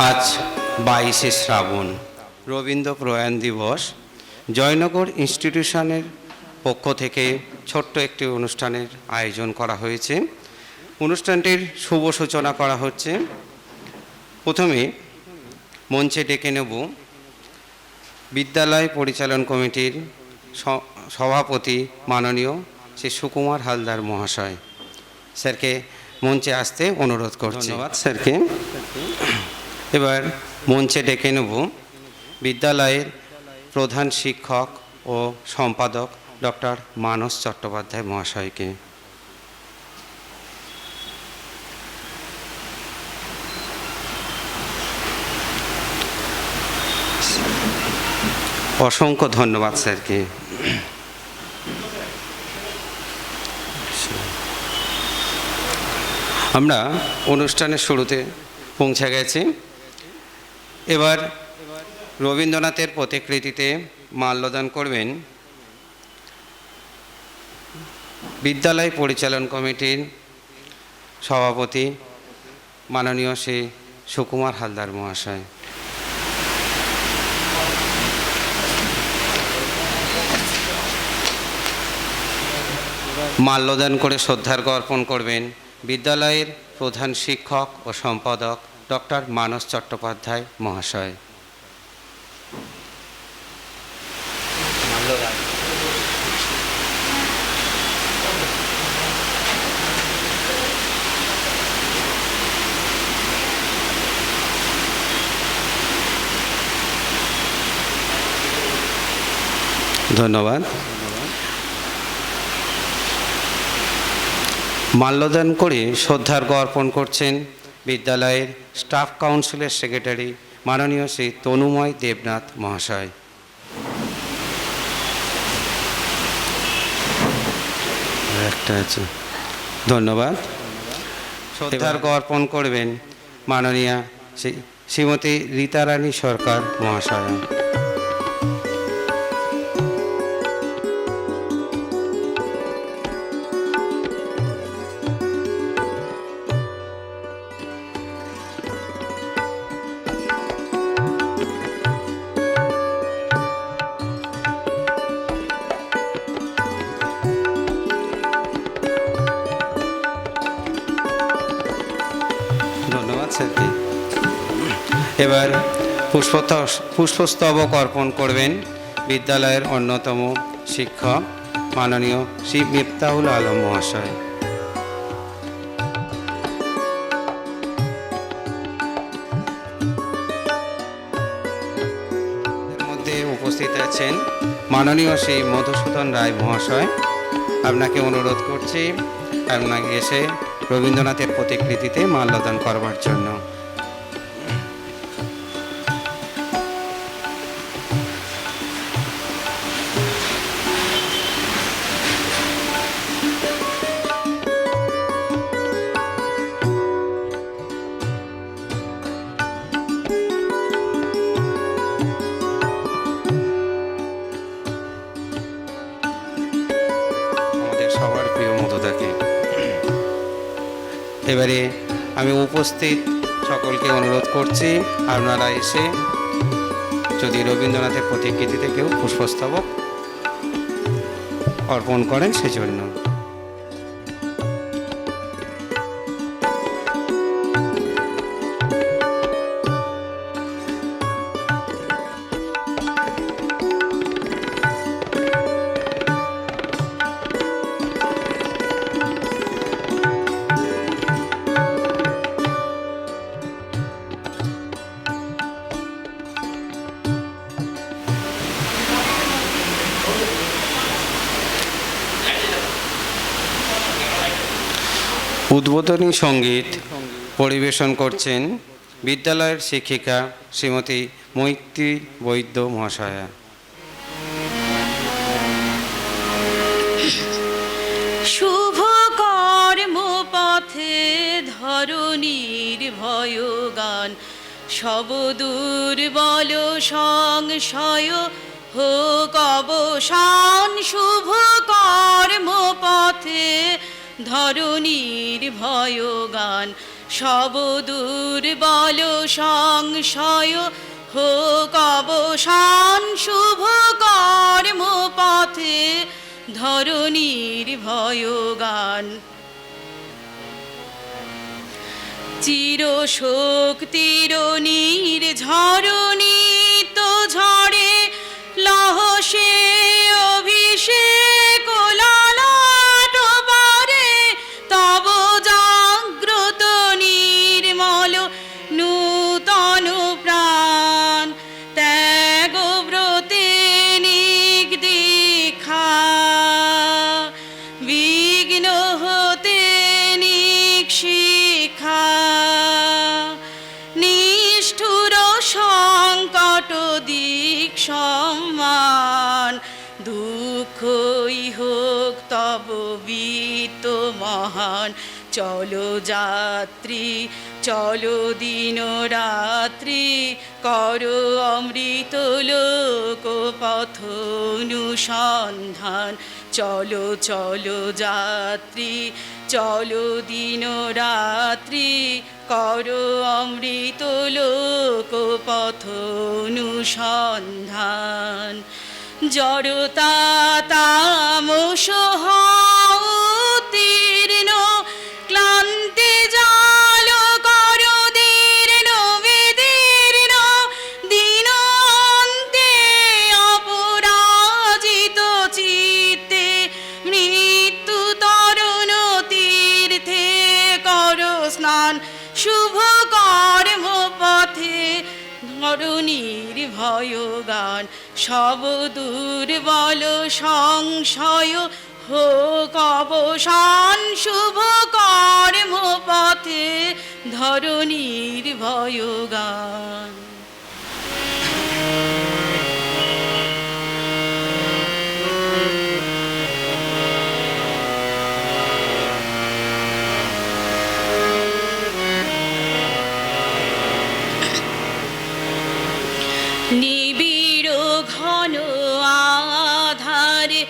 আজ 22শে শ্রাবণ রবীন্দ্র প্রয়াণ দিবস। জয়নগর ইনস্টিটিউশনের পক্ষ থেকে ছোট্ট একটি অনুষ্ঠানের আয়োজন করা হয়েছে। অনুষ্ঠানটির শুভ সূচনা করা হচ্ছে। প্রথমে মঞ্চে ডেকে নেব বিদ্যালয় পরিচালন কমিটির সভাপতি মাননীয় শ্রী সুকুমার হালদার মহাশয়। স্যারকে মঞ্চে আসতে অনুরোধ করছি। ধন্যবাদ স্যারকে। এবার মঞ্চে ডেকে নেব বিদ্যালয়ের প্রধান শিক্ষক ও সম্পাদক ডক্টর মানস চট্টোপাধ্যায় মহাশয়কে। অসংখ্য ধন্যবাদ স্যারকে। আমরা অনুষ্ঠানের শুরুতে পৌঁছে গেছি। এবার রবীন্দ্রনাথের প্রতিকৃতিতে মাল্যদান করবেন বিদ্যালয় পরিচালন কমিটির সভাপতি মাননীয় শ্রী সুকুমার হালদার মহাশয়। মাল্যদান করে শ্রদ্ধার্ঘ অর্পণ করবেন বিদ্যালয়ের প্রধান শিক্ষক ও সম্পাদক ডক্টর মানস চট্টোপাধ্যায় মহাশয়। ধন্যবাদ। মাল্যদান করে শ্রদ্ধার্ঘ অর্পণ করছেন বিদ্যালয়ের স্টাফ কাউন্সিলের সেক্রেটারি মাননীয় শ্রী তনুময় দেবনাথ মহাশয়। একটা আছে। ধন্যবাদ। শ্রদ্ধার্ঘ অর্পণ করবেন মাননীয়া শ্রীমতী রীতারানী সরকার মহাশয়। এবার পুষ্পস্তবক অর্পণ করবেন বিদ্যালয়ের অন্যতম শিক্ষক মাননীয় শ্রী মিফতাহুল আলম মহাশয়। এর মধ্যে উপস্থিত আছেন মাননীয় শ্রী মধুসূদন রায় মহাশয়। আপনাকে অনুরোধ করছি আপনাকে এসে রবীন্দ্রনাথের প্রতিকৃতিতে মাল্যদান করবার জন্য। এবারে আমি উপস্থিত সকলকে অনুরোধ করছি আপনারা এসে যদি রবীন্দ্রনাথের প্রতিকৃতিতে কেউ পুষ্পস্তবক অর্পণ করেন সেজন্য। উদ্বোধনী সঙ্গীত পরিবেশন করছেন বিদ্যালয়ের শিক্ষিকা শ্রীমতী মৈত্রী বৈদ্য মহাশয়া। শুভ কর্মপথে ধরণীর ভয়গান সব দুর্বল সংশয় হোক অবসান। শুভ কর্মপথে ধরণীর ভয়গান সব দুর্বল সংশয় হোক অবসান, শুভ কর্ম পথে ধরণীর ভয়গান। চির শক্তির নির্ঝরণী তো ঝড়ে লহসে অভিষেক ললাট পারে, তব জাগ্রত নির্মল নূতন প্রাণ ত্যাগ ব্রতে নিগ্দীক্ষা, বিঘ্ন হতে নিক্ষিক্ষা, নিষ্ঠুর সংকট দিক সম্মান, দুঃখই হোক তব বিত্ত মহান। চলো যাত্রী চলো দিন রাত্রি, করো অমৃত লোক পথ অনুসন্ধান। চলো চলো যাত্রী চলো দিন রাত্রি, করো অমৃত লোক পথ অনুসন্ধান। জড়তা তামস উত্তীর্ণ, ক্লান্তি জাল কর দীর্ণ বিদীর্ণ, দিন অন্তে অপরাজিত চিত্তে, মৃত্যু তরুণ তীর্থে কর স্নান। শুভ কর্ম পথে ধরণীর ভয়গান, সব দুর্বল সংশয় হোক অবসান, শুভ কর্ম পথে ধরণীর ভয়গান। নিবিড় ঘন আধারে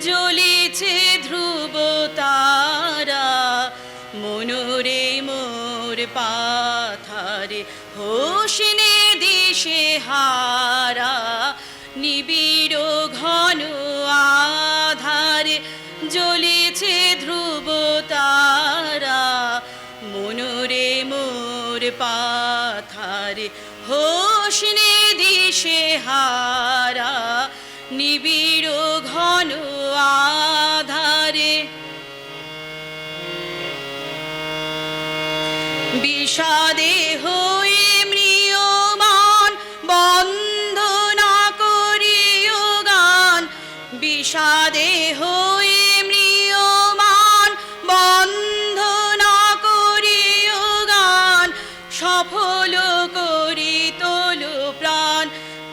জ্বলেছে ধ্রুব তারা, মনোরে মোর পাথারে হোসনে দিশে হারা। নিবিড় ঘন আধারে জ্বলেছে ধ্রুব তারা, মনোরে মোর পাথারে হোসনে দিশে হারা। নিবিড় ঘন আধারে বিষাদে হয়ে ম্রিয়মান, বন্ধ না করিও গান। বিষাদে হয়ে ম্রিয়মান, বন্ধ না করিও গান। সফল করি তোল প্রাণ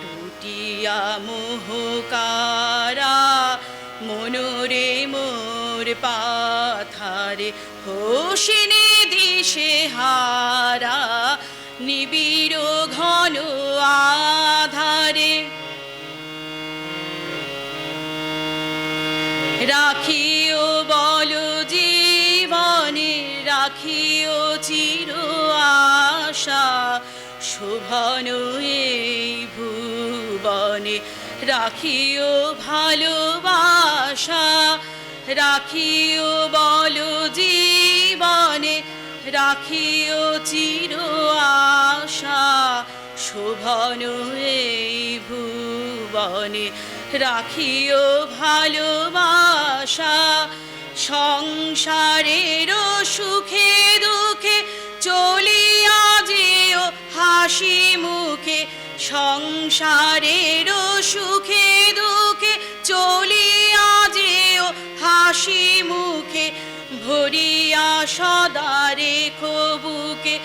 টুটিয়া মোহকারা, মনোরে মোর পাথারে হোসনে দিশে হারা। নিবিড় ঘন আধারে রাখিও বল জীবনে, রাখিও চির আশা। শোভন এই ভুবনে রাখিও ভালোবাসা, রাখিও বল জীবনে, রাখিও চির আশা। শোভন এই ভুবনে রাখিও ভালোবাসা। সংসারের সুখে দুঃখে চলিয়া যেও হাসি মুখে, সংসারের সুখে দুঃখে চলিয়া যেও হাসি মুখে। ভরিয়া সদা রেখো বুকে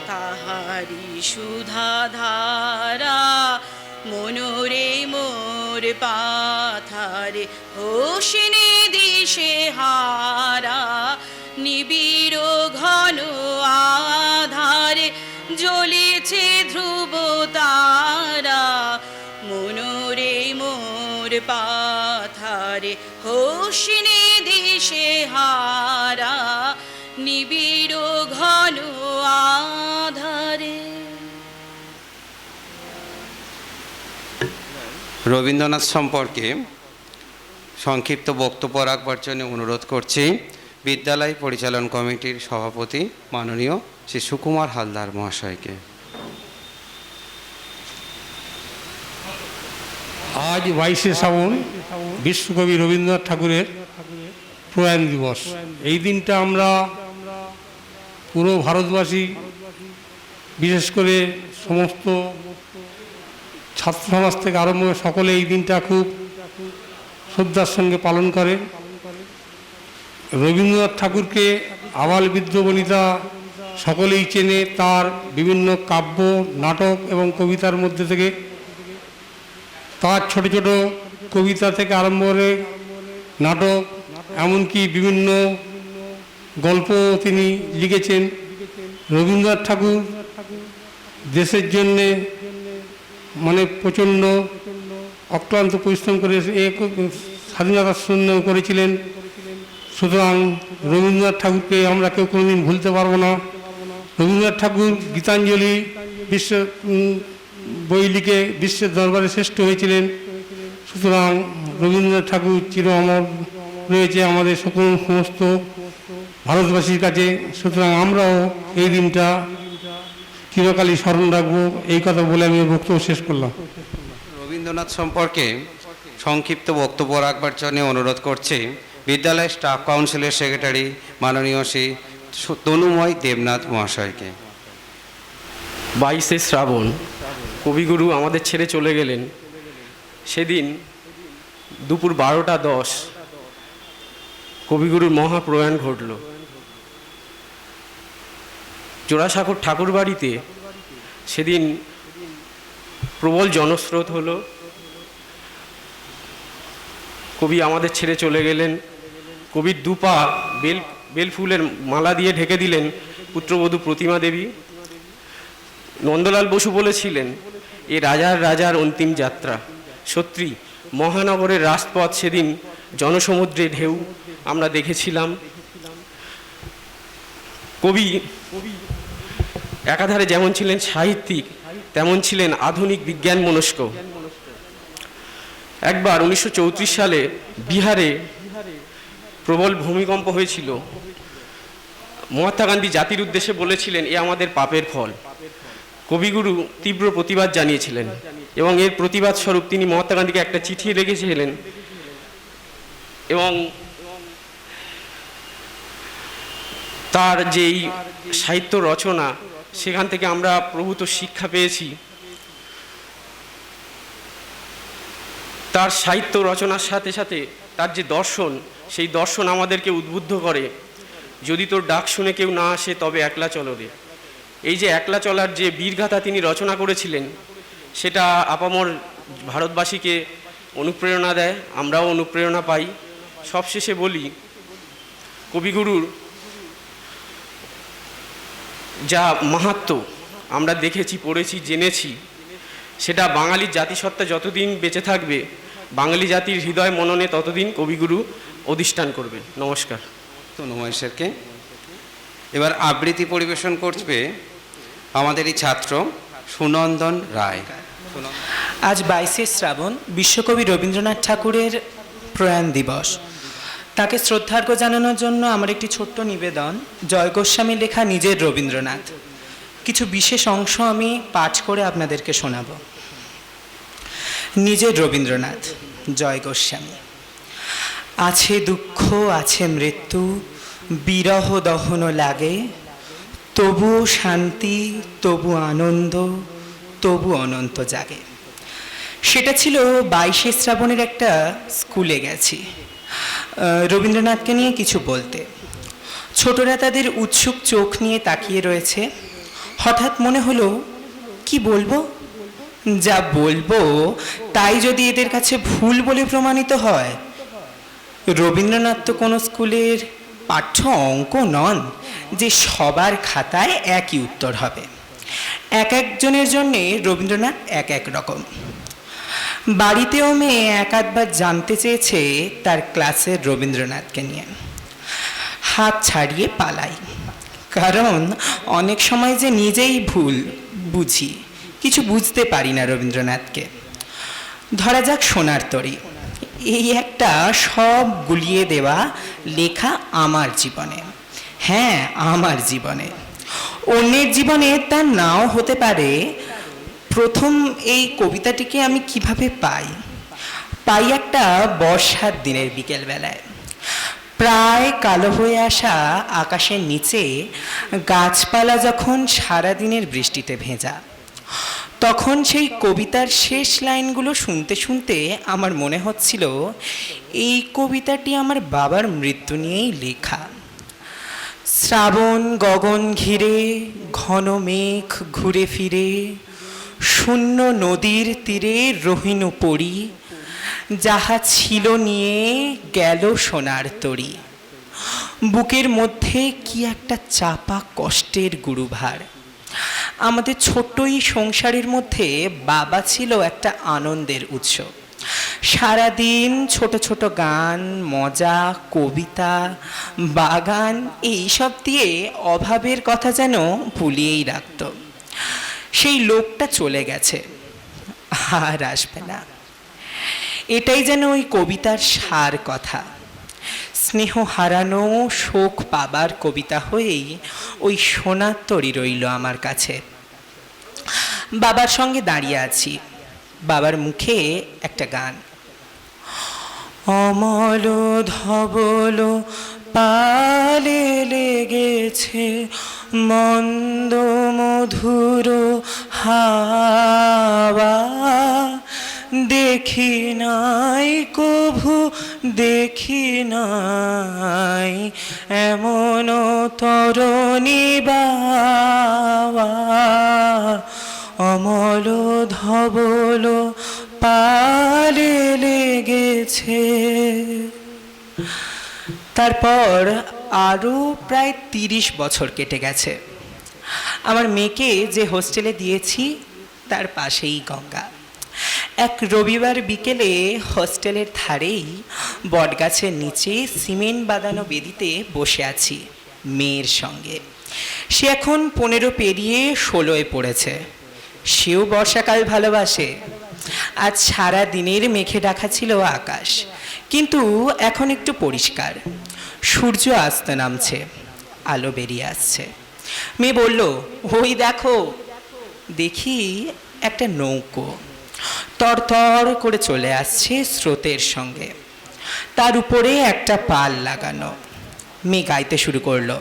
তাহারি সুধা ধারা, মনোরে মোর পাথারে হোসনে দিশে হারা। নিবিড় ঘন আধারে জ্বলেছে ধ্রুব তারা, মনোরে মোর পাথারে হোসনে দিশে হারা। নিবিড় ঘন রবীন্দ্রনাথ সম্পর্কে সংক্ষিপ্ত বক্তব্য রাখবার জন্য অনুরোধ করছি বিদ্যালয় পরিচালন কমিটির সভাপতি মাননীয় শ্রী সুকুমার হালদার মহাশয়কে। আজ 22শে শ্রাবণ বিশ্বকবি রবীন্দ্রনাথ ঠাকুরের প্রয়াণ দিবস। এই দিনটা আমরা পুরো ভারতবাসী, বিশেষ করে সমস্ত ছাত্র সমাজ থেকে আরম্ভ করে সকলে এই দিনটা খুব শ্রদ্ধার সঙ্গে পালন করে। রবীন্দ্রনাথ ঠাকুরকে আবাল বৃদ্ধ বনিতা সকলেই চেনে তার বিভিন্ন কাব্য, নাটক এবং কবিতার মধ্যে থেকে। তার ছোট ছোট কবিতা থেকে আরম্ভ করে নাটক, এমনকি বিভিন্ন গল্প তিনি লিখেছেন। রবীন্দ্রনাথ ঠাকুর দেশের জন্যে প্রচণ্ড অক্লান্ত পরিশ্রম করে স্বাধীনতার জন্য করেছিলেন। সুতরাং রবীন্দ্রনাথ ঠাকুরকে আমরা কেউ কোনোদিন ভুলতে পারবো না। রবীন্দ্রনাথ ঠাকুর গীতাঞ্জলি বই লিখে বিশ্বের দরবারে শ্রেষ্ঠ হয়েছিলেন। সুতরাং রবীন্দ্রনাথ ঠাকুর চির অমর রয়েছে আমাদের সমস্ত ভারতবাসীর কাছে। সুতরাং আমরাও এই দিনটা চিরকালই স্মরণ রাখবো, এই কথা বলে আমি বক্তব্য শেষ করলাম। রবীন্দ্রনাথ সম্পর্কে সংক্ষিপ্ত বক্তব্য রাখবার জন্য অনুরোধ করছি বিদ্যালয় স্টাফ কাউন্সিলের সেক্রেটারি মাননীয় শ্রী তনুময় দেবনাথ মহাশয়কে। 22শে শ্রাবণ কবিগুরু আমাদের ছেড়ে চলে গেলেন। সেদিন দুপুর 12:10 কবিগুরুর মহাপ্রয়াণ ঘটল। জোড়াসাঁকোর ঠাকুর বাড়িতে সেদিন প্রবল জনস্রোত হলো। কবি আমাদের ছেড়ে চলে গেলেন। কবির দুপা বেলফুলের মালা দিয়ে ঢেকে দিলেন পুত্রবধূ প্রতিমা দেবী। নন্দলাল বসু বলেছিলেন, এ রাজার অন্তিম যাত্রা। সত্যি মহানগরের রাজপথ সেদিন জনসমুদ্রে ঢেউ আমরা দেখেছিলাম। কবি একাধারে যেমন ছিলেন সাহিত্যিক, তেমন ছিলেন আধুনিক বিজ্ঞান মনস্ক। একবার 1934 সালে বিহারে প্রবল ভূমিকম্প হয়েছিল। মহাত্মা গান্ধী জাতির উদ্দেশ্যে বলেছিলেন, এ আমাদের পাপের ফল। কবিগুরু তীব্র প্রতিবাদ জানিয়েছিলেন এবং এর প্রতিবাদ স্বরূপ তিনি মহাত্মা গান্ধীকে একটা চিঠি লিখেছিলেন এবং তার যেই সাহিত্য রচনা, সেখান থেকে আমরা প্রভূত শিক্ষা পেয়েছি। তার সাহিত্য রচনার সাথে সাথে তার যে দর্শন, সেই দর্শন আমাদেরকে উদ্বুদ্ধ করে, যদি তোর ডাক শুনে কেউ না আসে তবে একলা চলো রে। এই যে একলা চলার যে বীরগাথা তিনি রচনা করেছিলেন, সেটা আপামর ভারতবাসীকে অনুপ্রেরণা দেয়, আমরাও অনুপ্রেরণা পাই। সবশেষে বলি, কবিগুরুর যা মাহাত্ম্য আমরা দেখেছি, পড়েছি, জেনেছি, সেটা বাঙালির জাতিসত্তা যতদিন বেঁচে থাকবে, বাঙালি জাতির হৃদয় মননে ততদিন কবিগুরু অধিষ্ঠান করবে। নমস্কার। তনুময় স্যারকে। এবার আবৃত্তি পরিবেশন করবে আমাদেরই ছাত্র সুনন্দন রায়। আজ 22শে শ্রাবণ বিশ্বকবি রবীন্দ্রনাথ ঠাকুরের প্রয়াণ দিবস। তাকে শ্রদ্ধার্ঘ্য জানানোর জন্য আমার একটি ছোট্ট নিবেদন, জয় গোস্বামীর লেখা নিজের রবীন্দ্রনাথ। কিছু বিশেষ অংশ আমি পাঠ করে আপনাদেরকে শোনাব। নিজের রবীন্দ্রনাথ, জয় গোস্বামী। আছে দুঃখ, আছে মৃত্যু, বিরহ দহন লাগে, তবুও শান্তি, তবু আনন্দ, তবু অনন্ত জাগে। সেটা ছিল 22শে শ্রাবণের একটা স্কুলে গেছি রবীন্দ্রনাথকে নিয়ে কিছু বলতে। ছোটরা তাদের উৎসুক চোখ নিয়ে তাকিয়ে রয়েছে। হঠাৎ মনে হলো, কি বলবো? যা বলবো তাই যদি এদের কাছে ভুল বলে প্রমাণিত হয়। রবীন্দ্রনাথ তো কোনো স্কুলের পাঠ্য অঙ্ক নন যে সবার খাতায় একই উত্তর হবে। এক একজনের জন্যে রবীন্দ্রনাথ এক এক রকম। বাড়িতেও মেয়ে এক আধবার জানতে চেয়েছে তার ক্লাসের রবীন্দ্রনাথকে নিয়ে। হাত ছাড়িয়ে পালাই, কারণ অনেক সময় যে নিজেই ভুল বুঝি, কিছু বুঝতে পারি না রবীন্দ্রনাথকে। ধরা যাক সোনার তরী, এই একটা সব গুলিয়ে দেওয়া লেখা আমার জীবনে। হ্যাঁ, আমার জীবনে। অন্যের জীবনে তা নাও হতে পারে। প্রথম এই কবিতাটিকে আমি কিভাবে পাই একটা বর্ষার দিনের বিকেলবেলায়। প্রায় কালো হয়ে আসা আকাশের নিচে গাছপালা যখন সারাদিনের বৃষ্টিতে ভেজা, তখন সেই কবিতার শেষ লাইনগুলো শুনতে শুনতে আমার মনে হচ্ছিল এই কবিতাটি আমার বাবার মৃত্যু নিয়েই লেখা। শ্রাবণ গগন ঘিরে ঘন মেঘ ঘুরে ফিরে, শূন্য নদীর তীরে রহিনু পড়ি, যাহা ছিল নিয়ে গেল সোনার তরী। বুকের মধ্যে কি একটা চাপা কষ্টের গুরুভার। আমাদের ছোট্ট এই সংসারের মধ্যে বাবা ছিল একটা আনন্দের উৎস। সারাদিন ছোট ছোট গান, মজা, কবিতা, বাগান এইসব দিয়ে অভাবের কথা যেন ভুলিয়েই রাখত। সেই লোকটা চলে গেছে, আর আসবে না। এটাই যেন ওই কবিতার সার কথা। স্নেহ হারানো, শোক পাবার কবিতা হয়েই ওই সোনার তরী রইল আমার কাছে। বাবার সঙ্গে দাঁড়িয়ে আছি, বাবার মুখে একটা গান। অমল ধবল পালে লেগেছে মন্দ মধুর হাওয়া, দেখি নাই কভু দেখি নাই এমন তরণী বাওয়া। অমল ধবল পালে লেগেছে। তারপর আরও প্রায় 30 বছর কেটে গেছে। আমার মেয়েকে যে হোস্টেলে দিয়েছি তার পাশেই গঙ্গা। এক রবিবার বিকেলে হোস্টেলের ধারেই বটগাছের নিচে সিমেন্ট বাঁধানো বেদিতে বসে আছি মেয়ের সঙ্গে। সে এখন 15 পেরিয়ে 16-এ পড়েছে। সেও বর্ষাকাল ভালোবাসে। আজ সারা দিনের মেঘে ঢাকা ছিল আকাশ, কিন্তু এখন একটু পরিষ্কার। সূর্য আসতে নামছে, আলো বেরিয়ে আসছে। মেয়ে বলল, ওই দেখো। দেখি একটা নৌকো তরতর করে চলে আসছে স্রোতের সঙ্গে, তার উপরে একটা পাল লাগানো। মেয়ে গাইতে শুরু করলো।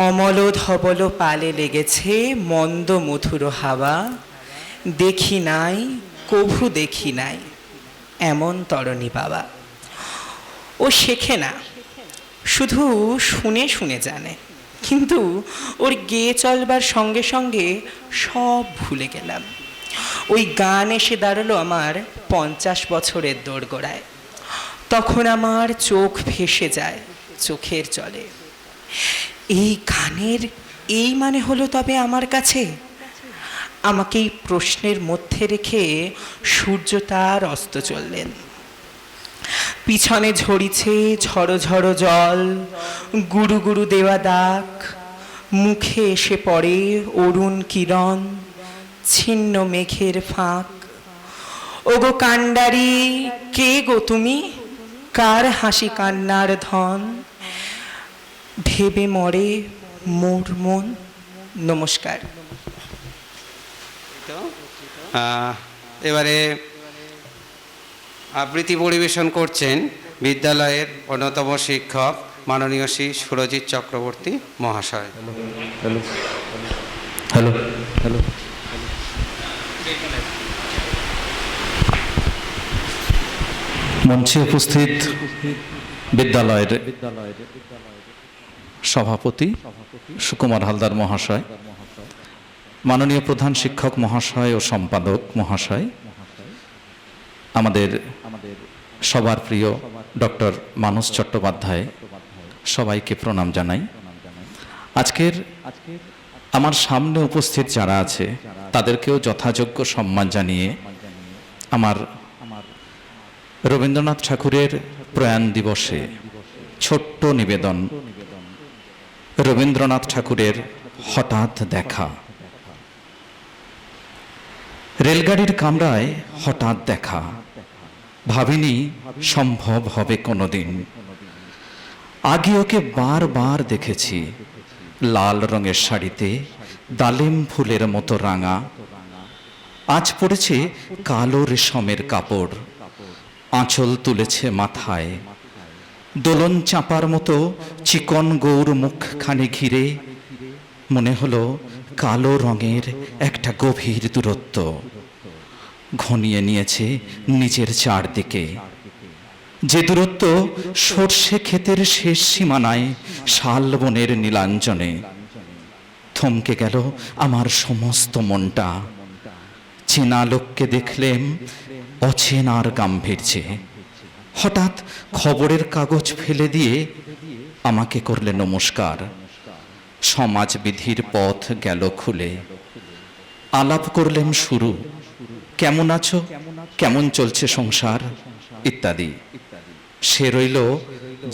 অমল ধবল পালে লেগেছে মন্দ মধুর হাওয়া, দেখি নাই কভু দেখি নাই এমন তরণী বাবা। ও শেখে না, শুধু শুনে শুনে জানে, কিন্তু ওর গেয়ে চলবার সঙ্গে সঙ্গে সব ভুলে গেলাম। ওই গান এসে দাঁড়ালো আমার 50 বছরের দোরগোড়ায়। তখন আমার চোখ ভেসে যায় চোখের জলে। এই গানের এই মানে হলো তবে আমার কাছে। আমাকে এই প্রশ্নের মধ্যে রেখে সূর্য তার অস্ত চললেন। পিছনে ঝরিছে ঝড়ো ঝড়ো জল, গুরু গুরু দেওয়া দাগ, মুখে এসে পড়ে অরুণ কিরণ, ছিন্ন মেঘের ফাঁক। ওগো কান্ডারি, কে গো তুমি? কার হাসি কান্নার ধন? ভেবে মরে মোর মন। নমস্কার। এবারে আবৃত্তি পরিবেশন করছেন বিদ্যালয়ের অন্যতম শিক্ষক মাননীয় শ্রী সুরজিৎ চক্রবর্তী মহাশয়। Hello hello hello. মঞ্চে উপস্থিত বিদ্যালয়ের সভাপতি সুকুমার হালদার মহাশয়, মাননীয় প্রধান শিক্ষক মহাশয় ও সম্পাদক মহাশয়, আমাদের সবার প্রিয় ডক্টর মানস চট্টোপাধ্যায়, সবাইকে প্রণাম জানাই। আজকের আমার সামনে উপস্থিত যারা আছে তাদেরকেও যথাযোগ্য সম্মান জানিয়ে আমার রবীন্দ্রনাথ ঠাকুরের প্রয়াণ দিবসে ছোট্ট নিবেদন। রবীন্দ্রনাথ ঠাকুরের হঠাৎ দেখা। রেলগাড়ির কামরায় হঠাৎ দেখা, ভাবিনি সম্ভব হবে কোনোদিন। আগে ওকে বারবার দেখেছি, লাল রঙের শাড়িতে ডালিম ফুলের মতো রাঙা, আজ পড়েছে কালো রেশমের কাপড়, আঁচল তুলেছে মাথায়, দোলন চাপার মতো চিকন গৌর মুখখানি ঘিরে মনে হলো কালো রঙের একটা গভীর দূরত্ব ঘনিয়ে নিয়েছে নিজের চারদিকে, যে দূরত্ব সর্ষে ক্ষেতের শেষ সীমানায় শালবনের নীলাঞ্জনে। থমকে গেল আমার সমস্ত মনটা, চেনা লোককে দেখলেম অচেনার গাম্ভীর্যে। হঠাৎ খবরের কাগজ ফেলে দিয়ে আমাকে করলে নমস্কার। সমাজবিধির পথ গেল খুলে, আলাপ করলেম শুরু, কেমন আছো, কেমন চলছে সংসার ইত্যাদি। সে রইল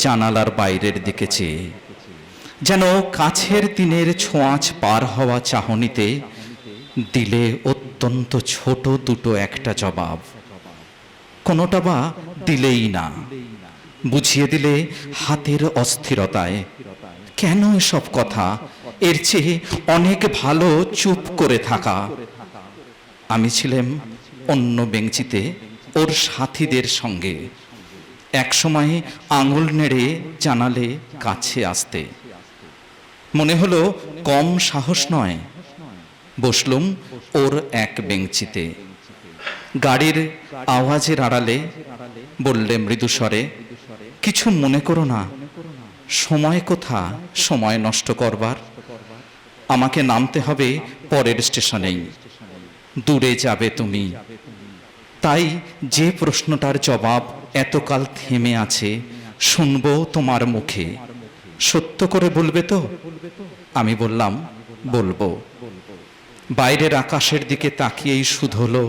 জানালার বাইরের দিকে চেয়ে, যেন কাছের দিনের ছোঁয়াচ পার হওয়া চাহনিতে দিলে অত্যন্ত ছোট দুটো একটা জবাব, কোনোটা বা দিলেই না, বুঝিয়ে দিলে হাতের অস্থিরতায়। কেন এসব কথা, এর চেয়ে অনেক ভালো চুপ করে থাকা। আমি ছিলাম অন্য বেঞ্চিতে ওর সাথীদের সঙ্গে, একসময় আঙুল নেড়ে জানালে কাছে আসতে। মনে হলো কম সাহস নয়, বসলুম ওর এক বেঞ্চিতে। গাড়ির আওয়াজের আড়ালে বললে মৃদুস্বরে, কিছু মনে করো না, সময় কোথা সময় নষ্ট করবার, আমাকে নামতে হবে পরের স্টেশনেই, দূরে যাবে তুমি। তাই যে প্রশ্নটার জবাব এতকাল থেমে আছে শুনবো তোমার মুখে, সত্য করে বলবে তো? আমি বললাম বলবো। বাইরের আকাশের দিকে তাকিয়েই শুধলো,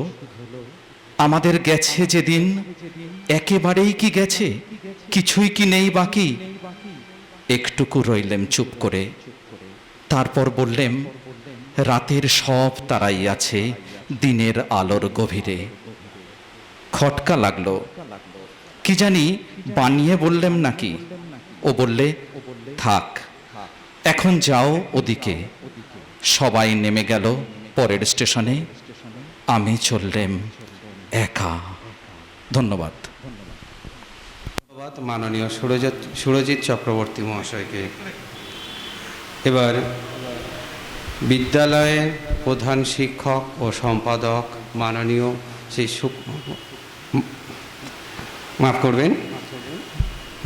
আমাদের গেছে যেদিন একেবারেই কি গেছে, কিছুই কি নেই বাকি? একটুকু রইলেম চুপ করে, তারপর বললেম, রাতের সব তারাই আছে দিনের আলোর গভীরে। খটকা লাগলো, কি জানি বানিয়ে বললেম নাকি। ও বললে, থাক এখন যাও ওদিকে। সবাই নেমে গেল পরের স্টেশনে, আমি চললেম একা। ধন্যবাদ। ধন্যবাদ মাননীয় সুরজিৎ চক্রবর্তী মহাশয়কে। এবার বিদ্যালয়ের প্রধান শিক্ষক ও সম্পাদক মাননীয় শ্রী মাফ করবেন,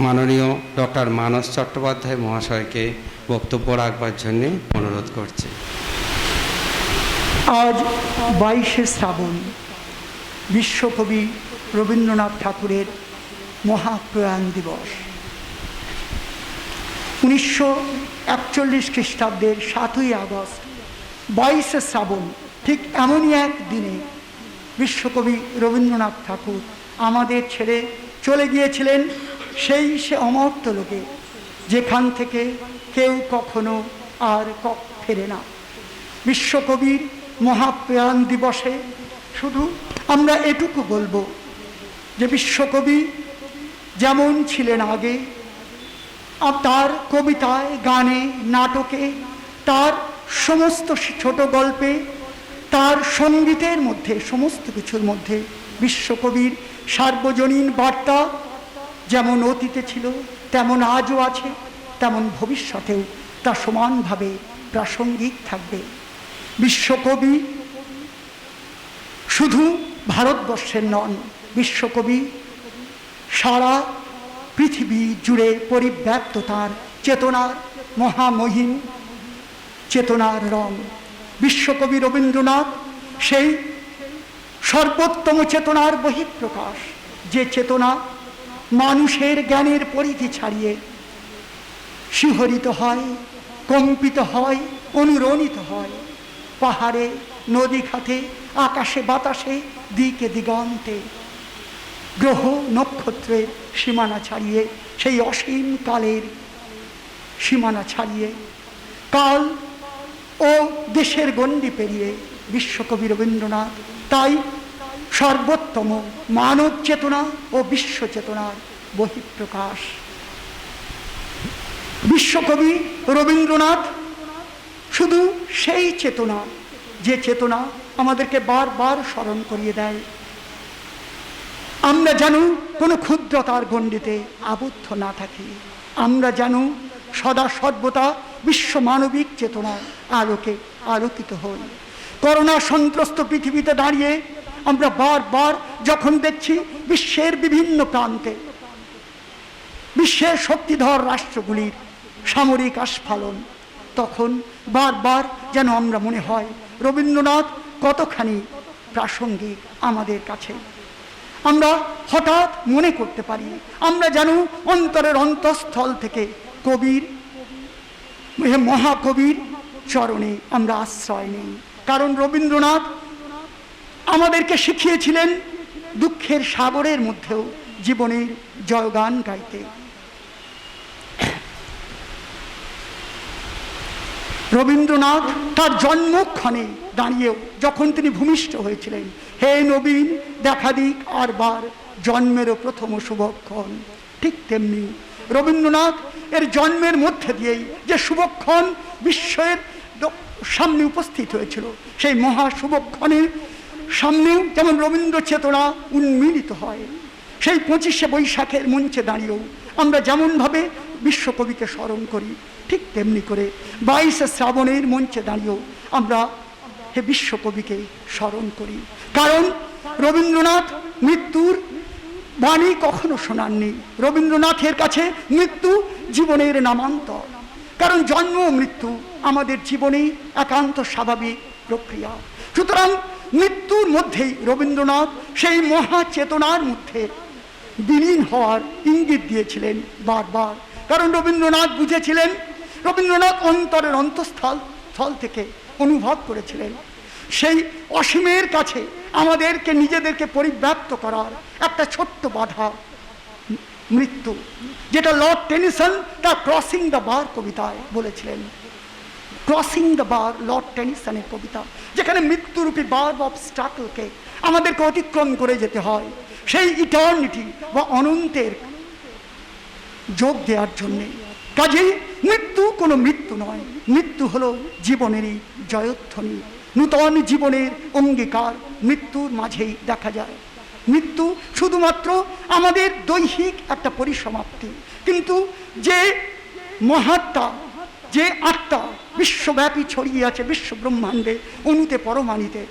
মাননীয় ডক্টর মানস চট্টোপাধ্যায় মহাশয়কে বক্তব্য রাখবার জন্যে অনুরোধ করছি। আজ 22শে শ্রাবণ, বিশ্বকবি রবীন্দ্রনাথ ঠাকুরের মহাপ্রয়াণ দিবস। 1941 খ্রিস্টাব্দের 7ই আগস্ট 22শে শ্রাবণ, ঠিক এমনই এক দিনে বিশ্বকবি রবীন্দ্রনাথ ঠাকুর আমাদের ছেড়ে চলে গিয়েছিলেন সেই সে অমর্ত্য লোকে, যেখান থেকে কেউ কখনো আর ফেরে না। বিশ্বকবির মহাপ্রয়াণ দিবসে শুধু আমরা এটুকু বলবো যে বিশ্বকবি যেমন ছিলেন আগে, তার কবিতায়, গানে, নাটকে, তার সমস্ত ছোট গল্পে, তার সঙ্গীতের মধ্যে, সমস্ত কিছুর মধ্যে বিশ্বকবির সার্বজনীন বার্তা যেমন অতীতে ছিল, তেমন আজও আছে, তেমন ভবিষ্যতেও তা সমানভাবে প্রাসঙ্গিক থাকবে। বিশ্বকবি শুধু ভারতবর্ষের নন, বিশ্বকবি সারা পৃথিবী জুড়ে পরিব্যাপ্ত তার চেতনার মহামহিম চেতনার রং। বিশ্বকবি রবীন্দ্রনাথ সেই সর্বোত্তম চেতনার বহিঃপ্রকাশ, যে চেতনা মানুষের জ্ঞানের পরিধি ছাড়িয়ে শিহরিত হয়, কম্পিত হয়, অনুরণিত হয়, পাহাড়ে, নদী খাতে, আকাশে বাতাসে, দিকে দিগন্তে, গ্রহ নক্ষত্রের সীমানা ছাড়িয়ে, সেই অসীম কালের সীমানা ছাড়িয়ে, কাল ও দেশের গণ্ডি পেরিয়ে বিশ্বকবি রবীন্দ্রনাথ। তাই সর্বোত্তম মানব চেতনা ও বিশ্ব চেতনার বহিঃপ্রকাশ। বিশ্বকবি রবীন্দ্রনাথ শুধু সেই চেতনা, যে চেতনা আমাদেরকে বারবার স্মরণ করিয়ে দেয় আমরা যেন কোনো ক্ষুদ্রতার গণ্ডিতে আবদ্ধ না থাকি, আমরা যেন সদা সর্বদা বিশ্ব মানবিক চেতনার আলোকে আলোকিত হই। করোনা সন্ত্রস্ত পৃথিবীতে দাঁড়িয়ে আমরা বারবার যখন দেখছি বিশ্বের বিভিন্ন প্রান্তে বিশ্বের শক্তিধর রাষ্ট্রগুলির সামরিক আস্ফালন, তখন বারবার যেন আমরা মনে হয় রবীন্দ্রনাথ কতখানি প্রাসঙ্গিক আমাদের কাছে। আমরা হঠাৎ মনে করতে পারি আমরা যেন অন্তরের অন্তঃস্থল থেকে কবির, মহাকবির চরণে আমরা আশ্রয় নেই। কারণ রবীন্দ্রনাথ আমাদেরকে শিখিয়েছিলেন দুঃখের সাগরের মধ্যেও জীবনের জয়গান গাইতে। রবীন্দ্রনাথ তার জন্মক্ষণে দাঁড়িয়েও যখন তিনি ভূমিষ্ঠ হয়েছিলেন, হে নবীন দেখা দিক আর বার জন্মেরও প্রথম শুভক্ষণ, ঠিক তেমনি রবীন্দ্রনাথ এর জন্মের মধ্যে দিয়েই যে শুভক্ষণ বিশ্বের সামনে উপস্থিত হয়েছিল, সেই মহা শুভক্ষণের সামনেও যেমন রবীন্দ্র চেতনা উন্মিলিত হয়। সেই 25শে বৈশাখের মঞ্চে দাঁড়িয়েও আমরা যেমনভাবে বিশ্বকবিকে স্মরণ করি, ঠিক তেমনি করে 22শে শ্রাবণের মঞ্চে দাঁড়িয়েও আমরা হে বিশ্বকবিকে স্মরণ করি। কারণ রবীন্দ্রনাথ মৃত্যুর বাণী কখনো শোনাননি। রবীন্দ্রনাথের কাছে মৃত্যু জীবনের নামান্তর। কারণ জন্ম মৃত্যু আমাদের জীবনে একান্ত স্বাভাবিক প্রক্রিয়া। সুতরাং মৃত্যুর মধ্যেই রবীন্দ্রনাথ সেই মহা চেতনার মধ্যে বিলীন হওয়ার ইঙ্গিত দিয়েছিলেন বারবার। কারণ রবীন্দ্রনাথ বুঝেছিলেন, রবীন্দ্রনাথ অন্তরের অন্তঃস্থল থেকে অনুভব করেছিলেন সেই অসীমের কাছে আমাদেরকে নিজেদেরকে পরিব্যাপ্ত করার একটা ছোট্ট বাধা মৃত্যু, যেটা লর্ড টেনিসন তার ক্রসিং দ্য বার কবিতায় বলেছিলেন। ক্রসিং দ্য বার, লর্ড টেনিসনের কবিতা, যেখানে মৃত্যুরূপী বার অফ স্ট্রাগলকে আমাদেরকে অতিক্রম করে যেতে হয় সেই ইটার্নিটি বা অনন্তের যোগ দেওয়ার জন্যে। কাজেই মৃত্যু কোনো মৃত্যু নয়, মৃত্যু হলো জীবনেরই জয়ধ্বনি। নূতন জীবনের অঙ্গীকার মৃত্যুর মাঝেই দেখা যায়। মৃত্যু শুধুমাত্র আমাদের দৈহিক একটা পরিসমাপ্তি, কিন্তু যে মহাত্মা, যে আত্মা বিশ্বব্যাপী ছড়িয়ে আছে বিশ্ব ব্রহ্মাণ্ডে অণুতে পরমাণুতে,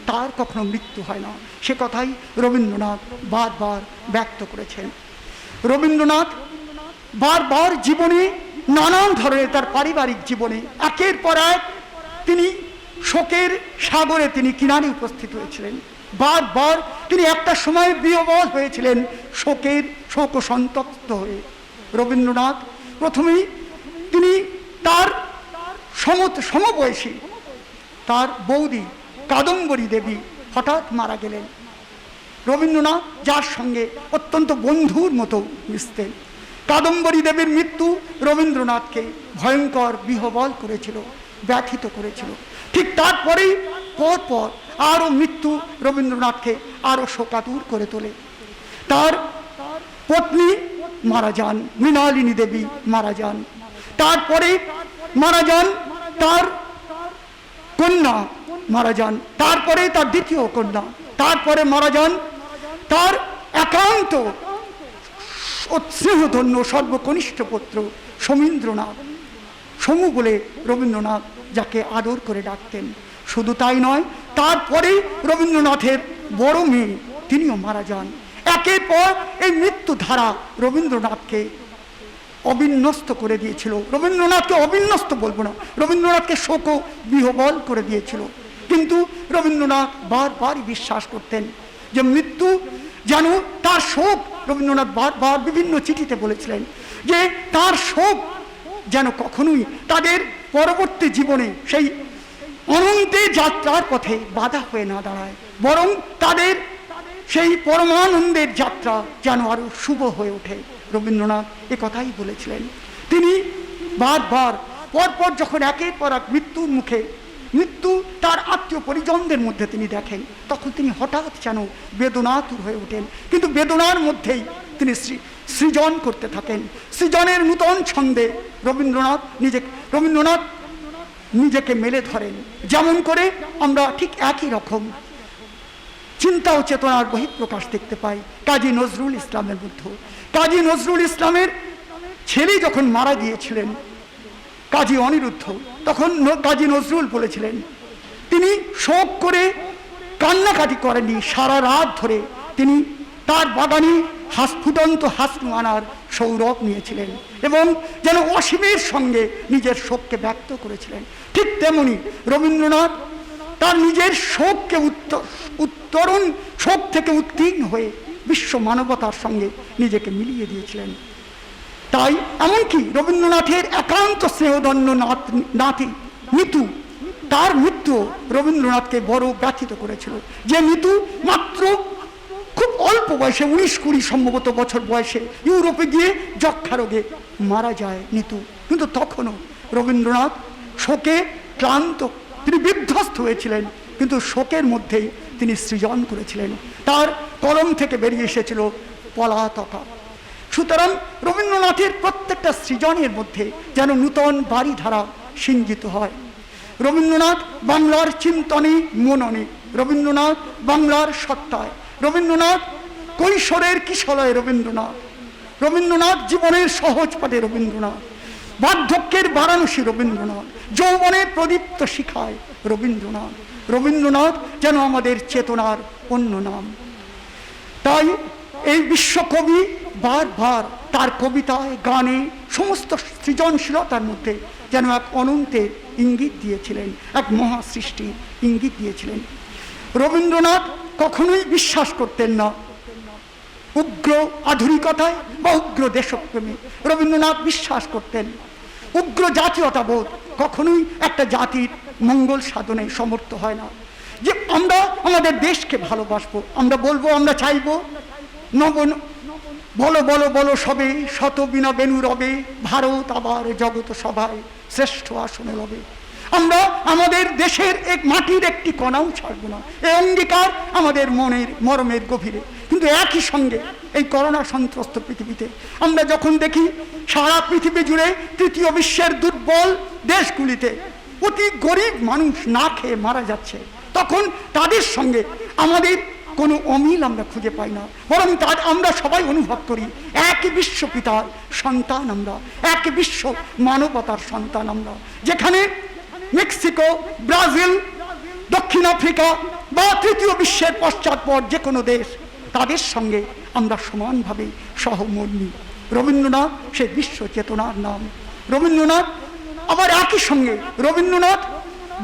তার কখনো মৃত্যু হয় না। সে কথাই রবীন্দ্রনাথ বারবার ব্যক্ত করেছেন। রবীন্দ্রনাথ বারবার জীবনে নানান ধরনের তার পারিবারিক জীবনে একের পর এক তিনি শোকের সাগরে তিনি কিনারে উপস্থিত হয়েছিলেন। বারবার তিনি একটা সময় বিহ্বল হয়েছিলেন শোক সন্তপ্ত হয়ে। রবীন্দ্রনাথ প্রথমেই তিনি তার সমবয়সী তার বৌদি কাদম্বরী দেবী হঠাৎ মারা গেলেন। রবীন্দ্রনাথ যার সঙ্গে অত্যন্ত বন্ধুর মতো মিশতেন, কাদম্বরী দেবীর মৃত্যু রবীন্দ্রনাথকে ভয়ঙ্কর বিহ্বল করেছিল, ব্যথিত করেছিল। ঠিক তারপরেই পরপর আরও মৃত্যু রবীন্দ্রনাথকে আরও শোকাতুর করে তোলে। তার পত্নী মারা যান, মৃণালিনী দেবী মারা যান, তারপরে মারা যান তার কন্যা মারা যান, তারপরে তার দ্বিতীয় কন্যা, তারপরে মারা যান তার একান্ত স্নেহধন্য সর্বকনিষ্ঠ পুত্র সমীন্দ্রনাথ, সমু বলে রবীন্দ্রনাথ যাকে আদর করে ডাকতেন। শুধু তাই নয়, তারপরে রবীন্দ্রনাথের বড় মেয়ে তিনিও মারা যান। একের পর এই মৃত্যু ধারা রবীন্দ্রনাথকে অবিন্যস্ত করে দিয়েছিল। রবীন্দ্রনাথকে অবিন্যস্ত বলবো না, রবীন্দ্রনাথকে শোক বিহ্বল করে দিয়েছিল। কিন্তু রবীন্দ্রনাথ বারবারই বিশ্বাস করতেন যে মৃত্যু যেন তার শোক, রবীন্দ্রনাথ বারবার বিভিন্ন চিঠিতে বলেছিলেন যে তার শোক যেন কখনোই তাদের পরবর্তী জীবনে সেই অনন্তে যাত্রার পথে বাধা হয়ে না দাঁড়ায়, বরং তাদের সেই পরমানন্দের যাত্রা যেন আরো শুভ হয়ে ওঠে। রবীন্দ্রনাথ এ কথাই বলেছিলেন। তিনি বারবার পরপর যখন একের পর এক মৃত্যুর মুখে মৃত্যু তার আত্মীয় পরিজনদের মধ্যে তিনি দেখেন, তখন তিনি হঠাৎ যেন বেদনাতুর হয়ে ওঠেন। কিন্তু বেদনার মধ্যেই তিনি সৃজন করতে থাকেন। সৃজনের নূতন ছন্দে রবীন্দ্রনাথ নিজেকে মেলে ধরেন। যেমন করে আমরা ঠিক একই রকম চিন্তা ও চেতনার বহিঃপ্রকাশ দেখতে পাই কাজী নজরুল ইসলামের মধ্যে। কাজী নজরুল ইসলামের ছেলে যখন মারা গিয়েছিলেন কাজী অনিরুদ্ধ, তখন কাজী নজরুল বলেছিলেন, তিনি শোক করে কান্নাকাটি করেননি, সারা রাত ধরে তিনি তার বাগানে ফুটন্ত হাসনু আনার সৌরভ নিয়েছিলেন এবং যেন অসীমের সঙ্গে নিজের শোককে ব্যক্ত করেছিলেন। ঠিক তেমনি রবীন্দ্রনাথ তার নিজের শোককে শোক থেকে উত্তীর্ণ হয়ে বিশ্ব মানবতার সঙ্গে নিজেকে মিলিয়ে দিয়েছিলেন। তাই এমনকি রবীন্দ্রনাথের একান্ত স্নেহধন্য নাতি মিতু, তার মৃত্যু রবীন্দ্রনাথকে বড় ব্যথিত করেছিল। যে মিতু মাত্র খুব অল্প বয়সে 19-20 সম্ভবত বছর বয়সে ইউরোপে গিয়ে যক্ষা রোগে মারা যায় নিতু। কিন্তু তখনও রবীন্দ্রনাথ শোকে ক্লান্ত, তিনি বিধ্বস্ত হয়েছিলেন, কিন্তু শোকের মধ্যেই তিনি সৃজন করেছিলেন। তার কলম থেকে বেরিয়ে এসেছিল পলাতকা। সুতরাং রবীন্দ্রনাথের প্রত্যেকটা সৃজনের মধ্যে যেন নূতন বাড়িধারা সিঞ্জিত হয়। রবীন্দ্রনাথ বাংলার চিন্তনে মননে, রবীন্দ্রনাথ বাংলার সত্তায়, রবীন্দ্রনাথ কৈশোরের কিশলয়ে, রবীন্দ্রনাথ জীবনের সহজ পাঠে, বার্ধক্যের বারাণসী রবীন্দ্রনাথ, যৌবনের প্রদীপ্ত শিখায় রবীন্দ্রনাথ যেন আমাদের চেতনার অন্য নাম। তাই এই বিশ্বকবি বারবার তার কবিতায়, গানে, সমস্ত সৃজনশীলতার মধ্যে যেন এক অনন্তের ইঙ্গিত দিয়েছিলেন, এক মহাসৃষ্টির ইঙ্গিত দিয়েছিলেন। রবীন্দ্রনাথ কখনোই বিশ্বাস করতেন না উগ্র আধুনিকতায় বা উগ্র দেশপ্রেমে। রবীন্দ্রনাথ বিশ্বাস করতেন উগ্র জাতীয়তাবোধ কখনোই একটা জাতির মঙ্গল সাধনে সমর্থ হয় না। যে আমরা আমাদের দেশকে ভালোবাসবো, আমরা বলবো, আমরা চাইবো বলো বলো বলো সবে শত বিনা বেনু রবে, ভারত আবার জগত সভায় শ্রেষ্ঠ আসনে রবে। আমরা আমাদের দেশের এক মাটির একটি কণাও ছাড়বো না, এই অঙ্গীকার আমাদের মনের মরমের গভীরে। কিন্তু একই সঙ্গে এই করোনা সন্ত্রস্ত পৃথিবীতে আমরা যখন দেখি সারা পৃথিবী জুড়ে তৃতীয় বিশ্বের দুর্বল দেশগুলিতে অতি গরিব মানুষ না খেয়ে মারা যাচ্ছে, তখন তাদের সঙ্গে আমাদের কোনো অমিল আমরা খুঁজে পাই না, বরং আমরা সবাই অনুভব করি একই বিশ্বপিতার সন্তান আমরা, এক বিশ্ব মানবতার সন্তান আমরা। যেখানে মেক্সিকো, ব্রাজিল, দক্ষিণ আফ্রিকা বা তৃতীয় বিশ্বের পশ্চাৎপদ যে কোনো দেশ, তাদের সঙ্গে আমরা সমানভাবে সহমর্মী। রবীন্দ্রনাথ সে বিশ্ব চেতনার নাম। রবীন্দ্রনাথ আবার একই সঙ্গে রবীন্দ্রনাথ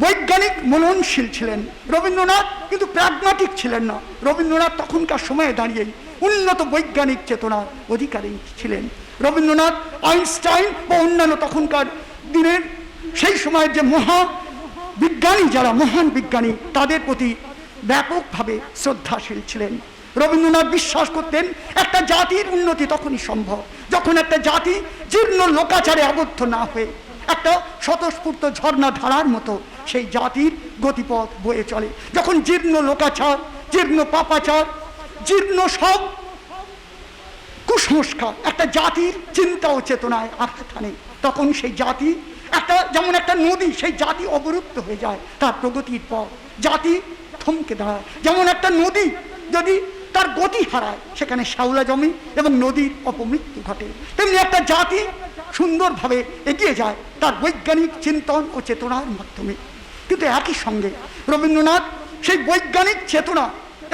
বৈজ্ঞানিক মননশীল ছিলেন। রবীন্দ্রনাথ কিন্তু প্র্যাগম্যাটিক ছিলেন না। রবীন্দ্রনাথ তখনকার সময়ে দাঁড়িয়ে উন্নত বৈজ্ঞানিক চেতনার অধিকারী ছিলেন। রবীন্দ্রনাথ আইনস্টাইন বা অন্যান্য তখনকার দিনের সেই সময়ের যে বিজ্ঞানী, যারা মহান বিজ্ঞানী, তাদের প্রতি ব্যাপকভাবে শ্রদ্ধাশীল ছিলেন। রবীন্দ্রনাথ বিশ্বাস করতেন একটা জাতির উন্নতি তখনই সম্ভব যখন একটা জাতি জীর্ণ লোকাচারে আবদ্ধ না হয়ে একটা স্বতঃস্ফূর্ত ঝর্ণা ধারার মতো সেই জাতির গতিপথ বয়ে চলে। যখন জীর্ণ লোকাচার, জীর্ণ পাপাচার, জীর্ণ সব কুসংস্কার একটা জাতির চিন্তা ও চেতনায় আঘাত হানে, তখন সেই জাতি যেমন একটা নদী, সেই জাতি অবরুদ্ধ হয়ে যায় তার প্রগতির পর, জাতি থমকে দাঁড়ায়। যেমন একটা নদী যদি তার গতি হারায়, সেখানে শ্যাওলা জমে এবং নদীর অপমৃত্যু ঘটে, তেমনি একটা জাতি সুন্দরভাবে এগিয়ে যায় তার বৈজ্ঞানিক চিন্তন ও চেতনার মাধ্যমে। কিন্তু একই সঙ্গে রবীন্দ্রনাথ সেই বৈজ্ঞানিক চেতনা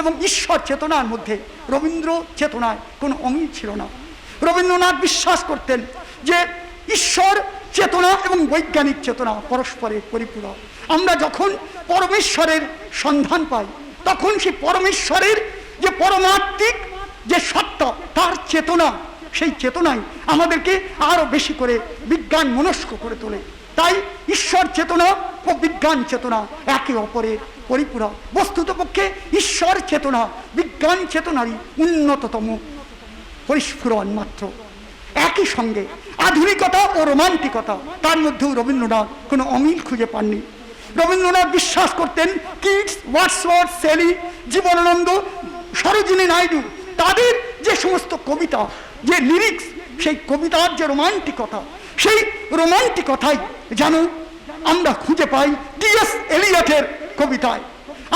এবং ঈশ্বর চেতনার মধ্যে রবীন্দ্র চেতনায় কোনো অমিল ছিল না। রবীন্দ্রনাথ বিশ্বাস করতেন যে ঈশ্বর চেতনা এবং বৈজ্ঞানিক চেতনা পরস্পরের পরিপূরক। আমরা যখন পরমেশ্বরের সন্ধান পাই, তখন সেই পরমেশ্বরের যে পরমাত্মিক যে সত্তা, তার চেতনা, সেই চেতনাই আমাদেরকে আরো বেশি করে বিজ্ঞান মনস্ক করে তোলে। তাই ঈশ্বর চেতনা ও বিজ্ঞান চেতনা একে অপরের পরিপূরক। বস্তুতপক্ষে ঈশ্বর চেতনা বিজ্ঞান চেতনারই উন্নততম পরিস্ফুরণ মাত্র। একই সঙ্গে আধুনিকতা ও রোমান্টিকতা, তার মধ্যেও রবীন্দ্রনাথ কোনো অমিল খুঁজে পাননি। রবীন্দ্রনাথ বিশ্বাস করতেন Keats, Wordsworth, Shelley, Jibanananda, Sarojini Naidu, তাদের যে সমস্ত কবিতা, যে লিরিক্স, সেই কবিতার যে রোমান্টিকতা, সেই রোমান্টিকতাই যেন আমরা খুঁজে পাই টি.এস. এলিয়টের কবিতায়,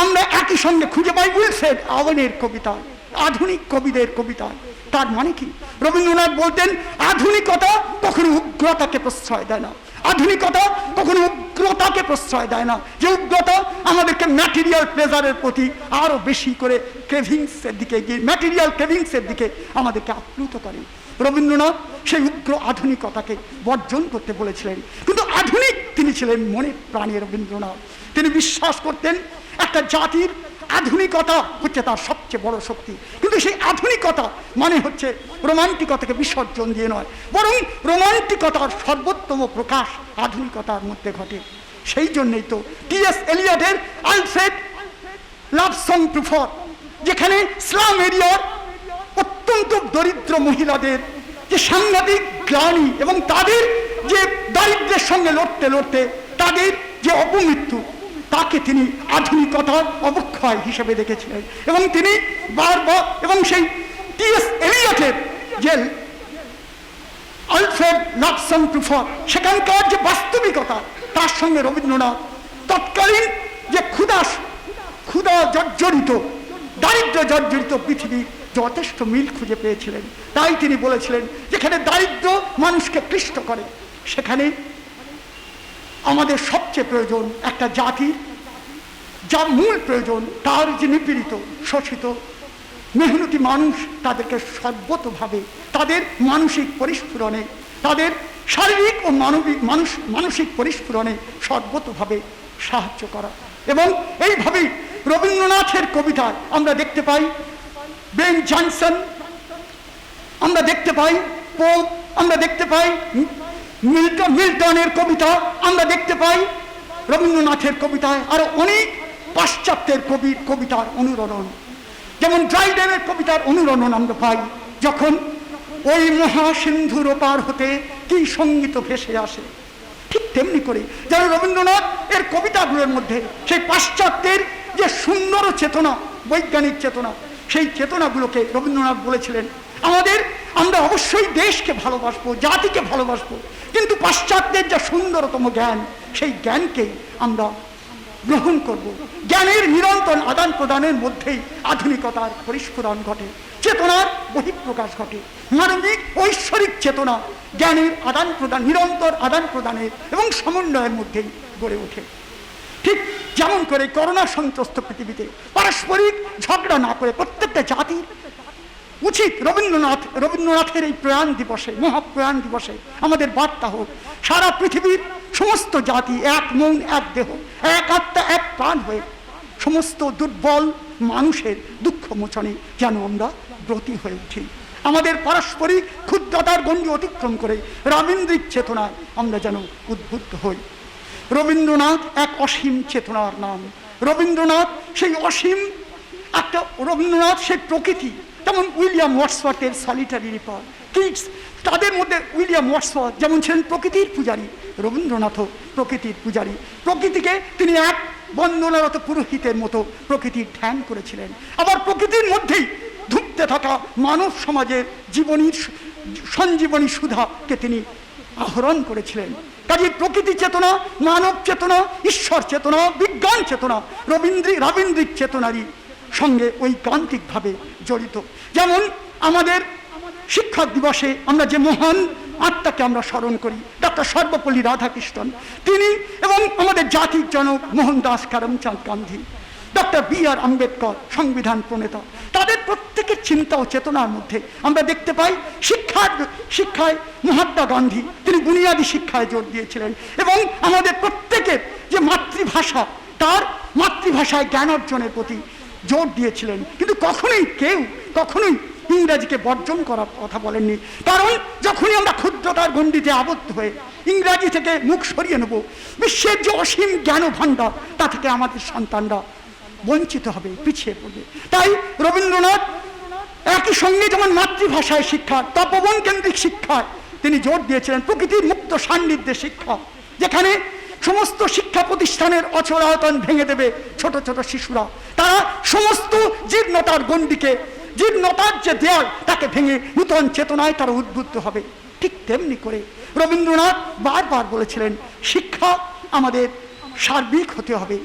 আমরা একই সঙ্গে খুঁজে পাই উইলফ্রেড ওয়েনের কবিতায়, আধুনিক কবিদের কবিতায়। তার মানে কি? রবীন্দ্রনাথ বলতেন আধুনিকতা কখনো উগ্রতাকে প্রশ্রয় দেয় না, আধুনিকতা কখনো উগ্রতাকে প্রশ্রয় দেয় না, যে উগ্রতা আমাদেরকে ম্যাটেরিয়াল প্লেজারের প্রতি আরো বেশি করে ক্রেভিংসের দিকে গিয়ে, ম্যাটেরিয়াল ক্রেভিংসের দিকে আমাদেরকে আপ্লুত করে। রবীন্দ্রনাথ সেই উগ্র আধুনিকতাকে বর্জন করতে বলেছিলেন, কিন্তু আধুনিক তিনি ছিলেন মনে প্রাণে। রবীন্দ্রনাথ তিনি বিশ্বাস করতেন একটা জাতির আধুনিকতা হচ্ছে তার সবচেয়ে বড় শক্তি, কিন্তু সেই আধুনিকতা মানে হচ্ছে রোমান্টিকতাকে বিসর্জন দিয়ে নয়, বরং রোমান্টিকতার সর্বোত্তম প্রকাশ আধুনিকতার মধ্যে ঘটে। সেই জন্যই তো টি.এস. এলিয়টের আলফ্রেড লাভ সং টু ফর, যেখানে স্লাম এরিয়ার অত্যন্ত দরিদ্র মহিলাদের যে সাংঘাতিক গ্লানি এবং তাদের যে দারিদ্র্যের সঙ্গে লড়তে লড়তে তাদের যে অপমৃত্যু, তাকে তিনি আধুনিকতার অবক্ষয় হিসেবে দেখেছিলেন। এবং তিনি বারবার, এবং সেই টি.এস. এলিয়টের যে আলফ্রেড লাভ সং টু ফর, সেখানকার যে বাস্তবিকতা, তার সঙ্গে রবীন্দ্রনাথ তৎকালীন যে ক্ষুধা জর্জরিত, দারিদ্র জর্জরিত পৃথিবী যথেষ্ট মিল খুঁজে পেয়েছিলেন। তাই তিনি বলেছিলেন যেখানে দারিদ্র মানুষকে ক্লিষ্ট করে, সেখানে আমাদের সবচেয়ে প্রয়োজন একটা জাতির যা মূল প্রয়োজন, তার যে নিপীড়িত, শোষিত, মেহনতি মানুষ, তাদেরকে সর্বতভাবে তাদের মানসিক পরিস্ফুরণে, তাদের শারীরিক ও মানসিক পরিস্ফুরণে সর্বতভাবে সাহায্য করা। এবং এইভাবেই রবীন্দ্রনাথের কবিতায় আমরা দেখতে পাই বেন জনসন, আমরা দেখতে পাই পোপ, আমরা দেখতে পাই মিল্টনের কবিতা, আমরা দেখতে পাই রবীন্দ্রনাথের কবিতায় আরো অনেক পাশ্চাত্যের কবির কবিতার অনুরণন, যেমন ড্রাইডেনের কবিতার অনুরণন আমরা পাই, যখন ওই মহাসিন্ধুর ওপার হতে কি সঙ্গীত ভেসে আসে। ঠিক তেমনি করে যেন রবীন্দ্রনাথ এর কবিতাগুলোর মধ্যে সেই পাশ্চাত্যের যে সুন্দর চেতনা, বৈজ্ঞানিক চেতনা, সেই চেতনাগুলোকে রবীন্দ্রনাথ বলেছিলেন আমরা অবশ্যই দেশকে ভালোবাসবো, জাতিকে ভালোবাসবো, কিন্তু পাশ্চাত্যের যে সুন্দরতম জ্ঞান, সেই জ্ঞানকেই আমরা গ্রহণ করব। জ্ঞানের নিরন্তর আদান প্রদানের মধ্যেই আধুনিকতার পরিস্ফুরণ ঘটে, চেতনার বহিঃপ্রকাশ ঘটে, মানবিক ঐশ্বরিক চেতনা জ্ঞানের আদান প্রদান, নিরন্তর আদান প্রদানের এবং সমন্বয়ের মধ্যেই গড়ে ওঠে। ঠিক যেমন করে করোনা সন্ত্রস্ত পৃথিবীতে পারস্পরিক ঝগড়া না করে প্রত্যেকটা জাতির উচিত রবীন্দ্রনাথের এই প্রয়াণ দিবসে, মহাপ্রয়াণ দিবসে আমাদের বার্তা হোক, সারা পৃথিবীর সমস্ত জাতি এক মন, এক দেহ, এক আত্মা, এক প্রাণ হয়ে সমস্ত দুর্বল মানুষের দুঃখ মোচনে যেন আমরা ব্রতী হয়ে উঠি। আমাদের পারস্পরিক ক্ষুদ্রতার গণ্ডি অতিক্রম করে রবীন্দ্রিক চেতনায় আমরা যেন উদ্বুদ্ধ হই। রবীন্দ্রনাথ এক অসীম চেতনার নাম। রবীন্দ্রনাথ সেই অসীম একটা, রবীন্দ্রনাথ সেই প্রকৃতি, যেমন উইলিয়াম ওয়ার্ডসওয়ার্থের সলিটারি রিপার, কিটস, তাদের মধ্যে উইলিয়াম ওয়ার্ডসওয়ার্থ যেমন ছিলেন প্রকৃতির পূজারী, রবীন্দ্রনাথও প্রকৃতির পূজারী। প্রকৃতিকে তিনি এক বন্দনারত পুরোহিতের মতো প্রকৃতির ধ্যান করেছিলেন। আবার প্রকৃতির মধ্যেই ধুঁকতে থাকা মানব সমাজের জীবনীর সঞ্জীবনী সুধাকে তিনি আহরণ করেছিলেন। কাজে প্রকৃতি চেতনা, মানব চেতনা, ঈশ্বর চেতনা, বিজ্ঞান চেতনা রবীন্দ্রিক চেতনারই সঙ্গে ঐকান্তিকভাবে জড়িত। যেমন আমাদের শিক্ষক দিবসে আমরা যে মহান আত্মাকে আমরা স্মরণ করি, ডক্টর সর্বপল্লী রাধাকৃষ্ণন, তিনি এবং আমাদের জাতির জনক মোহনদাস করমচাঁদ গান্ধী, ডক্টর বি.আর. আম্বেদকর, সংবিধান প্রণেতা, তাদের প্রত্যেকের চিন্তা ও চেতনার মধ্যে আমরা দেখতে পাই শিক্ষায় মহাত্মা গান্ধী তিনি বুনিয়াদী শিক্ষায় জোর দিয়েছিলেন এবং আমাদের প্রত্যেকের যে মাতৃভাষা, তার মাতৃভাষায় জ্ঞান অর্জনের প্রতি জোর দিয়েছিলেন। কিন্তু কখনোই ইংরাজিকে বর্জন করার কথা বলেননি, কারণ যখনই আমরা ক্ষুদ্রতার গণ্ডিতে আবদ্ধ হয়ে ইংরাজি থেকে মুখ সরিয়ে নেব, বিশ্বের যে অসীম জ্ঞান ভাণ্ডার, তা থেকে আমাদের সন্তানরা বঞ্চিত হবে, পিছিয়ে পড়বে। তাই রবীন্দ্রনাথ একই সঙ্গে যেমন মাতৃভাষায় শিক্ষা, তপবন কেন্দ্রিক শিক্ষায় তিনি জোর দিয়েছিলেন, প্রকৃতির মুক্ত সান্নিধ্যে শিক্ষা, যেখানে সমস্ত শিক্ষা প্রতিষ্ঠানের অচলায়তন ভেঙে দেবে ছোট ছোট শিশুরা। তারা সমস্ত জীর্ণতার গণ্ডিকে, জীর্ণতার যে দেয়াল তাকে ভেঙে নূতন চেতনায় তারা উদ্বুদ্ধ হবে। ঠিক তেমনি করে রবীন্দ্রনাথ বারবার বলেছিলেন, শিক্ষা আমাদের সার্বিক হতে হবে,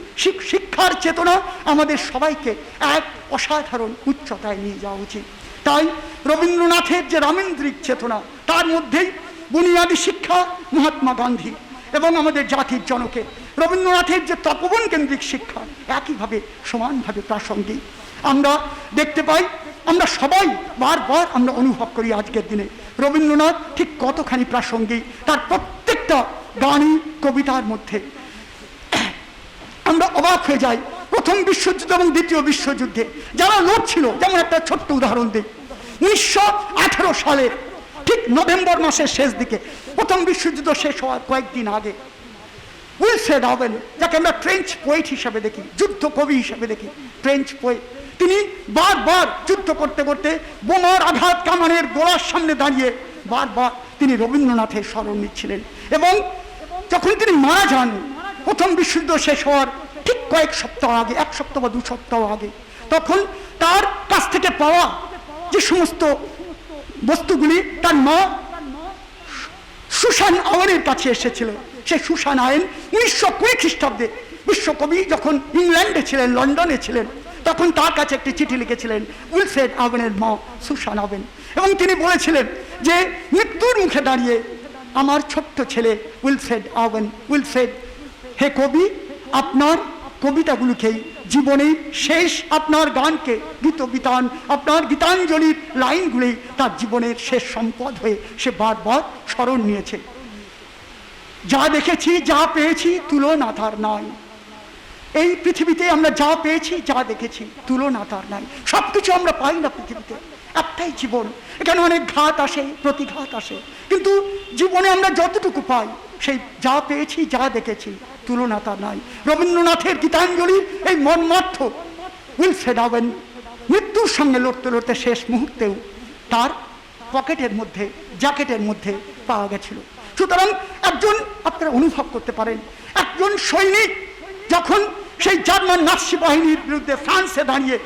শিক্ষার চেতনা আমাদের সবাইকে এক অসাধারণ উচ্চতায় নিয়ে যাওয়া উচিত। তাই রবীন্দ্রনাথের যে রামেন্দ্রিক চেতনা, তার মধ্যেই বুনিয়াদী শিক্ষা মহাত্মা গান্ধী এবং আমাদের জাতির জনকে, রবীন্দ্রনাথের যে তপবন কেন্দ্রিক শিক্ষা একইভাবে সমানভাবে প্রাসঙ্গিক। আমরা দেখতে পাই, আমরা সবাই বারবার আমরা অনুভব করি আজকের দিনে রবীন্দ্রনাথ ঠিক কতখানি প্রাসঙ্গিক তার প্রত্যেকটা গানই কবিতার মধ্যে। আমরা অবাক হয়ে যাই প্রথম বিশ্বযুদ্ধ এবং দ্বিতীয় বিশ্বযুদ্ধে যারা লড়ছিল, যেমন একটা ছোট্ট উদাহরণ দিই, 1918 সালে ঠিক নভেম্বর মাসের শেষ দিকে, প্রথম বিশ্বযুদ্ধ শেষ হওয়ার কয়েকদিন আগে, উইলফ্রেড ওয়েন, যাকে আমরা ট্রেঞ্চ পোয়েট হিসাবে দেখি, যুদ্ধ কবি হিসাবে দেখি, ট্রেঞ্চ পোয়েট, তিনি বারবার যুদ্ধ করতে করতে বোমার আঘাত, কামানের গোলার সামনে দাঁড়িয়ে বারবার তিনি রবীন্দ্রনাথের স্মরণ নিচ্ছিলেন। এবং যখন তিনি মারা যান প্রথম বিশ্বযুদ্ধ শেষ হওয়ার ঠিক কয়েক সপ্তাহ আগে, 1 সপ্তাহ বা 2 সপ্তাহ আগে, তখন তার কাছ থেকে পাওয়া যে সমস্ত বস্তুগুলি তার মা সুসান আওয়েনের কাছে এসেছিল। সেই সুসান আওয়েন 1920 খ্রিস্টাব্দে বিশ্বকবি যখন ইংল্যান্ডে ছিলেন, লন্ডনে ছিলেন, তখন তার কাছে একটি চিঠি লিখেছিলেন উইলফ্রেড ওয়েনের মা সুসান ওয়েন, এবং তিনি বলেছিলেন যে মৃত্যুর মুখে দাঁড়িয়ে আমার ছোট্ট ছেলে উইলফ্রেড ওয়েন, উইলফ্রেড, হে কবি, আপনার কবিতাগুলোকেই জীবনের শেষ, আপনার গানকে, গীতবিতান, আপনার গীতাঞ্জলির লাইনগুলি তার জীবনের শেষ সম্পদ হয়ে সে বারবার স্মরণ নিয়েছে। যা দেখেছি, যা পেয়েছি, তুলনা তার নাই। এই পৃথিবীতে আমরা যা পেয়েছি, যা দেখেছি, তুলনা তার নাই। সব কিছু আমরা পাই না পৃথিবীতে, একটাই জীবন, এখানে অনেক ঘাত আসে, প্রতিঘাত আসে, কিন্তু জীবনে আমরা যতটুকু পাই, সেই যা পেয়েছি, যা দেখেছি, তুলনা তার নাই। রবীন্দ্রনাথের গীতাঞ্জলির এই মর্মার্থ উইলফ্রেড ওয়েন মৃত্যুর সঙ্গে লড়তে লড়তে শেষ মুহূর্তেও তার পকেটের মধ্যে, জ্যাকেটের মধ্যে পাওয়া গেছিল। সুতরাং একজন, আপনারা অনুভব করতে পারেন, একজন সৈনিক যখন সেই জার্মান নাৎসি বাহিনীর বিরুদ্ধে ফ্রান্সে দাঁড়িয়ে,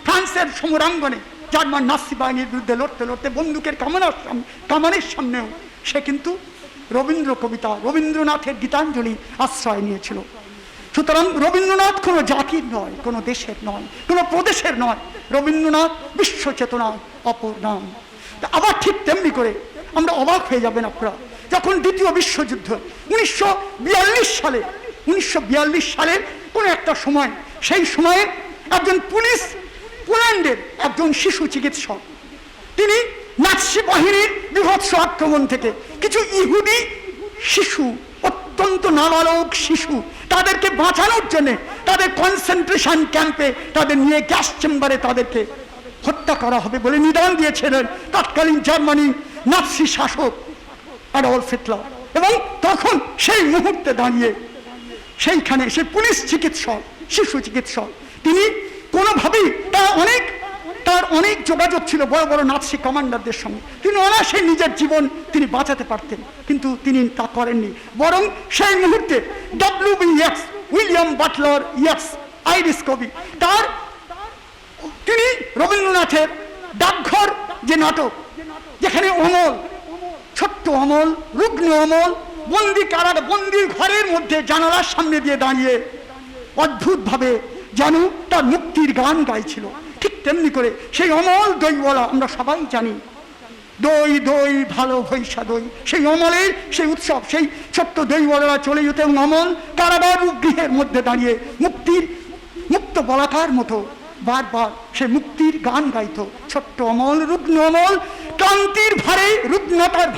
ফ্রান্সের সমরাঙ্গনে জার্মান নাৎসি বাহিনীর বিরুদ্ধে লড়তে লড়তে বন্দুকের কামানের সামনেও সে কিন্তু রবীন্দ্র কবিতা, রবীন্দ্রনাথের গীতাঞ্জলি আশ্রয় নিয়েছিল। সুতরাং রবীন্দ্রনাথ কোনো জাতির নয়, কোনো দেশের নয়, কোনো প্রদেশের নয়, রবীন্দ্রনাথ বিশ্ব চেতনার অপর নাম। আবার ঠিক তেমনি করে আমরা অবাক হয়ে যাবেন আপনারা, যখন দ্বিতীয় বিশ্বযুদ্ধ 1942 সালের কোনো একটা সময়, সেই সময়ে একজন পুলিশ, পোল্যান্ডের একজন শিশু চিকিৎসক, তিনি নাৎসি বাহিনীর বিভৎস আক্রমণ থেকে কিছু ইহুদি শিশু, অত্যন্ত নাবালক শিশু, তাদেরকে বাঁচানোর জন্য তাদের কনসেন্ট্রেশন ক্যাম্পে তাদের নিয়ে গ্যাস চেম্বারে তাদেরকে হত্যা করা হবে বলে নিদান দিয়েছিলেন তৎকালীন জার্মানি নাৎসি শাসক অ্যাডলফ হিটলার। এবং তখন সেই মুহূর্তে দাঁড়িয়ে সেইখানে সেই পুলিশ চিকিৎসক, শিশু চিকিৎসক, তিনি কোনোভাবেই তার অনেক যোগাযোগ ছিল বড় বড় নাৎসি কমান্ডারদের সঙ্গে, তিনি অনায়াসে নিজের জীবন তিনি বাঁচাতে পারতেন, কিন্তু তিনি তা করেননি। বরং সেই মুহূর্তে WBX, William Butler Yeats, Irish কবি, তিনি রবীন্দ্রনাথের ডাকঘর যে নাটক, যেখানে অমল, ছোট্ট অমল, রুগ্ন অমল বন্দির ঘরের মধ্যে জানালার সামনে দিয়ে দাঁড়িয়ে অদ্ভুতভাবে যেন তার মুক্তির গান গাইছিল। ঠিক তেমনি করে সেই অমল দইওয়ালা, আমরা সবাই জানি, দই দই ভালো ভৈসা দই, সেই অমলের সেই উৎসব, সেই ছোট্ট দইওয়ালারা চলে যেত এবং অমল কারাগার গৃহের মধ্যে দাঁড়িয়ে মুক্ত বলাকার মতো বারবার সে মুক্তির গান গাইত। ছোট্ট অমল, রুগ্ন অমল, ক্লান্তির ভারে, রুগ্নতার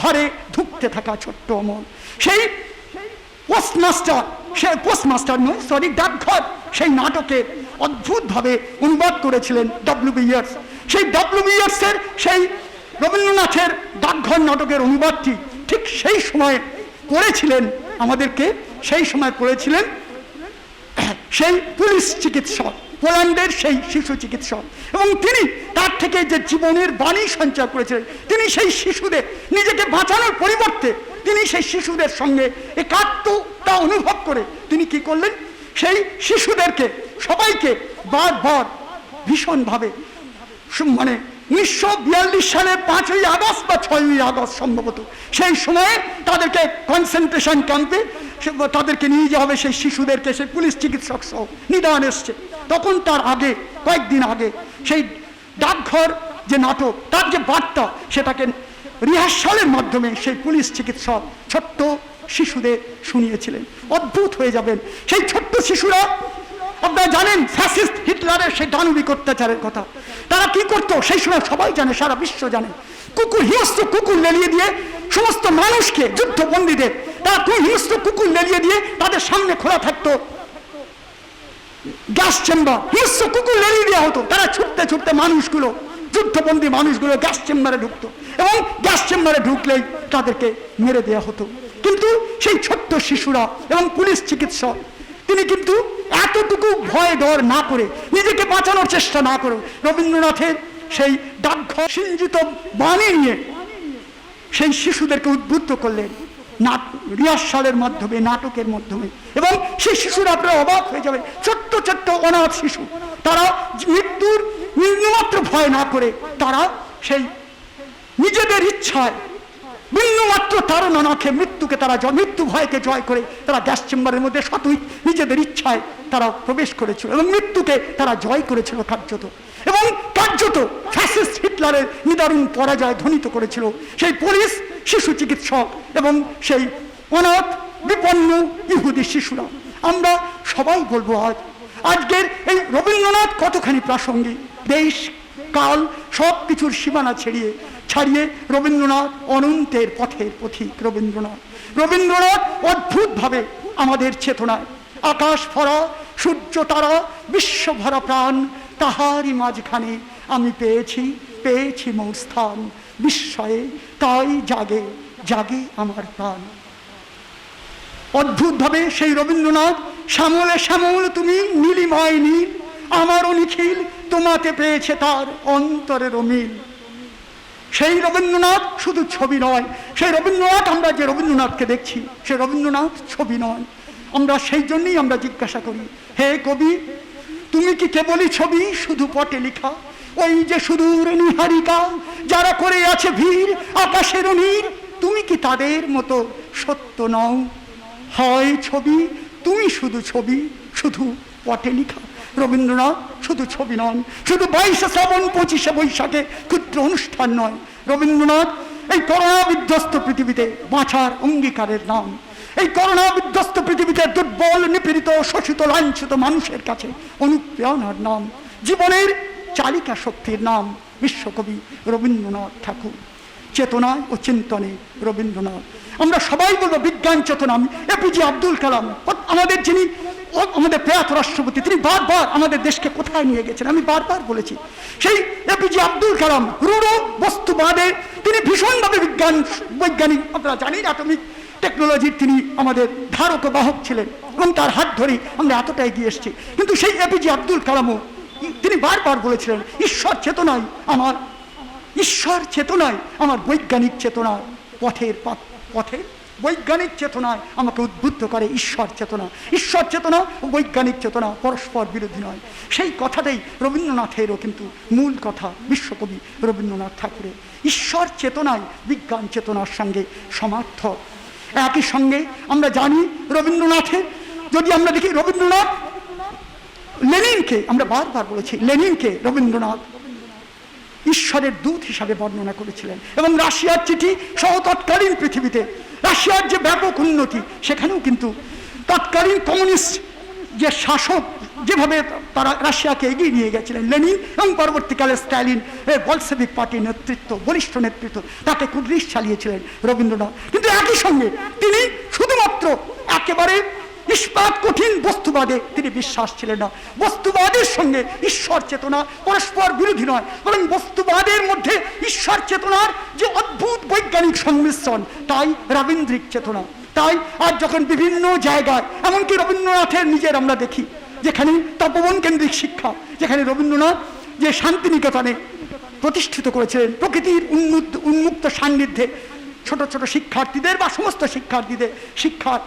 ভারে ধুঁকতে থাকা ছোট্ট অমল, সেই পোস্টমাস্টার নয়, সরি, ডাকঘর, সেই নাটকে অদ্ভুতভাবে অনুবাদ করেছিলেন WBS। সেই WBS এর সেই রবীন্দ্রনাথের ডাকঘর নাটকের অনুবাদটি ঠিক সেই সময় পড়েছিলেন আমাদেরকে, সেই সময় পড়েছিলেন সেই পুলিশ চিকিৎসক, পোল্যান্ডের সেই শিশু চিকিৎসক, এবং তিনি তার থেকে যে জীবনের বাণী সঞ্চার করেছিলেন, তিনি সেই শিশুদের নিজেকে বাঁচানোর পরিবর্তে তিনি সেই শিশুদের সঙ্গে একাত্মতা অনুভব করে তিনি কি করলেন, সেই শিশুদেরকে সবাইকে বারবার ভীষণভাবে মানে 1942 সালে 5ই আগস্ট বা 6ই আগস্ট সম্ভবত সেই সময়ে তাদেরকে কনসেন্ট্রেশন ক্যাম্পে তাদেরকে নিয়ে যাওয়া হবে, সেই শিশুদেরকে, সেই পুলিশ চিকিৎসক সহ নিদান এসছে। তখন তার আগে কয়েকদিন আগে সেই ডাকঘর যে নাটক, তার যে বার্তা, সেটাকে রিহার্সালের মাধ্যমে সেই পুলিশ চিকিৎসক ছোট্ট শিশুদের শুনিয়েছিলেন। অদ্ভুত হয়ে যাবেন, সেই ছোট্ট শিশুরা, আপনারা জানেন ফ্যাসিস্ট হিটলারের সেই দানবিক অত্যাচারের কথা। তারা কি করতো সেই সময় সবাই জানে, সারা বিশ্ব জানে। কুকুর, হিংস্র কুকুর লেলিয়ে দিয়ে সমস্ত মানুষকে, যুদ্ধবন্দীদের তারা হিংস্র কুকুর লেলিয়ে দিয়ে তাদের সামনে খোলা থাকতো গ্যাস চেম্বার, হিংস্র কুকুর লেলিয়ে দেওয়া হতো। তারা ছুটতে ছুটতে মানুষগুলো, যুদ্ধবন্দী মানুষগুলো গ্যাস চেম্বারে ঢুকতো এবং গ্যাস চেম্বারে ঢুকলেই তাদেরকে মেরে দেওয়া হতো। কিন্তু সেই ছোট্ট শিশুরা এবং পুলিশ চিকিৎসক তিনি কিন্তু এতটুকু ভয় ডর না করে, নিজেকে বাঁচানোর চেষ্টা না করে, রবীন্দ্রনাথের সেই ডাকঘর সিঞ্জিত বাণী নিয়ে সেই শিশুদেরকে উদ্বুদ্ধ করলেন রিহার্সালের মাধ্যমে, নাটকের মাধ্যমে। এবং সেই শিশুরা আপনারা অবাক হয়ে যাবে, ছোট্ট ছোট্ট অনাথ শিশু, তারা মৃত্যুর বিন্দুমাত্র ভয় না করে তারা সেই নিজেদের ইচ্ছায় বিন্দুমাত্র তাড়না না খেয়ে মৃত্যুকে তারা মৃত্যু ভয়কে জয় করে তারা গ্যাস চেম্বারের মধ্যে সতই নিজেদের ইচ্ছায় তারা প্রবেশ করেছিল এবং মৃত্যুকে তারা জয় করেছিল কার্যত। এবং কার্যত ফ্যাসিস্ট হিটলারের নিদারুণ পরাজয় ধ্বনিত করেছিল সেই পুলিশ, শিশু চিকিৎসক এবং সেই অনাথ বিপন্ন ইহুদি শিশুরা। আমরা সবাই বলবো আজকের এই রবীন্দ্রনাথ কতখানি প্রাসঙ্গিক। দেশ কাল সব কিছুর সীমানা ছাড়িয়ে রবীন্দ্রনাথ অনন্তের পথের পথিক। রবীন্দ্রনাথ অদ্ভুতভাবে আমাদের চেতনায় আকাশ ভরা, সূর্য তারা, বিশ্ব ভরা প্রাণ, তাহারই মাঝখানে আমি পেয়েছি মোর স্থান, বিস্ময়ে তাই জাগে জাগে আমার প্রাণ। অদ্ভুতভাবে সেই রবীন্দ্রনাথ, শ্যামলে শ্যামল তুমি নীলিময় নীল, আমারও নিখিল তোমাকে পেয়েছে তার অন্তরের মিল। সেই রবীন্দ্রনাথ শুধু ছবি নয়, সেই রবীন্দ্রনাথ, আমরা যে রবীন্দ্রনাথকে দেখছি সে রবীন্দ্রনাথ ছবি নয়। আমরা সেই জন্যই আমরা জিজ্ঞাসা করি, হে কবি তুমি কি কেবলই ছবি শুধু পটে লেখা? ওই যে সুদূর নিহারিকা যারা করে আছে ভিড় আকাশের নীর, তুমি কি তাদের মতো সত্য নও? হয় ছবি, তুমি শুধু ছবি শুধু পটে লেখা। রবীন্দ্রনাথ শুধু ছবি নন, শুধু 22শে শ্রাবণ 25শে বৈশাখে ক্ষুদ্র অনুষ্ঠান নয়। রবীন্দ্রনাথ এই করোনা বিধ্বস্ত পৃথিবীতে বাঁচার অঙ্গীকারের নাম। এই করোনা বিধ্বস্ত পৃথিবীতে দুর্বল, নিপীড়িত, শোষিত, লাঞ্ছিত মানুষের কাছে অনুপ্রেরণার নাম, জীবনের চালিকা শক্তির নাম বিশ্বকবি রবীন্দ্রনাথ ঠাকুর। চেতনায় ও চিন্তনে রবীন্দ্রনাথ। আমরা সবাই বলবো বিজ্ঞান চেতনা। এপিজে আব্দুল কালাম আমাদের, যিনি আমাদের প্রয়াত রাষ্ট্রপতি, তিনি বারবার আমাদের দেশকে কোথায় নিয়ে গেছেন আমি বারবার বলেছি। সেই এপিজে আব্দুল কালাম রূঢ় বস্তুবাদে তিনি ভীষণভাবে বৈজ্ঞানিক, আপনারা জানেন অ্যাটমিক টেকনোলজির তিনি আমাদের ধারক বাহক ছিলেন এবং তার হাত ধরেই আমরা এতটা এগিয়ে এসেছি। কিন্তু সেই এপিজে আব্দুল কালামও তিনি বারবার বলেছিলেন, ঈশ্বর চেতনায় আমার বৈজ্ঞানিক চেতনার পথে বৈজ্ঞানিক চেতনায় আমাকে উদ্বুদ্ধ করে ঈশ্বর চেতনা ও বৈজ্ঞানিক চেতনা পরস্পর বিরোধী নয়। সেই কথাটাই রবীন্দ্রনাথেরও কিন্তু মূল কথা, বিশ্বকবি রবীন্দ্রনাথ ঠাকুরের। ঈশ্বর চেতনায় বিজ্ঞান চেতনার সঙ্গে সমার্থক। একই সঙ্গে আমরা জানি রবীন্দ্রনাথের, যদি আমরা দেখি রবীন্দ্রনাথ লেনিনকে, আমরা বারবার বলেছি লেনিনকে রবীন্দ্রনাথ ঈশ্বরের দূত হিসাবে বর্ণনা করেছিলেন। এবং রাশিয়ার চিঠি সহ তৎকালীন পৃথিবীতে রাশিয়ার যে ব্যাপক উন্নতি, সেখানেও কিন্তু তৎকালীন কমিউনিস্ট যে শাসক যেভাবে তারা রাশিয়াকে এগিয়ে নিয়ে গেছিলেন, লেনিন এবং পরবর্তীকালে স্ট্যালিন, বলশেভিক পার্টির নেতৃত্ব, বলিষ্ঠ নেতৃত্ব, তাকে কুদৃশ চালিয়েছিলেন রবীন্দ্রনাথ। কিন্তু একই সঙ্গে তিনি শুধুমাত্র একেবারে ইস্পাত কঠিন বস্তুবাদে তিনি বিশ্বাস ছিলেন না। বস্তুবাদের সঙ্গে ঈশ্বর চেতনা পরস্পর বিরোধী নয়, বরং বস্তুবাদের মধ্যে ঈশ্বর চেতনার যে অদ্ভুত বৈজ্ঞানিক সংমিশ্রণ, তাই রবীন্দ্রিক চেতনা। তাই আজ যখন বিভিন্ন জায়গায়, এমনকি রবীন্দ্রনাথের নিজের আমরা দেখি, যেখানে তপবন কেন্দ্রিক শিক্ষা, যেখানে রবীন্দ্রনাথ যে শান্তিনিকেতনে প্রতিষ্ঠিত করেছিলেন, প্রকৃতির উন্মুক্ত সান্নিধ্যে ছোট ছোট শিক্ষার্থীদের বা সমস্ত শিক্ষার্থীদের শিক্ষার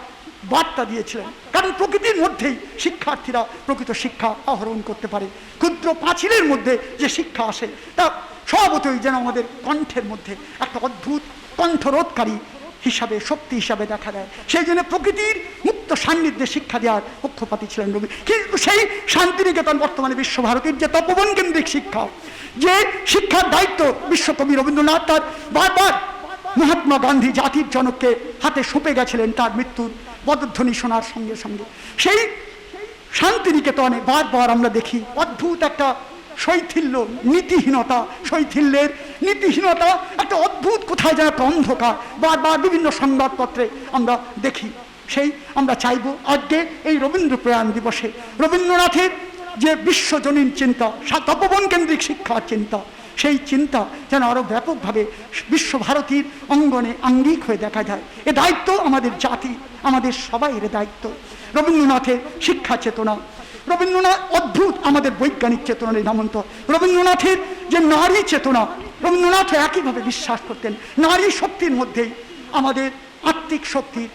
বার্তা দিয়েছিলেন। কারণ প্রকৃতির মধ্যেই শিক্ষার্থীরা প্রকৃত শিক্ষা আহরণ করতে পারে। ক্ষুদ্র পাঁচিলের মধ্যে যে শিক্ষা আসে তা স্বভাবতই যেন আমাদের কণ্ঠের মধ্যে একটা অদ্ভুত কণ্ঠরোধকারী হিসাবে, শক্তি হিসাবে দেখা দেয়। সেই জন্য প্রকৃতির মুক্ত সান্নিধ্যে শিক্ষা দেওয়ার পক্ষপাতী ছিলেন রবি। কিন্তু সেই শান্তিনিকেতন বর্তমানে বিশ্বভারতীর যে তপবন কেন্দ্রিক শিক্ষা, যে শিক্ষার দায়িত্ব বিশ্বকবি রবীন্দ্রনাথ তার বারবার মহাত্মা গান্ধী জাতির জনককে হাতে সঁপে গেছিলেন তার মৃত্যুর পদধ্বনি শোনার সঙ্গে সঙ্গে, সেই শান্তিনিকেতনে বারবার আমরা দেখি অদ্ভুত একটা শৈথিল্য, নীতিহীনতা, শৈথিল্যের নীতিহীনতা, একটা অদ্ভুত কোথায় যেন একটা অন্ধকার বারবার বিভিন্ন সংবাদপত্রে আমরা দেখি। সেই আমরা চাইব আজকে এই রবীন্দ্র প্রয়াণ দিবসে রবীন্দ্রনাথের যে বিশ্বজনীন চিন্তা, তপবন কেন্দ্রিক শিক্ষার চিন্তা, সেই চিন্তা যেন আরও ব্যাপকভাবে বিশ্বভারতীর অঙ্গনে আঙ্গিক হয়ে দেখা যায়। এ দায়িত্ব আমাদের জাতি, আমাদের সবাইয়ের দায়িত্ব। রবীন্দ্রনাথের শিক্ষা চেতনা, রবীন্দ্রনাথ অদ্ভুত আমাদের বৈজ্ঞানিক চেতনার নামন্ত, রবীন্দ্রনাথের যে নারী চেতনা, রবীন্দ্রনাথ একইভাবে বিশ্বাস করতেন নারী শক্তির মধ্যেই আমাদের আত্মিক শক্তির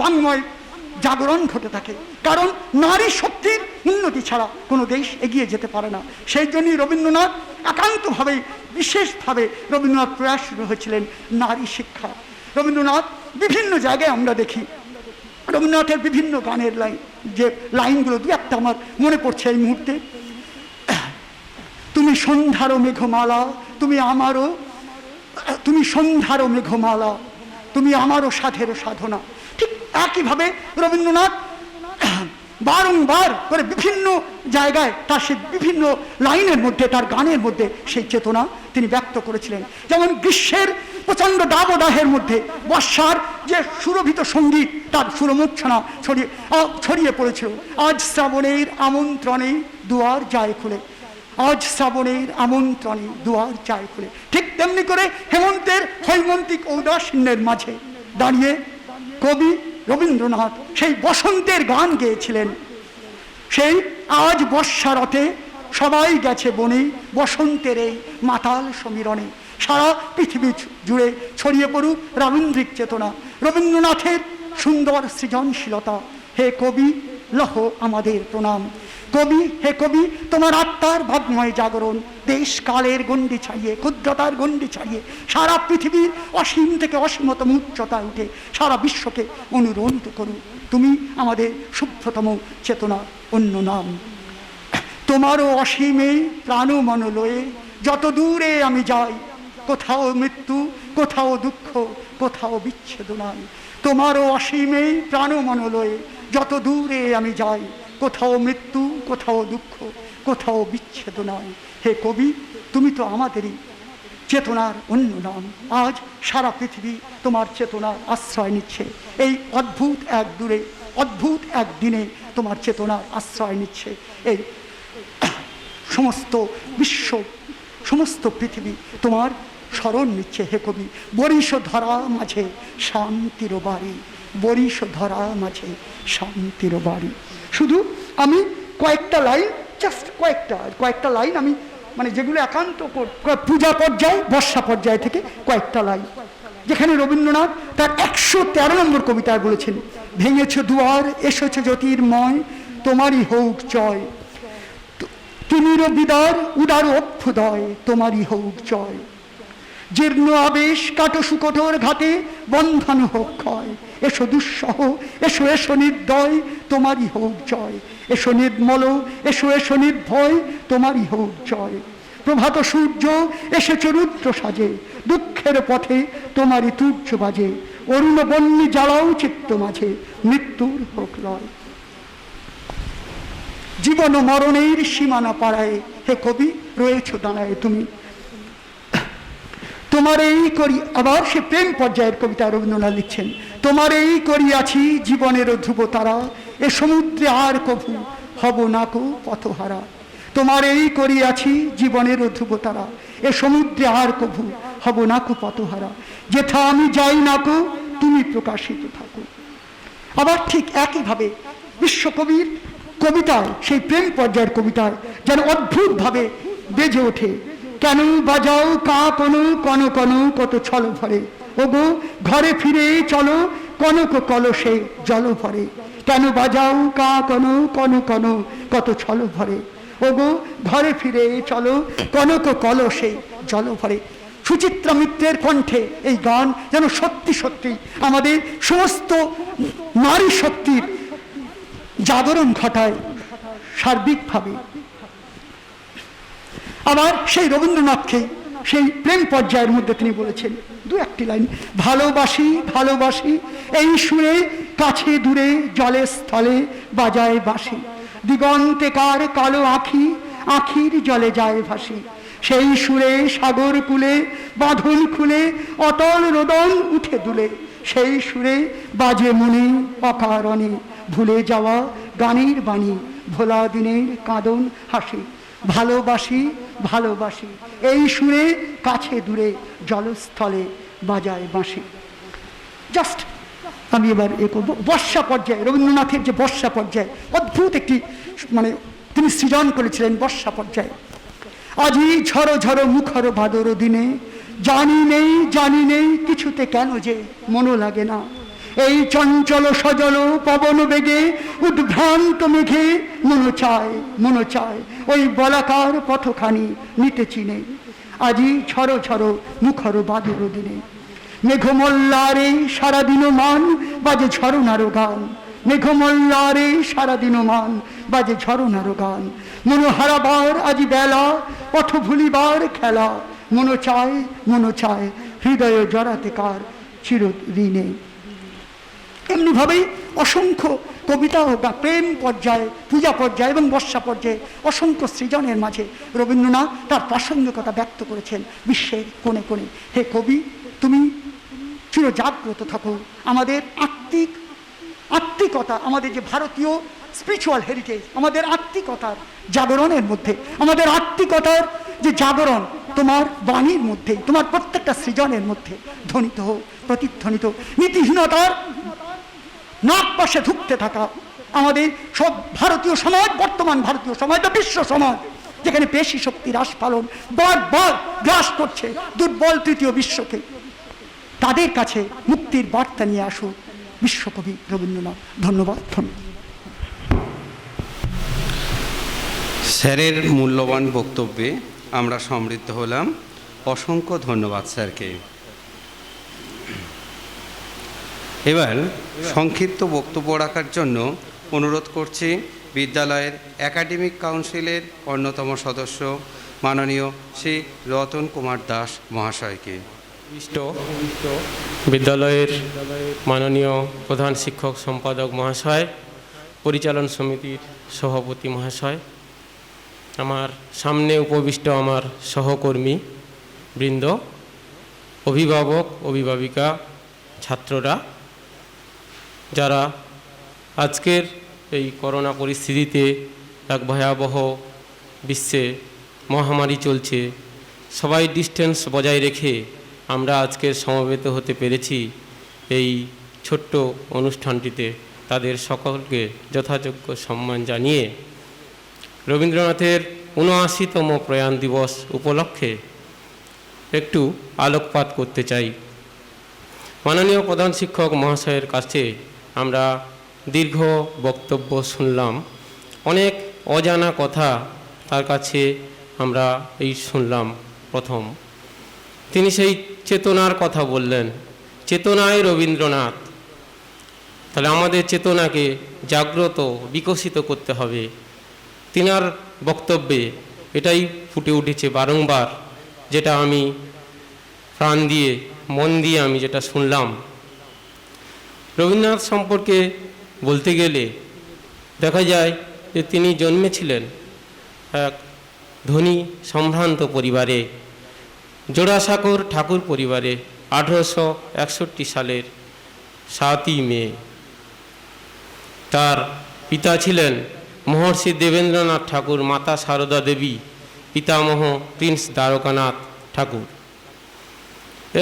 বাংময় জাগরণ ঘটে থাকে। কারণ নারী শক্তির উন্নতি ছাড়া কোনো দেশ এগিয়ে যেতে পারে না। সেই জন্যই রবীন্দ্রনাথ একান্তভাবে, বিশেষভাবে রবীন্দ্রনাথ প্রয়াস শুরু হয়েছিলেন নারী শিক্ষা। রবীন্দ্রনাথ বিভিন্ন জায়গায় আমরা দেখি রবীন্দ্রনাথের বিভিন্ন গানের লাইন, যে লাইনগুলো দু একটা আমার মনে পড়ছে এই মুহূর্তে। তুমি সন্ধ্যারও মেঘমালা, তুমি আমারও, তুমি সন্ধ্যারও মেঘমালা, তুমি আমারও সাধেরও সাধনা। ঠিক একইভাবে রবীন্দ্রনাথ বারংবার করে বিভিন্ন জায়গায় তার সে বিভিন্ন লাইনের মধ্যে, তার গানের মধ্যে সেই চেতনা তিনি ব্যক্ত করেছিলেন। যেমন গ্রীষ্মের প্রচণ্ড দাবদাহের মধ্যে বর্ষার যে সুরভিত সঙ্গীত, তার সুরমূর্ছনা ছড়িয়ে পড়েছিল। আজ শ্রাবণের আমন্ত্রণে দুয়ার যায় খুলে, আজ শ্রাবণের আমন্ত্রণে দুয়ার যায় খুলে। ঠিক তেমনি করে হেমন্তের হৈমন্তিক ঔদাসীন্যের মাঝে দাঁড়িয়ে কবি রবীন্দ্রনাথ সেই বসন্তের গান গেয়েছিলেন। সেই আজ বর্ষারতে সবাই গেছে বনে, বসন্তের এই মাতাল সমীরণে। সারা পৃথিবী জুড়ে ছড়িয়ে পড়ুক রবীন্দ্রিক চেতনা, রবীন্দ্রনাথের সুন্দর সৃজনশীলতা। হে কবি, লহ আমাদের প্রণাম। কবি, হে কবি, তোমার আত্মার ভাবময় জাগরণ দেশ কালের গণ্ডি ছাড়িয়ে, ক্ষুদ্রতার গণ্ডি ছাড়িয়ে সারা পৃথিবীর অসীম থেকে অসীমতম উচ্চতায় উঠে সারা বিশ্বকে অনুরণিত করুন। তুমি আমাদের শুভ্রতম চেতনার অন্য নাম। তোমারও অসীমে প্রাণ মন লয়ে যত দূরে আমি যাই, কোথাও মৃত্যু, কোথাও দুঃখ, কোথাও বিচ্ছেদ নাই। তোমারও অসীমে প্রাণ মন লয়ে যত দূরে আমি যাই, কোথাও মৃত্যু, কোথাও দুঃখ, কোথাও বিচ্ছেদ নয়। হে কবি, তুমি তো আমাদেরই চেতনার অন্য নাম। আজ সারা পৃথিবী তোমার চেতনার আশ্রয় নিচ্ছে। এই অদ্ভুত এক দূরে, অদ্ভুত এক দিনে তোমার চেতনার আশ্রয় নিচ্ছে এই সমস্ত বিশ্ব, সমস্ত পৃথিবী তোমার স্মরণ নিচ্ছে। হে কবি, বরিশ ধরা মাঝে শান্তির বাড়ি, বরিশ ধরা মাঝে শান্তির বাড়ি। শুধু আমি কয়েকটা লাইন, জাস্ট কয়েকটা লাইন আমি মানে যেগুলো একান্ত পূজা পর্যায়ে, বর্ষা পর্যায় থেকে কয়েকটা লাইন, যেখানে রবীন্দ্রনাথ তার 113 নম্বর কবিতায় বলেছেন, ভেঙেছ দুয়ার এসেছে জ্যোতির্ময়, তোমারই হোক জয়। তিমির বিদার উদার অভ্যুদয়, তোমারই হোক জয়। জীর্ণ আবেশ কাটো সুকঠোর ঘাটে, বন্ধন হোক ক্ষয়। এসো দুঃসহ, এসো এসো নির্দয়, তোমারই হোক জয়। এসো নির্মল, এসো এসো নির্ভয়, তোমারই হোক জয়। প্রভাত সূর্য এসেছে রুদ্র সাজে, দুঃখের পথে তোমারই তুর্য বাজে। অরুণ বন্যী জ্বালাও চিত্ত মাঝে, মৃত্যুর হোক লয়। জীবন মরণের সীমানা পাড়ায়, হে কবি রয়েছ দাঁড়ায় তুমি। তোমার এই করি, আবার সে প্রেম পর্যায়ের কবিতা রবীন্দ্রনাথ লিখছেন, তোমার এই করিয়াছি জীবনের ধ্রুব তারা, এ সমুদ্রে আর কভু হব না কো পথহারা। তোমার এই করিয়াছি জীবনের ধ্রুব তারা, এ সমুদ্রে আর কভু হব না কো পথহারা। যেথা আমি যাই না কো তুমি প্রকাশিত থাকো। আবার ঠিক একইভাবে বিশ্বকবির কবিতায়, সেই প্রেম পর্যায়ের কবিতায় যেন অদ্ভুতভাবে বেজে ওঠে কেন বাজাও কা কোনো কন কন কত ছল ভরে, ওগো ঘরে ফিরে চলো কনক কলসে জল ভরে, কেন বাজাও কা কোনো কন কন কত ছল ভরে, ওগো ঘরে ফিরে চলো কনক কলসে জল ভরে। সুচিত্রা মিত্রের কণ্ঠে এই গান যেন সত্যি সত্যি আমাদের সমস্ত নারী শক্তির জাগরণ ঘটায় সার্বিকভাবে। আবার সেই রবীন্দ্রনাথকে সেই প্রেম পর্যায়ের মধ্যে তিনি বলেছেন দু একটি লাইন, ভালোবাসি ভালোবাসি এই সুরে কাছে দূরে জলে স্থলে বাজায় বাঁশি, দিগন্তে কার কালো আঁখি আঁখির জলে যায় ভাসি, সেই সুরে সাগর কূলে বাঁধন খুলে অটল রোদন উঠে দুলে, সেই সুরে বাজে মনে অকারণে ভুলে যাওয়া গানের বাণী, ভোলা দিনের কাঁদন হাসি, ভালোবাসি ভালোবাসি এই সুরে কাছে দূরে জলস্থলে বাজায় বাঁশি। জাস্ট আমি এবার এ করব বর্ষা পর্যায়ে, রবীন্দ্রনাথের যে বর্ষা পর্যায়ে অদ্ভুত একটি মানে তিনি সৃজন করেছিলেন বর্ষা পর্যায়ে। আজি ঝড়ো ঝড়ো মুখর ভাদর দিনে, জানি নেই কিছুতে কেন যে মনো লাগে না, এই চঞ্চল সজল পবন বেগে উদ্ভ্রান্ত মেঘে মনো চায় ওই বলাকার পথখানি নিতে চিনে, আজি ঝড়ো ঝড়ো মুখর ভাদর দিনে, মেঘমল্লারে সারাদিন মান বাজে ঝরনারো গান, মেঘমল্লারে সারাদিন মান বাজে ঝরনারো গান, মনোহারাবার আজি বেলা পথ ভুলিবার খেলা, মনো চায় হৃদয় জড়াতে কার চির ঋণে। এমনিভাবেই অসংখ্য কবিতা হোক বা প্রেম পর্যায়ে, পূজা পর্যায়ে এবং বর্ষা পর্যায়ে অসংখ্য সৃজনের মাঝে রবীন্দ্রনাথ তার প্রাসঙ্গিকতা ব্যক্ত করেছেন বিশ্বের কোণে কোণে। হে কবি, তুমি চির জাগ্রত থাকো, আমাদের আত্মিকতা, আমাদের যে ভারতীয় স্পিরিচুয়াল হেরিটেজ, আমাদের আত্মিকতার জাগরণের মধ্যে, আমাদের আত্মিকতার যে জাগরণ তোমার বাণীর মধ্যে, তোমার প্রত্যেকটা সৃজনের মধ্যে ধ্বনিত হোক, প্রতিধ্বনিত। নীতিহীনতার নাক পাশে ঢুকতে থাকা আমাদের সব ভারতীয় সমাজ, বর্তমান ভারতীয় সমাজ বা বিশ্ব সমাজ, যেখানে পেশি শক্তির আস্ফালন বারবার গ্রাস করছে দুর্বল তৃতীয় বিশ্বকে, তাদের কাছে মুক্তির বার্তা নিয়ে আসুক বিশ্বকবি রবীন্দ্রনাথ। ধন্যবাদ। স্যারের মূল্যবান বক্তব্যে আমরা সমৃদ্ধ হলাম। অসংখ্য ধন্যবাদ স্যারকে। এবার সংক্ষিপ্ত বক্তব্য রাখার জন্য অনুরোধ করছি বিদ্যালয়ের একাডেমিক কাউন্সিলের অন্যতম সদস্য মাননীয় শ্রী রতন কুমার দাস মহাশয়কে। বিদ্যালয়ের মাননীয় প্রধান শিক্ষক সম্পাদক মহাশয়, পরিচালন সমিতির সভাপতি মহাশয়, আমার সামনে উপবিষ্ট আমার সহকর্মী বৃন্দ, অভিভাবক অভিভাবিকা, ছাত্ররা, যারা আজকের এই করোনা পরিস্থিতিতে এক ভয়াবহ বিশ্বে মহামারী চলছে, সবাই ডিস্টেন্স বজায় রেখে আমরা আজকের সমবেত হতে পেরেছি এই ছোট্ট অনুষ্ঠানটিতে, তাদের সকলকে যথাযোগ্য সম্মান জানিয়ে রবীন্দ্রনাথের ৭৯তম প্রয়াণ দিবস উপলক্ষে একটু আলোকপাত করতে চাই। মাননীয় প্রধান শিক্ষক মহাশয়ের কাছে আমরা দীর্ঘ বক্তব্য শুনলাম, অনেক অজানা কথা তার কাছে আমরা এই শুনলাম। প্রথম তিনি সেই চেতনার কথা বললেন, চেতনায় রবীন্দ্রনাথ। তাহলে আমাদের চেতনাকে জাগ্রত বিকশিত করতে হবে। তিনার বক্তব্যে এটাই ফুটে উঠেছে বারংবার, যেটা আমি প্রাণ দিয়ে মন দিয়ে আমি যেটা শুনলাম। রবীন্দ্রনাথ সম্পর্কে বলতে গেলে দেখা যায় যে তিনি জন্মেছিলেন এক ধনী সম্ভ্রান্ত পরিবারে, জোড়াসাঁকোর ঠাকুর পরিবারে 1861 সালের 7ই মে। তার পিতা ছিলেন মহর্ষি দেবেন্দ্রনাথ ঠাকুর, মাতা সারদা দেবী, পিতামহ প্রিন্স দ্বারকানাথ ঠাকুর।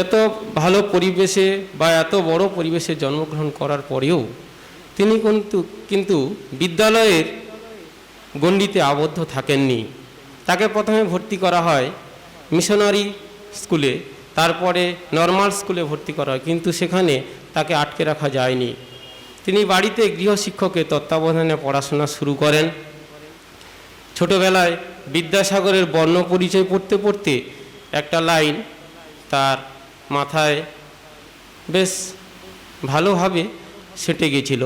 এত ভালো পরিবেশে বা এত বড় পরিবেশে জন্মগ্রহণ করার পরেও তিনি কিন্তু বিদ্যালয়ের গণ্ডিতে আবদ্ধ থাকেননি। তাকে প্রথমে ভর্তি করা হয় মিশনারি স্কুলে, তারপরে নর্মাল স্কুলে ভর্তি করা হয়, কিন্তু সেখানে তাকে আটকে রাখা যায়নি। তিনি বাড়িতে গৃহশিক্ষকের তত্ত্বাবধানে পড়াশোনা শুরু করেন। ছোটবেলায় বিদ্যাসাগরের বর্ণ পরিচয় পড়তে পড়তে একটা লাইন তার মাথায় বেশ ভালোভাবে সেঁটে গেছিল,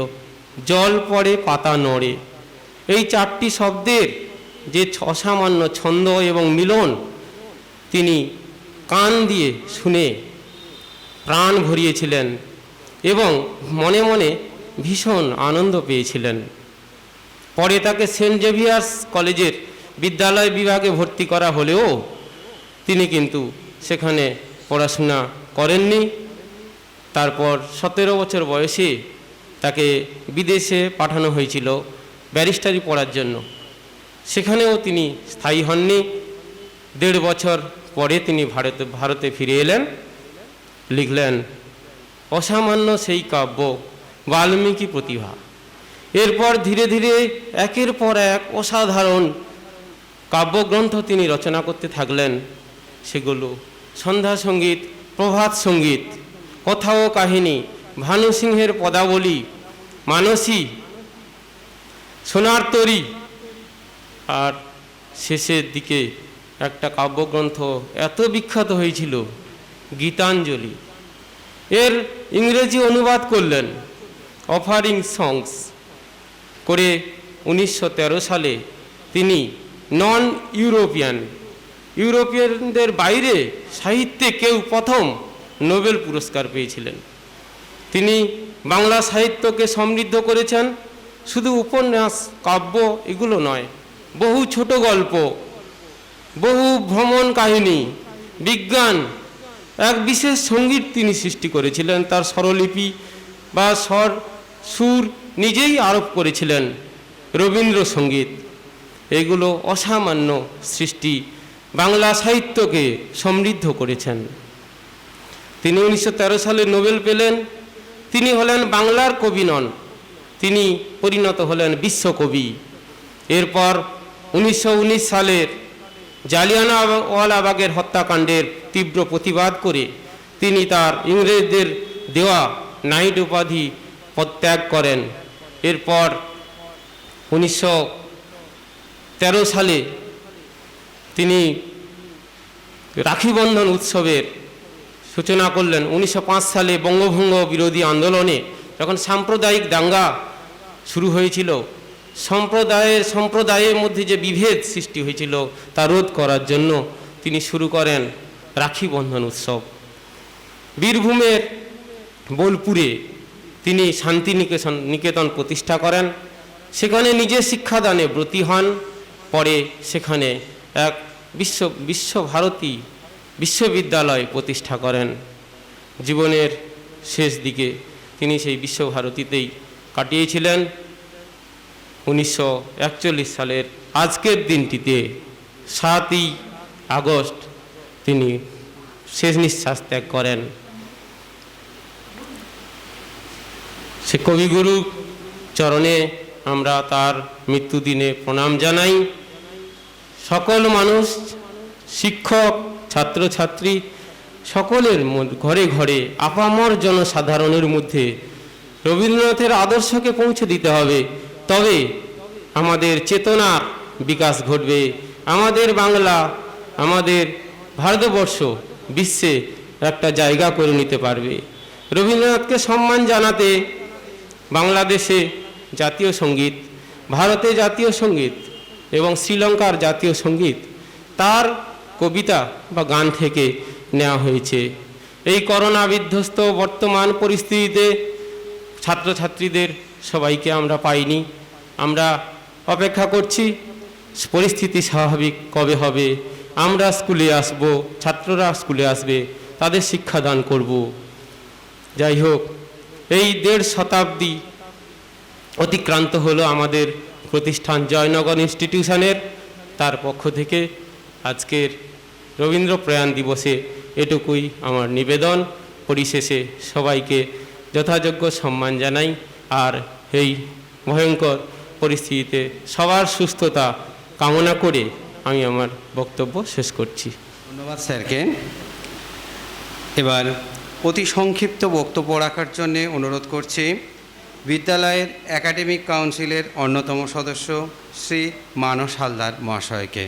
জল পড়ে পাতা নড়ে। এই 4টি শব্দের যে অসামান্য ছন্দ এবং মিলন তিনি কান দিয়ে শুনে প্রাণ ভরিয়েছিলেন এবং মনে মনে ভীষণ আনন্দ পেয়েছিলেন। পরে তাকে সেন্ট জেভিয়ার্স কলেজের বিদ্যালয় বিভাগে ভর্তি করা হলেও তিনি কিন্তু সেখানে পড়াশোনা করেননি। তারপর 17 বছর বয়সে তাকে বিদেশে পাঠানো হয়েছিল ব্যারিস্টারি পড়ার জন্য। সেখানেও তিনি স্থায়ী হননি। 1.5 বছর পরে তিনি ভারতে ফিরে এলেন, লিখলেন অসামান্য সেই কাব্য বাল্মীকি প্রতিভা। এরপর ধীরে ধীরে একের পর এক অসাধারণ কাব্যগ্রন্থ তিনি রচনা করতে থাকলেন। সেগুলো সন্ধ্যা সঙ্গীত, প্রভাত সঙ্গীত, কথা ও কাহিনী, ভানু সিংহের পদাবলী, মানসী, সোনার তরী, আর শেষের দিকে একটা কাব্যগ্রন্থ এত বিখ্যাত হয়েছিল গীতাঞ্জলি। এর ইংরেজি অনুবাদ করলেন অফারিং সংস করে 1913 সালে তিনি নন ইউরোপিয়ানদের বাইরে সাহিত্যে কেউ প্রথম নোবেল পুরস্কার পেয়েছিলেন। তিনি বাংলা সাহিত্যকে সমৃদ্ধ করেছেন। শুধু উপন্যাস, কাব্য এগুলো নয়, বহু ছোট গল্প, বহু ভ্রমণ কাহিনী, বিজ্ঞান, এক বিশেষ সঙ্গীত তিনি সৃষ্টি করেছিলেন। তার স্বরলিপি বা সুর নিজেই আরোপ করেছিলেন, রবীন্দ্রসঙ্গীত। এগুলো অসামান্য সৃষ্টি বাংলা সাহিত্যকে সমৃদ্ধ করেছেন। তিনি 1913 সালে নোবেল পেলেন। তিনি হলেন বাংলার কবি নন, তিনি পরিণত হলেন বিশ্বকবি। এরপর 1919 সালের জালিয়ানওয়ালাবাগের হত্যাকাণ্ডের তীব্র প্রতিবাদ করে তিনি তার ইংরেজদের দেওয়া নাইট উপাধি পদত্যাগ করেন। এরপর 1913 সালে তিনি রাখি বন্ধন উৎসবের সূচনা করলেন। 1905 সালে বঙ্গভঙ্গ বিরোধী আন্দোলনে যখন সাম্প্রদায়িক দাঙ্গা শুরু হয়েছিল, সম্প্রদায়ের মধ্যে যে বিভেদ সৃষ্টি হয়েছিল তা রোধ করার জন্য তিনি শুরু করেন রাখি বন্ধন উৎসব। বীরভূমের বোলপুরে তিনি শান্তিনিকেতন প্রতিষ্ঠা করেন। সেখানে নিজে শিক্ষাদানে ব্রতী হন। পরে সেখানে এক বিশ্বভারতী বিশ্ববিদ্যালয় প্রতিষ্ঠা করেন। জীবনের শেষ দিকে তিনি সেই বিশ্বভারতীতেই কাটিয়েছিলেন। 1941 সালের আজকের দিনটিতে 7ই আগস্ট তিনি শেষ নিঃশ্বাস ত্যাগ করেন। সে কবিগুরু চরণে আমরা তার মৃত্যুদিনে প্রণাম জানাই। সকল মানুষ, শিক্ষক, ছাত্রছাত্রী সকলের ঘরে ঘরে আপামর জনসাধারণের মধ্যে রবীন্দ্রনাথের আদর্শকে পৌঁছে দিতে হবে। তবে আমাদের চেতনার বিকাশ ঘটবে। আমাদের বাংলা, আমাদের ভারতবর্ষ বিশ্বে একটা জায়গা করে নিতে পারবে। রবীন্দ্রনাথকে সম্মান জানাতে বাংলাদেশে জাতীয় সঙ্গীত, ভারতে জাতীয় সঙ্গীত এবং শ্রীলঙ্কার জাতীয় সঙ্গীত তার কবিতা বা গান থেকে নেওয়া হয়েছে। এই করোনা বিধ্বস্ত বর্তমান পরিস্থিতিতে ছাত্রছাত্রীদের সবাইকে আমরা পাইনি। আমরা অপেক্ষা করছি পরিস্থিতি স্বাভাবিক কবে হবে, আমরা স্কুলে আসব, ছাত্ররা স্কুলে আসবে, তাদের শিক্ষাদান করব। যাই হোক, এই 1.5 শতাব্দী অতিক্রান্ত হলো আমাদের প্রতিষ্ঠান জয়নগর ইনস্টিটিউশনের। তার পক্ষ থেকে আজকের রবীন্দ্র প্রয়াণ দিবসে এটুকুই আমার নিবেদন। পরিশেষে সবাইকে যথাযোগ্য সম্মান জানাই। আর এই ভয়ঙ্কর পরিস্থিতিতে সবার সুস্থতা কামনা করে আমি আমার বক্তব্য শেষ করছি। ধন্যবাদ স্যারকে। এবার অতি সংক্ষিপ্ত বক্তব্য রাখার জন্যে অনুরোধ করছি বিদ্যালয়ের একাডেমিক কাউন্সিলের অন্যতম সদস্য শ্রী মানস হালদার মহাশয়কে।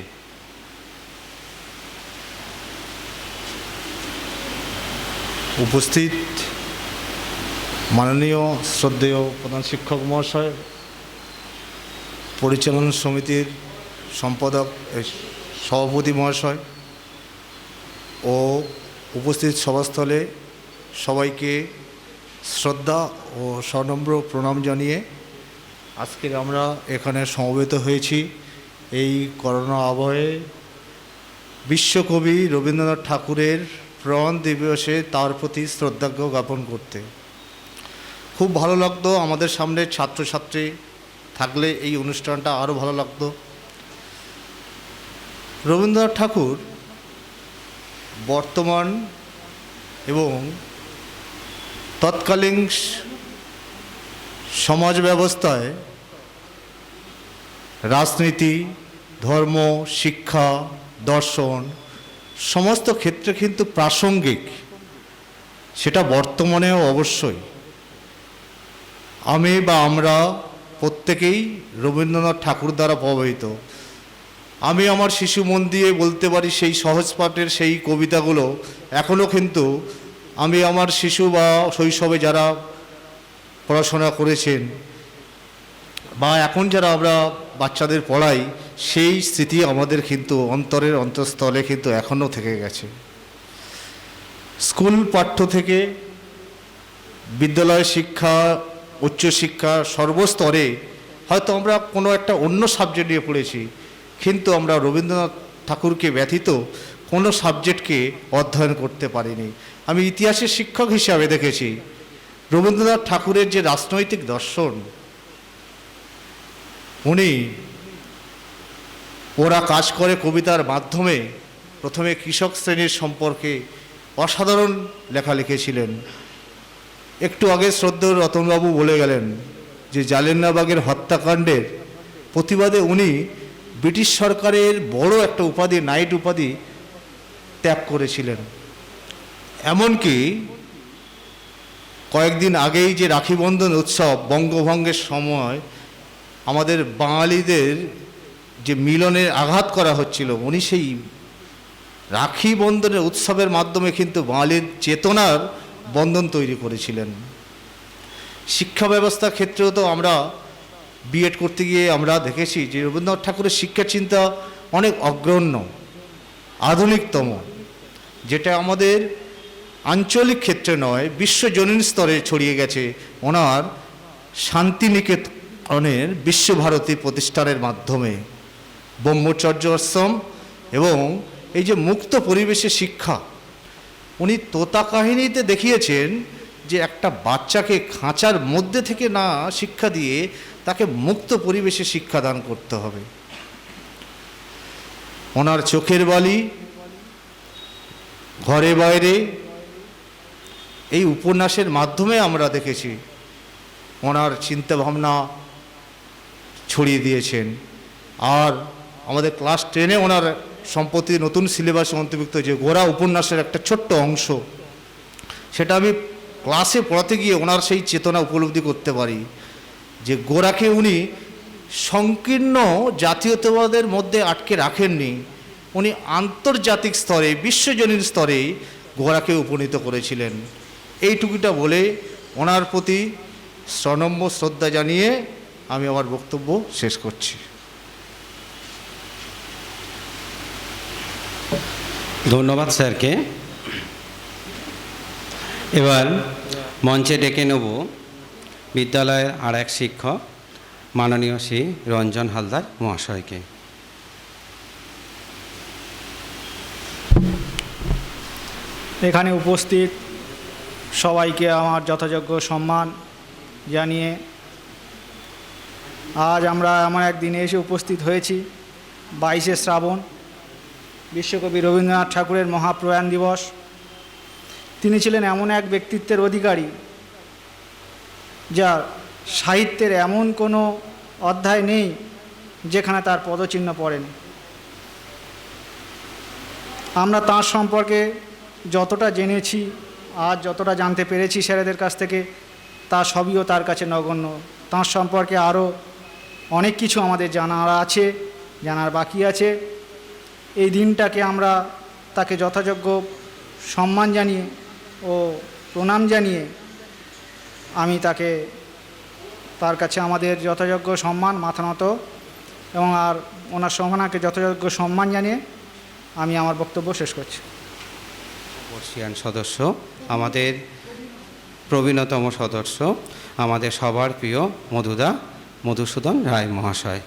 উপস্থিত মাননীয় শ্রদ্ধেয় প্রধান শিক্ষক মহাশয়, পরিচালনা সমিতির সম্পাদক সভাপতি মহাশয় ও উপস্থিত সভাস্থলে সবাইকে শ্রদ্ধা ও সনম্র প্রণাম জানিয়ে আজকে আমরা এখানে সমবেত হয়েছি এই করোনা আবহে বিশ্বকবি রবীন্দ্রনাথ ঠাকুরের প্রয়াণ দিবসে তার প্রতি শ্রদ্ধাজ্ঞ জ্ঞাপন করতে। খুব ভালো লাগতো, আমাদের সামনে ছাত্রছাত্রী থাকলে এই অনুষ্ঠানটা আরও ভালো লাগতো। রবীন্দ্রনাথ ঠাকুর বর্তমান এবং তৎকালীন সমাজ ব্যবস্থায় রাজনীতি, ধর্ম, শিক্ষা, দর্শন সমস্ত ক্ষেত্রে কিন্তু প্রাসঙ্গিক, সেটা বর্তমানেও অবশ্যই। আমি বা আমরা প্রত্যেকেই রবীন্দ্রনাথ ঠাকুর দ্বারা প্রভাবিত। আমি আমার শিশু মন দিয়ে বলতে পারি সেই সহজ পাঠের সেই কবিতাগুলো এখনও কিন্তু আমি আমার শিশু বা শৈশবে যারা পড়াশোনা করেছেন বা এখন যারা আমরা বাচ্চাদের পড়াই, সেই স্মৃতি আমাদের কিন্তু অন্তরের অন্তঃস্থলে কিন্তু এখনও থেকে গেছে। স্কুল পাঠ্য থেকে বিদ্যালয় শিক্ষা, উচ্চশিক্ষা সর্বস্তরে হয়তো আমরা কোনো একটা অন্য সাবজেক্ট নিয়ে পড়েছি, কিন্তু আমরা রবীন্দ্রনাথ ঠাকুরকে ব্যতীত কোনো সাবজেক্টকে অধ্যয়ন করতে পারিনি। আমি ইতিহাসের শিক্ষক হিসাবে দেখেছি রবীন্দ্রনাথ ঠাকুরের যে রাজনৈতিক দর্শন, উনি ওরা কাজ করে কবিতার মাধ্যমে প্রথমে কৃষক শ্রেণীর সম্পর্কে অসাধারণ লেখা লিখেছিলেন। একটু আগে শ্রদ্ধেয় রতনবাবু বলে গেলেন যে জালিয়ানওয়ালাবাগের হত্যাকাণ্ডের প্রতিবাদে উনি ব্রিটিশ সরকারের বড় একটা উপাধি, নাইট উপাধি ত্যাগ করেছিলেন। এমনকি কয়েকদিন আগেই যে রাখি বন্ধন উৎসব বঙ্গভঙ্গের সময় আমাদের বাঙালিদের যে মিলনের আঘাত করা হচ্ছিল, উনি সেই রাখি বন্ধনের উৎসবের মাধ্যমে কিন্তু বাঙালির চেতনার বন্ধন তৈরি করেছিলেন। শিক্ষা ব্যবস্থার ক্ষেত্রেও তো আমরা বিএড করতে গিয়ে আমরা দেখেছি যে রবীন্দ্রনাথ ঠাকুরের শিক্ষা চিন্তা অনেক অগ্রণ্য, আধুনিকতম, যেটা আমাদের আঞ্চলিক ক্ষেত্রে নয় বিশ্বজনীন স্তরে ছড়িয়ে গেছে ওনার শান্তিনিকেতনের বিশ্বভারতী প্রতিষ্ঠানের মাধ্যমে। ব্রহ্মচর্য আশ্রম এবং এই যে মুক্ত পরিবেশে শিক্ষা, উনি তোতা কাহিনীতে দেখিয়েছেন যে একটা বাচ্চাকে খাঁচার মধ্যে থেকে না শিক্ষা দিয়ে তাকে মুক্ত পরিবেশে শিক্ষাদান করতে হবে। ওনার চোখের বালি, ঘরে বাইরে এই উপন্যাসের মাধ্যমে আমরা দেখেছি ওনার চিন্তাভাবনা ছড়িয়ে দিয়েছেন। আর আমাদের ক্লাস 10-এ ওনার সম্প্রতি নতুন সিলেবাসে অন্তর্ভুক্ত যে গোরা উপন্যাসের একটা ছোট্ট অংশ, সেটা আমি ক্লাসে পড়াতে গিয়ে ওনার সেই চেতনা উপলব্ধি করতে পারি যে গোরাকে উনি সংকীর্ণ জাতীয়তাবাদের মধ্যে আটকে রাখেননি, উনি আন্তর্জাতিক স্তরে বিশ্বজনীন স্তরে গোরাকে উপনীত করেছিলেন। এইটুকুটা বলে ওনার প্রতি সনম্র শ্রদ্ধা জানিয়ে আমি আমার বক্তব্য শেষ করছি। ধন্যবাদ স্যারকে। এবার মঞ্চে ডেকে নেব বিদ্যালয়ের আর এক শিক্ষক মাননীয় শ্রী রঞ্জন হালদার মহাশয়কে। এখানে উপস্থিত সবাইকে আমার যথাযোগ্য সম্মান জানিয়ে আজ আমরা এমন এক দিনে এসে উপস্থিত হয়েছি 22শে শ্রাবণ, বিশ্বকবি রবীন্দ্রনাথ ঠাকুরের মহাপ্রয়াণ দিবস। তিনি ছিলেন এমন এক ব্যক্তিত্বের অধিকারী যার সাহিত্যের এমন কোনো অধ্যায় নেই যেখানে তার পদচিহ্ন পড়েনি। আমরা তাঁর সম্পর্কে যতটা জেনেছি আর যতটা জানতে পেরেছি স্যারেদের কাছ থেকে, তা সবইও তার কাছে নগণ্য। তাঁর সম্পর্কে আরও অনেক কিছু আমাদের জানার আছে, জানার বাকি আছে। এই দিনটাকে আমরা তাকে যথাযোগ্য সম্মান জানিয়ে ও প্রণাম জানিয়ে আমি তার কাছে আমাদের যথাযোগ্য সম্মান মাথা নত এবং আর ওনার সম্মানকে যথাযোগ্য সম্মান জানিয়ে আমি আমার বক্তব্য শেষ করছি। বর্ষিয়ান সদস্য, আমাদের প্রবীণতম সদস্য, আমাদের সবার প্রিয় মধুসূদন রায় মহাশয়।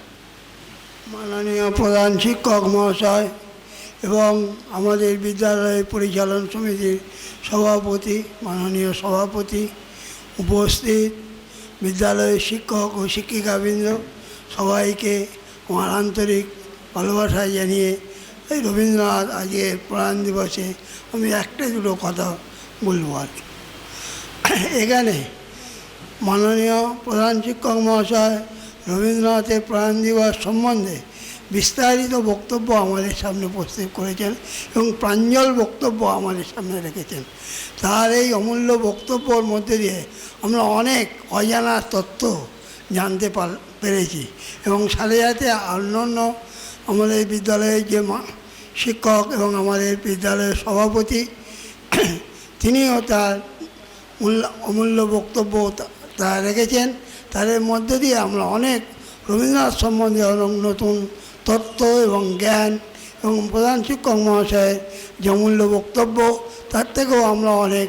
মাননীয় প্রধান শিক্ষক মহাশয় এবং আমাদের বিদ্যালয় পরিচালন সমিতির সভাপতি, মাননীয় সভাপতি, উপস্থিত বিদ্যালয়ের শিক্ষক ও শিক্ষিকাবৃন্দ, সবাইকে আমার আন্তরিক ভালোবাসা জানিয়ে এই রবীন্দ্রনাথ আজকের প্রয়াণ দিবসে আমি একটা দুটো কথা বলবো আর কি। এখানে মাননীয় প্রধান শিক্ষক মহাশয় রবীন্দ্রনাথের প্রয়াণ দিবস সম্বন্ধে বিস্তারিত বক্তব্য আমাদের সামনে প্রস্তুত করেছেন এবং প্রাঞ্জল বক্তব্য আমাদের সামনে রেখেছেন। তার এই অমূল্য বক্তব্যর মধ্যে দিয়ে আমরা অনেক অজানা তথ্য জানতে পেরেছি এবং সাথে সাথে অন্যান্য আমাদের বিদ্যালয়ের যে শিক্ষক এবং আমাদের বিদ্যালয়ের সভাপতি, তিনিও তার অমূল্য বক্তব্য তা রেখেছেন। তাদের মধ্যে দিয়ে আমরা অনেক রবীন্দ্রনাথ সম্বন্ধে অনেক নতুন তথ্য এবং জ্ঞান এবং প্রধান শিক্ষক মহাশয়ের যে অমূল্য বক্তব্য, তার থেকেও আমরা অনেক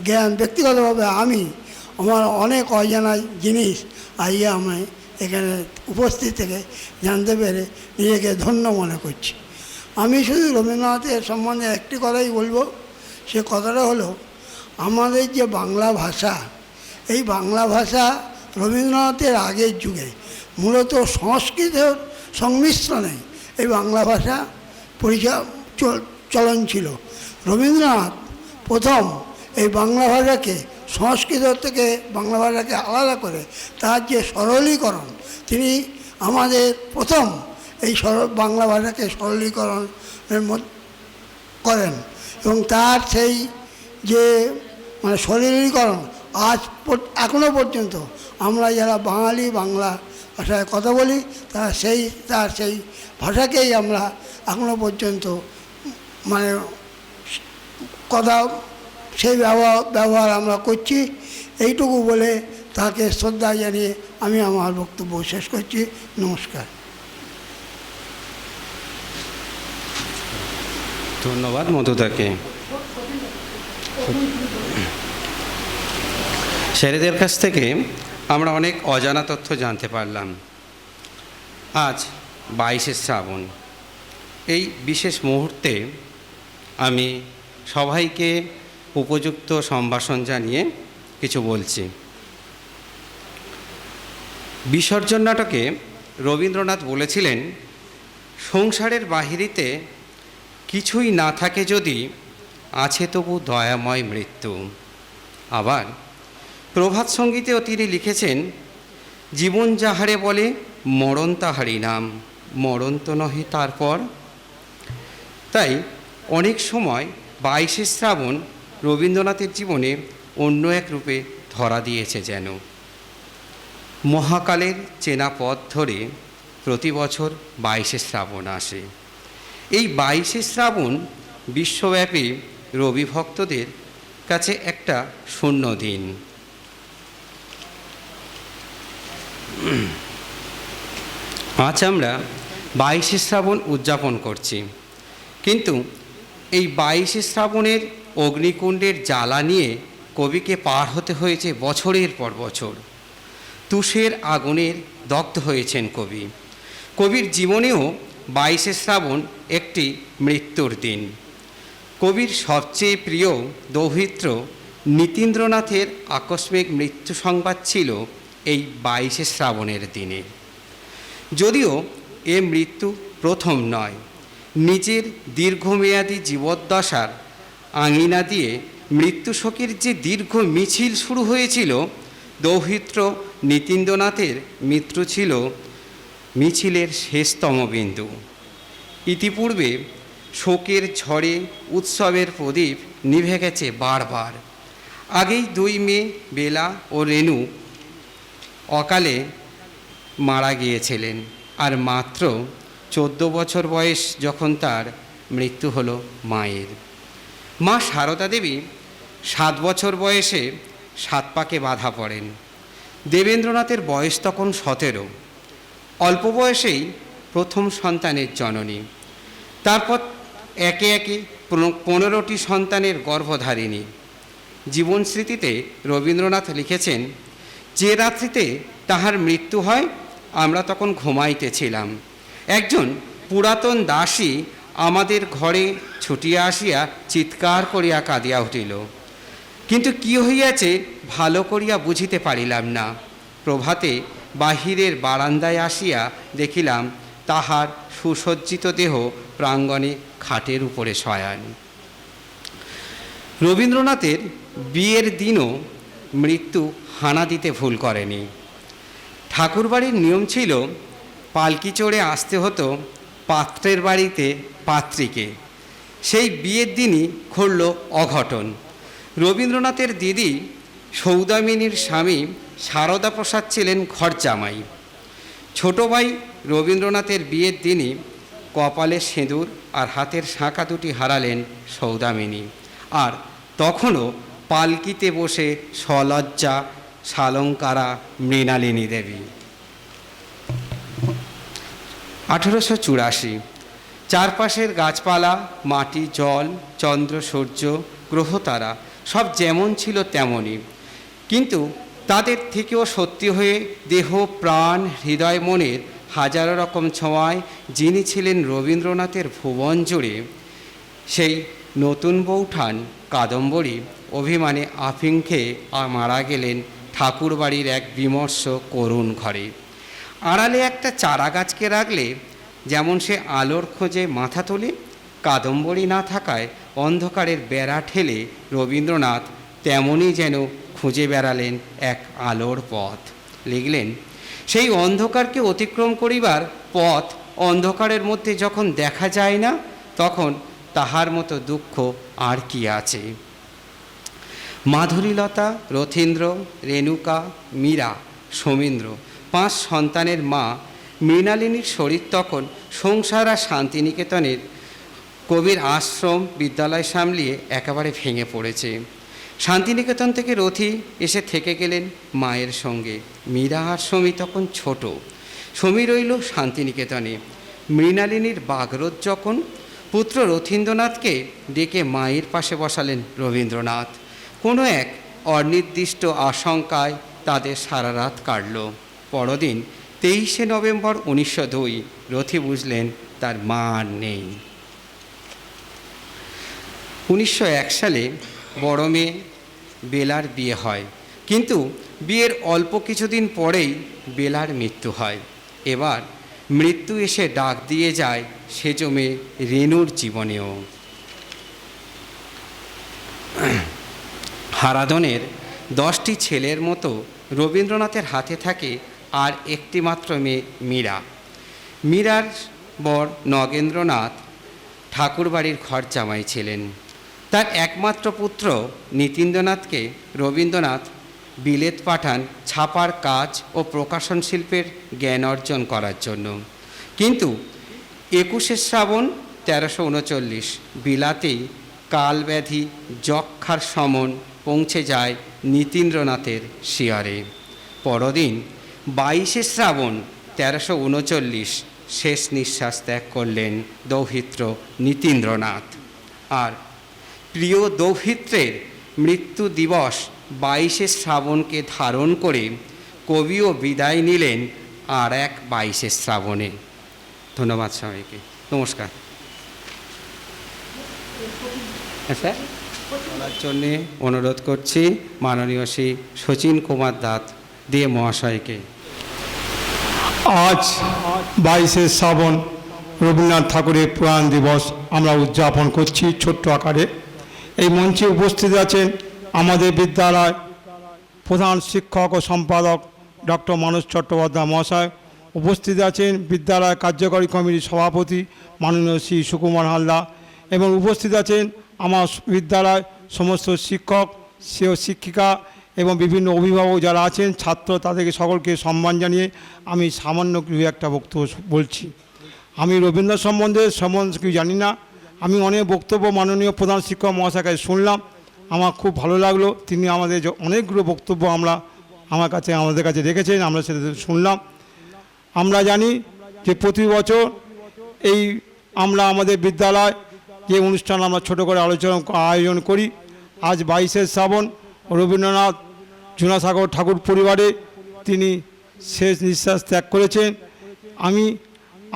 জ্ঞান, ব্যক্তিগতভাবে আমার অনেক অজানা জিনিস আজকে আমি এখানে উপস্থিত থেকে জানতে পেরে নিজেকে ধন্য মনে করছি। আমি শুধু রবীন্দ্রনাথের সম্বন্ধে একটি কথাই বলবো, সে কথাটা হলো আমাদের যে বাংলা ভাষা, এই বাংলা ভাষা রবীন্দ্রনাথের আগের যুগে মূলত সংস্কৃতের সংমিশ্রণে এই বাংলা ভাষা চলন ছিল। রবীন্দ্রনাথ প্রথম এই বাংলা ভাষাকে সংস্কৃত থেকে বাংলা ভাষাকে আলাদা করে তার যে সরলীকরণ, তিনি আমাদের প্রথম এই বাংলা ভাষাকে সরলীকরণের করেন এবং তার সেই যে সরলীকরণ আজ এখনও পর্যন্ত আমরা যারা বাঙালি বাংলা ভাষায় কথা বলি তার সেই ভাষাকেই আমরা এখনও পর্যন্ত কথা সেই ব্যবহার আমরা করছি। এইটুকু বলে তাকে শ্রদ্ধা জানিয়ে আমি আমার বক্তব্য শেষ করছি। নমস্কার। ধন্যবাদ মধুদাকে। স্যারেদের কাছ থেকে আমরা অনেক অজানা তথ্য জানতে পারলাম। আজ 22শে শ্রাবণ, এই বিশেষ মুহূর্তে আমি সবাইকে উপযুক্ত সম্ভাষণ জানিয়ে কিছু বলছি। বিসর্জন নাটকে রবীন্দ্রনাথ বলেছিলেন, সংসারের বাহিরিতে কিছুই না থাকে যদি, আছে তবু দয়াময় মৃত্যু। আবার প্রভাত সঙ্গীতেও তিনি লিখেছেন, জীবন যাহারে বলে মরণ তাহারই নাম, মরণ তো নহে তারপর। তাই অনেক সময় 22শে শ্রাবণ রবীন্দ্রনাথের জীবনে অন্য এক রূপে ধরা দিয়েছে যেন। মহাকালের চেনা পথ ধরে প্রতি বছর 22শে শ্রাবণ আসে। এই 22শে শ্রাবণ বিশ্বব্যাপী রবি ভক্তদের কাছে একটা শূন্য দিন। আজ আমরা 22শে শ্রাবণ উদযাপন করছি, কিন্তু এই 22শে শ্রাবণের অগ্নিকুণ্ডের জ্বালা নিয়ে কবিকে পার হতে হয়েছে বছরের পর বছর। তুষের আগুনের দগ্ধ হয়েছেন কবি। কবির জীবনেও 22শে শ্রাবণ একটি মৃত্যুর দিন। কবির সবচেয়ে প্রিয় দৌহিত্র নীতীন্দ্রনাথের আকস্মিক মৃত্যু সংবাদ ছিল এই 22শে শ্রাবণের দিনে। যদিও এ মৃত্যু প্রথম নয়, নিজের দীর্ঘমেয়াদী জীবদ্দশার আঙিনা দিয়ে মৃত্যুশোকের যে দীর্ঘ মিছিল শুরু হয়েছিল, দৌহিত্র নীতীন্দ্রনাথের মৃত্যু ছিল মিছিলের শেষতম বিন্দু। ইতিপূর্বে শোকের ঝড়ে উৎসবের প্রদীপ নিভে গেছে বারবার। আগেই 2 মেয়ে বেলা ও রেণু অকালে মারা গিয়েছিলেন, আর মাত্র 14 বছর বয়স যখন তার মৃত্যু হলো মায়ের। মা সারদা দেবী 7 বছর বয়সে 7 পাকে বাঁধা পড়েন। দেবেন্দ্রনাথের বয়স তখন 17। অল্প বয়সেই প্রথম সন্তানের জননী। তারপর একে একে 15টি সন্তানের গর্ভধারিণী। জীবন স্মৃতিতে রবীন্দ্রনাথ লিখেছেন, যে রাত্রিতে তাহার মৃত্যু হয় আমরা তখন ঘুমাইতেছিলাম। একজন পুরাতন দাসী আমাদের ঘরে ছুটিয়া আসিয়া চিৎকার করিয়া কাঁদিয়া উঠিল, কিন্তু কি হইয়াছে ভালো করিয়া বুঝিতে পারিলাম না। প্রভাতে বাহিরের বারান্দায় আসিয়া দেখিলাম তাহার সুসজ্জিত দেহ প্রাঙ্গণে খাটের উপরে শয়ান। রবীন্দ্রনাথের বিয়ের দিনও মৃত্যু হানা দিতে ভুল করেনি। ঠাকুরবাড়ির নিয়ম ছিল পালকি চড়ে আসতে হতো পাত্রের বাড়িতে পাত্রীকে। সেই বিয়ের দিনই ঘটল অঘটন। রবীন্দ্রনাথের দিদি সৌদামিনীর স্বামী সারদা প্রসাদ ছিলেন ঘর জামাই। ছোট ভাই রবীন্দ্রনাথের বিয়ের দিনই কপালে সিঁদুর আর হাতের শাঁখা দুটি হারালেন সৌদামিনী। আর তখনও পালকিতে বসে সলজ্জা সালঙ্কারা মৃণালিনী দেবী। 1884। চারপাশের গাছপালা, মাটি, জল, চন্দ্র, সূর্য, গ্রহতারা সব যেমন ছিল তেমনই, কিন্তু তাদের থেকেও সত্যি হয়ে দেহ, প্রাণ, হৃদয়, মনের হাজারো রকম ছোঁয়ায় যিনি ছিলেন রবীন্দ্রনাথের ভুবন জুড়ে, সেই নতুন বৌঠান কাদম্বরী অভিমানে আফিং খেয়ে মারা গেলেন ঠাকুরবাড়ির এক বিমর্ষ করুণ ঘরে। আড়ালে একটা চারা গাছকে রাখলে যেমন সে আলোর খোঁজে মাথা তোলে, কাদম্বরী না থাকায় অন্ধকারের বেড়া ঠেলে রবীন্দ্রনাথ তেমনই যেন খুঁজে বেড়ালেন এক আলোর পথ। লিখলেন, সেই অন্ধকারকে অতিক্রম করিবার পথ অন্ধকারের মধ্যে যখন দেখা যায় না, তখন তাহার মতো দুঃখ আর কি আছে। মাধুরীলতা, রথীন্দ্র, রেণুকা, মীরা, সমীন্দ্র 5 সন্তানের মা মৃণালিনীর শরীর তখন সংসার আর শান্তিনিকেতনের কবির আশ্রম বিদ্যালয় সামলিয়ে একেবারে ভেঙে পড়েছে। শান্তিনিকেতন থেকে রথী এসে থেকে গেলেন মায়ের সঙ্গে। মীরা আর সমী তখন ছোট। সমী রইল শান্তিনিকেতনে। মৃণালিনীর বাগরোধ যখন, পুত্র রথীন্দ্রনাথকে ডেকে মায়ের পাশে বসালেন রবীন্দ্রনাথ। কোনো এক অনির্দিষ্ট আশঙ্কায় তাদের সারা রাত কাটল। পরদিন 23শে নভেম্বর 1902 রথী বুঝলেন তার মা আর নেই। 1901 সালে বড় মেয়ে বেলার বিয়ে হয়, কিন্তু বিয়ের অল্প কিছুদিন পরেই বেলার মৃত্যু হয়। এবার মৃত্যু এসে ডাক দিয়ে যায় সেজ মেয়ে রেণুর জীবনেও। হারাধনের 10টি ছেলের মতো রবীন্দ্রনাথের হাতে থাকে আর একটি মাত্র মেয়ে মীরা। মীরার বর নগেন্দ্রনাথ ঠাকুরবাড়ির ঘর জামাই ছিলেন। তার একমাত্র পুত্র নীতীন্দ্রনাথকে রবীন্দ্রনাথ বিলেত পাঠান ছাপার কাজ ও প্রকাশন শিল্পের জ্ঞান অর্জন করার জন্য। কিন্তু 21শে শ্রাবণ 1339 বিলাতেই কালব্যাধি যক্ষার সমন পৌঁছে যায় নীতীন্দ্রনাথের শিয়রে। পরদিন 22শে শ্রাবণ 1339 শেষ নিঃশ্বাস ত্যাগ করলেন দৌহিত্র নীতীন্দ্রনাথ। আর প্রিয় দৌহিত্রের মৃত্যু দিবস 22শে শ্রাবণকে ধারণ করে কবিও বিদায় নিলেন আর এক 22শে শ্রাবণে। ধন্যবাদ সবাইকে, নমস্কার। স্যার, বলার জন্যে অনুরোধ করছি মাননীয় শ্রী শচীন কুমার দাস দে মহাশয়কে। আজ 22শে শ্রাবণ রবীন্দ্রনাথ ঠাকুরের প্রয়াণ দিবস আমরা উদযাপন করছি ছোট্ট আকারে। এই মঞ্চে উপস্থিত আছেন আমাদের বিদ্যালয় প্রধান শিক্ষক ও সম্পাদক ডক্টর মানস চট্টোপাধ্যায় মহাশয়। উপস্থিত আছেন বিদ্যালয় কার্যকরী কমিটির সভাপতি মাননীয় শ্রী সুকুমার হালদার এবং উপস্থিত আছেন আমার বিদ্যালয় সমস্ত শিক্ষক শিক্ষিকা এবং বিভিন্ন অভিভাবক যারা আছেন, ছাত্র, তাদেরকে সকলকে সম্মান জানিয়ে আমি সামান্য কিছু একটা বক্তব্য বলছি। আমি রবীন্দ্রনাথ সম্বন্ধে কিছু জানি না। আমি অনেক বক্তব্য মাননীয় প্রধান শিক্ষক মহাশয়ের কাছে শুনলাম, আমার খুব ভালো লাগলো। তিনি আমাদের অনেকগুলো বক্তব্য আমাদের কাছে রেখেছেন, আমরা সেটা শুনলাম। আমরা জানি যে প্রতি বছর আমরা আমাদের বিদ্যালয় যে অনুষ্ঠান আমরা ছোটো করে আয়োজন করি, আজ 22শে শ্রাবণ রবীন্দ্রনাথ জোড়াসাগর ঠাকুর পরিবারে তিনি শেষ নিঃশ্বাস ত্যাগ করেছেন। আমি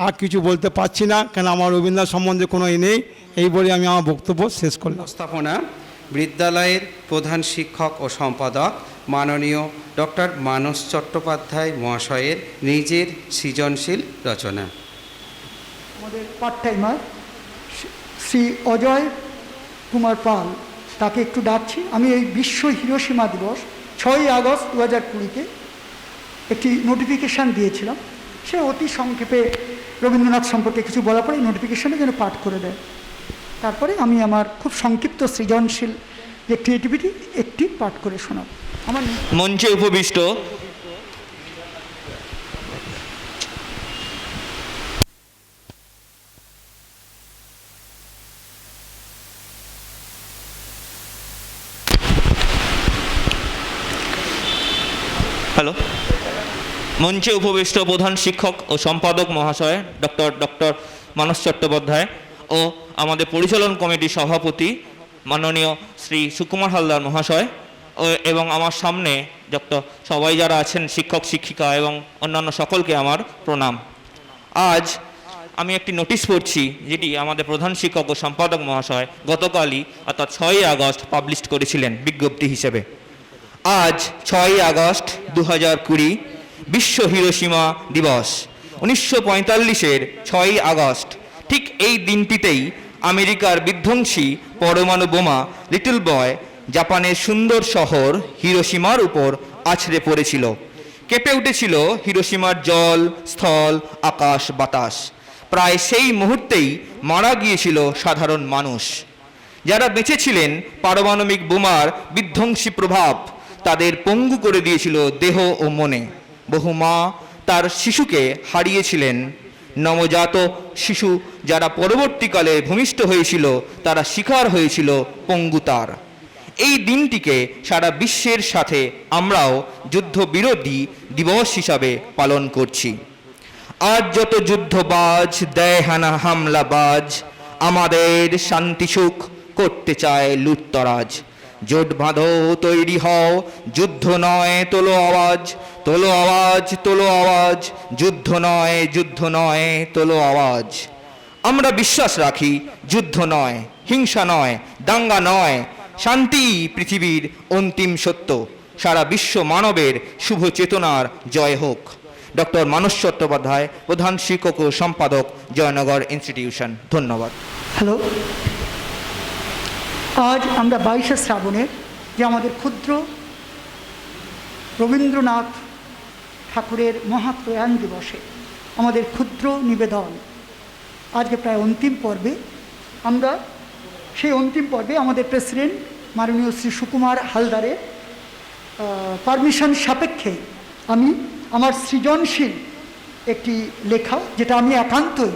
আর কিছু বলতে পারছি না, কেন আমার রবীন্দ্রনাথ সম্বন্ধে কোনো নেই। এই বলে আমি আমার বক্তব্য শেষ করলাম। উপস্থাপনা বিদ্যালয়ের প্রধান শিক্ষক ও সম্পাদক মাননীয় ডক্টর মানস চট্টোপাধ্যায় মহাশয়ের নিজের সৃজনশীল রচনা। আমাদের পার্ট টাইমার শ্রী অজয় কুমার পাল, তাকে একটু ডাকছি। আমি এই বিশ্ব হিরোশিমা দিবস 6ই আগস্ট 2020-তে একটি নোটিফিকেশান দিয়েছিলাম। সে অতি সংক্ষেপে রবীন্দ্রনাথ সম্পর্কে কিছু বলার পরে নোটিফিকেশানে যেন পাঠ করে দেয়। তারপরে আমি আমার খুব সংক্ষিপ্ত সৃজনশীল যে ক্রিয়েটিভিটি একটি পাঠ করে শোনাব। আমার মঞ্চে উপবিষ্ট মঞ্চে উপবিষ্ট প্রধান শিক্ষক ও সম্পাদক মহাশয় ডক্টর মানস চট্টোপাধ্যায় ও আমাদের পরিচালন কমিটির সভাপতি মাননীয় শ্রী সুকুমার হালদার মহাশয় এবং আমার সামনে সবাই যারা আছেন, শিক্ষক শিক্ষিকা এবং অন্যান্য সকলকে আমার প্রণাম। আজ আমি একটি নোটিশ পড়ছি, যেটি আমাদের প্রধান শিক্ষক ও সম্পাদক মহাশয় গতকালই অর্থাৎ 6ই আগস্ট পাবলিশ করেছিলেন বিজ্ঞপ্তি হিসেবে। আজ 6ই আগস্ট 2020 বিশ্ব হিরোশিমা দিবস। 1945-এর 6ই আগস্ট ঠিক এই দিনটিতেই আমেরিকার বিধ্বংসী পরমাণু বোমা লিটল বয় জাপানের সুন্দর শহর হিরোশিমার উপর আছড়ে পড়েছিল। কেঁপে উঠেছিল হিরোশিমার জল, স্থল, আকাশ, বাতাস। প্রায় সেই মুহূর্তেই মারা গিয়েছিল সাধারণ মানুষ। যারা বেঁচেছিলেন পারমাণবিক বোমার বিধ্বংসী প্রভাব তাদের পঙ্গু করে দিয়েছিল দেহ ও মনে। বহু মা তার শিশুকে হারিয়েছিলেন। নবজাত শিশু যারা পরবর্তীকালে ভূমিষ্ঠ হয়েছিল তারা শিকার হয়েছিল পঙ্গুতার। এই দিনটিকে সারা বিশ্বের সাথে আমরাও যুদ্ধবিরোধী দিবস হিসাবে পালন করছি। আজ যত যুদ্ধবাজ দেয় হানা হামলাবাজ, আমাদের শান্তি সুখ করতে চায় লুটতরাজ। জোট বাঁধো, তৈরি হও, যুদ্ধ নয় তোলো আওয়াজ, তোলো আওয়াজ, তোলো আওয়াজ, যুদ্ধ নয়, যুদ্ধ নয়, তোলো আওয়াজ। আমরা বিশ্বাস রাখি যুদ্ধ নয়, হিংসা নয়, দাঙ্গা নয়, শান্তি পৃথিবীর অন্তিম সত্য। সারা বিশ্ব মানবের শুভ চেতনার জয় হোক। ডক্টর মানস চট্টোপাধ্যায়, প্রধান শিক্ষক ও সম্পাদক, জয়নগর ইনস্টিটিউশন। ধন্যবাদ। হ্যালো, আজ আমরা 22শে শ্রাবণের যে আমাদের ক্ষুদ্র রবীন্দ্রনাথ ঠাকুরের মহাপ্রয়াণ দিবসে আমাদের ক্ষুদ্র নিবেদন আজকে প্রায় অন্তিম পর্বে। আমরা সেই অন্তিম পর্বে আমাদের প্রেসিডেন্ট মাননীয় শ্রী সুকুমার হালদারের পারমিশন সাপেক্ষে আমি আমার সৃজনশীল একটি লেখা, যেটা আমি একান্তই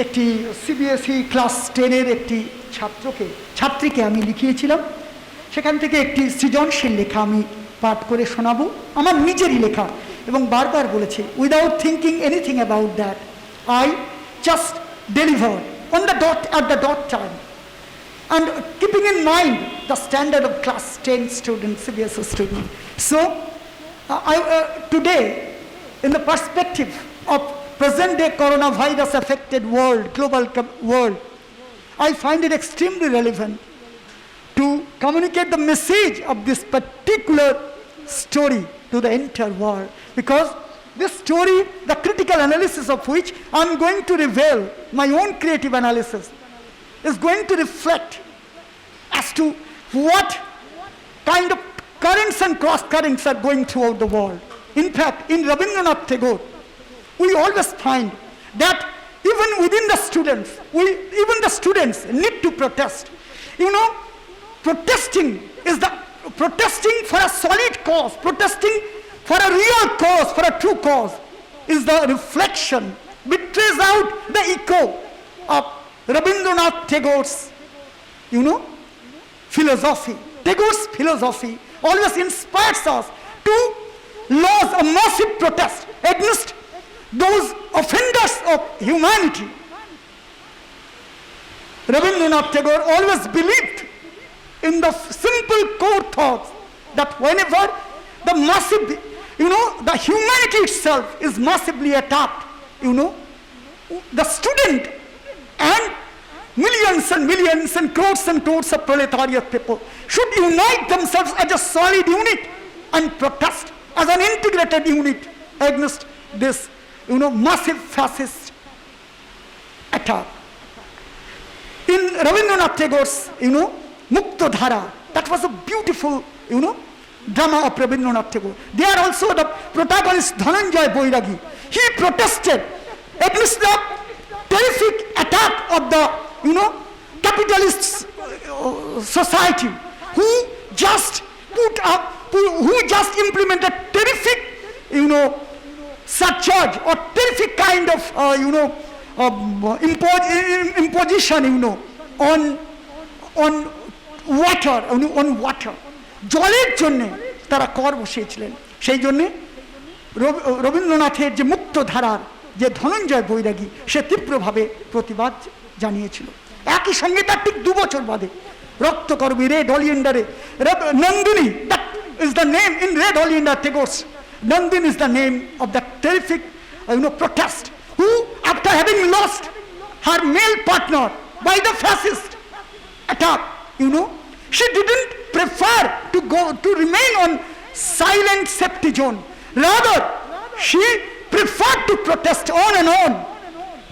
একটি CBSE ক্লাস 10-এর একটি ছাত্রীকে আমি লিখিয়েছিলাম, সেখান থেকে একটি সৃজনশীল লেখা আমি পাঠ করে শোনাবো, আমার নিজেরই লেখা। এবং বারবার বলেছি, without thinking anything about that, I just deliver on the dot at the dot time, and keeping in mind the standard of class 10 students, CBSE students. So today, in the perspective of present day coronavirus affected world, global world, I find it extremely relevant to communicate the message of this particular story to the entire world, because this story, the critical analysis of which I'm going to reveal my own creative analysis, is going to reflect as to what kind of currents and cross currents are going throughout the world. In fact, in Rabindranath Tagore, we always find that even within the students, even the students need to protest. You know, protesting for a solid cause, protesting for a real cause, for a true cause, is the reflection, betrays out the echo of Rabindranath Tagore's, philosophy. Tagore's philosophy always inspires us to launch a massive protest against those offenders of humanity. Rabindranath Tagore always believed in the simple core thoughts that whenever the massive, the humanity itself is massively attacked, the student and millions and crores of proletariat people should unite themselves as a solid unit and protest as an integrated unit against this, massive fascist attack. In Rabindranath Tagore's, Muktadhara, that was a beautiful, drama of Rabindranath Tagore. There also the protagonist Dhananjay Bairagi, he protested against the terrific attack of the, capitalist society, who just implemented terrific, surcharge or terrific kind of, imposition, on water. জলের জন্যে তারা কর বসিয়েছিলেন। সেই জন্যে রবীন্দ্রনাথের যে মুক্ত ধারার যে ধনঞ্জয় বৈরাগী, সে তীব্রভাবে প্রতিবাদ জানিয়েছিল। একই সঙ্গে তার ঠিক 2 বছর বাদে রক্তকর্মী রেড অলিয়েন্ডারে Nandini, that is the name in Red Oleander Tagore's, Nandini is the name of that terrific protest, who after having lost her male partner by the fascist attack, she didn't prefer to remain on silent safety zone. Rather, she preferred to protest on and on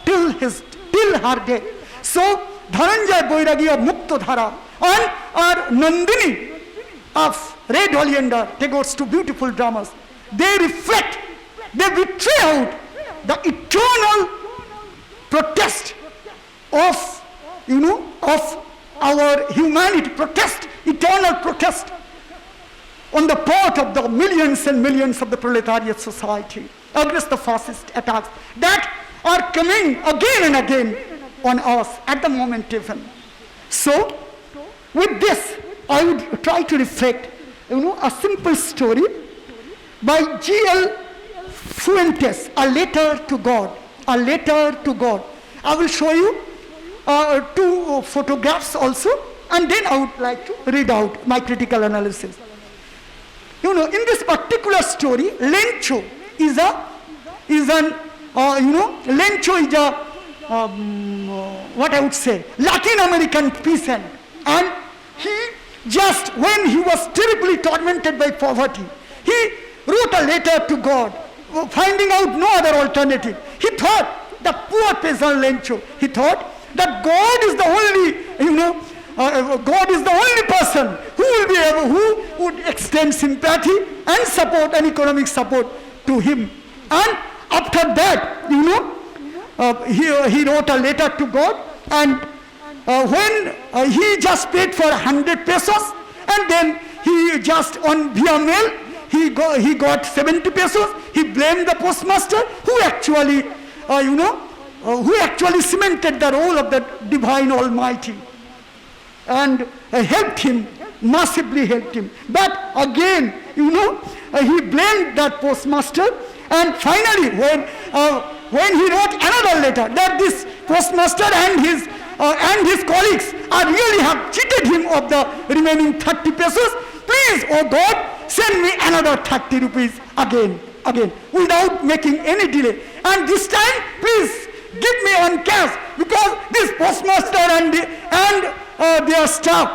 till her death. So Dhananjay Bairagi of Muktadhara and our Nandini of Red Oleander Tagore's 2 beautiful dramas, they betray out the eternal protest of our humanity, eternal protest on the part of the millions and millions of the proletariat society against the fascist attacks that are coming again and again on us at the moment even. So, with this, I would try to reflect, a simple story by G.L. Fuentes, A Letter to God. A Letter to God. I will show you 2 photographs also, and then I would like to read out my critical analysis. In this particular story, Lencho is what I would say, Latin American peasant, and he just, when he was terribly tormented by poverty, he wrote a letter to God, finding out no other alternative. He thought, the poor peasant Lencho, he thought that God is the only, God is the only person who would extend sympathy and support and economic support to him. And after that, he wrote a letter to God, and when he just paid for 100 pesos, and then he just on via mail, he got 70 pesos. He blamed the postmaster who actually cemented the role of the divine Almighty, and helped him, massively helped him. But again, he blamed that postmaster, and finally when he wrote another letter that this postmaster and his colleagues really have cheated him of the remaining 30 pesos, please, oh God, send me another 30 rupees again, without making any delay. And this time, please, give me on cash, because this postmaster and their staff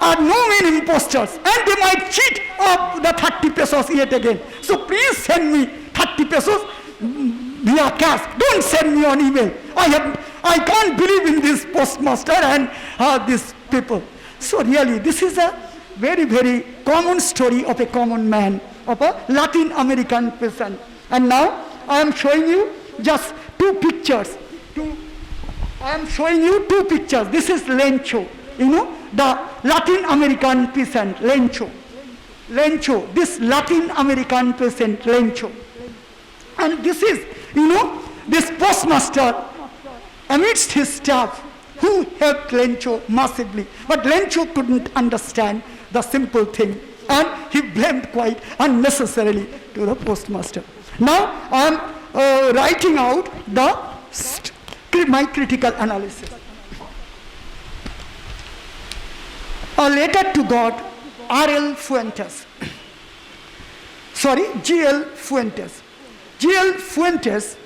are no mean impostors, and they might cheat of the 30 pesos yet again. So please send me 30 pesos via cash. Don't send me on email. I can't believe in this postmaster and these people. So really, this is a very, very common story of a common man, of a Latin American peasant. And now I am showing you just 2 pictures, 2 I am showing you two pictures. This is Lencho, the Latin American peasant, Lencho. Lencho, this Latin American peasant, Lencho. And this is, this postmaster amidst his staff who helped Lencho massively. But Lencho couldn't understand the simple thing, and he blamed quite unnecessarily to the postmaster. Now I am writing out my critical analysis. A letter to God, R.L. Fuentes. G.L. Fuentes. G.L. Fuentes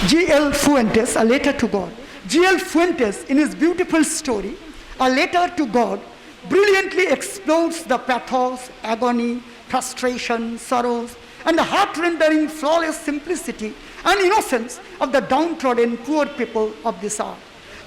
G.L. Fuentes, A Letter to God. G.L. Fuentes, in his beautiful story, A Letter to God, brilliantly explores the pathos, agony, frustration, sorrows, and the heart-rendering, flawless simplicity and innocence of the downtrodden poor people of this hour.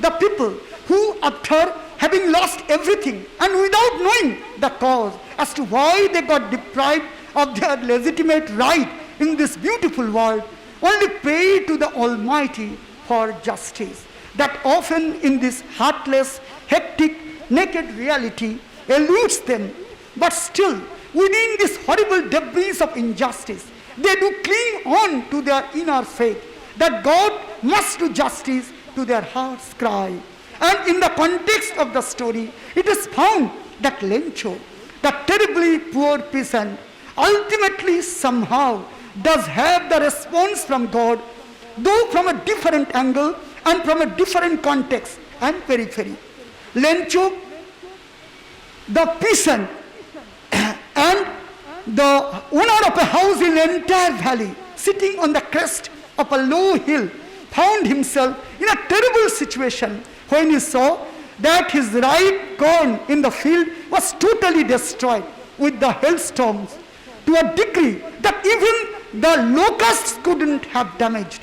The people who, after having lost everything and without knowing the cause as to why they got deprived of their legitimate right in this beautiful world, only pray to the Almighty for justice, that often in this heartless, hectic, naked reality eludes them. But still, within this horrible debris of injustice, they do cling on to their inner faith that God must do justice to their heart's cry. And in the context of the story, it is found that Lencho, the terribly poor peasant, ultimately somehow does have the response from God, though from a different angle and from a different context and periphery. Lencho, the peasant and the owner of a house in the entire valley, sitting on the crest of a low hill, found himself in a terrible situation when he saw that his ripe corn in the field was totally destroyed with the hailstorms, to a degree that even the locusts couldn't have damaged.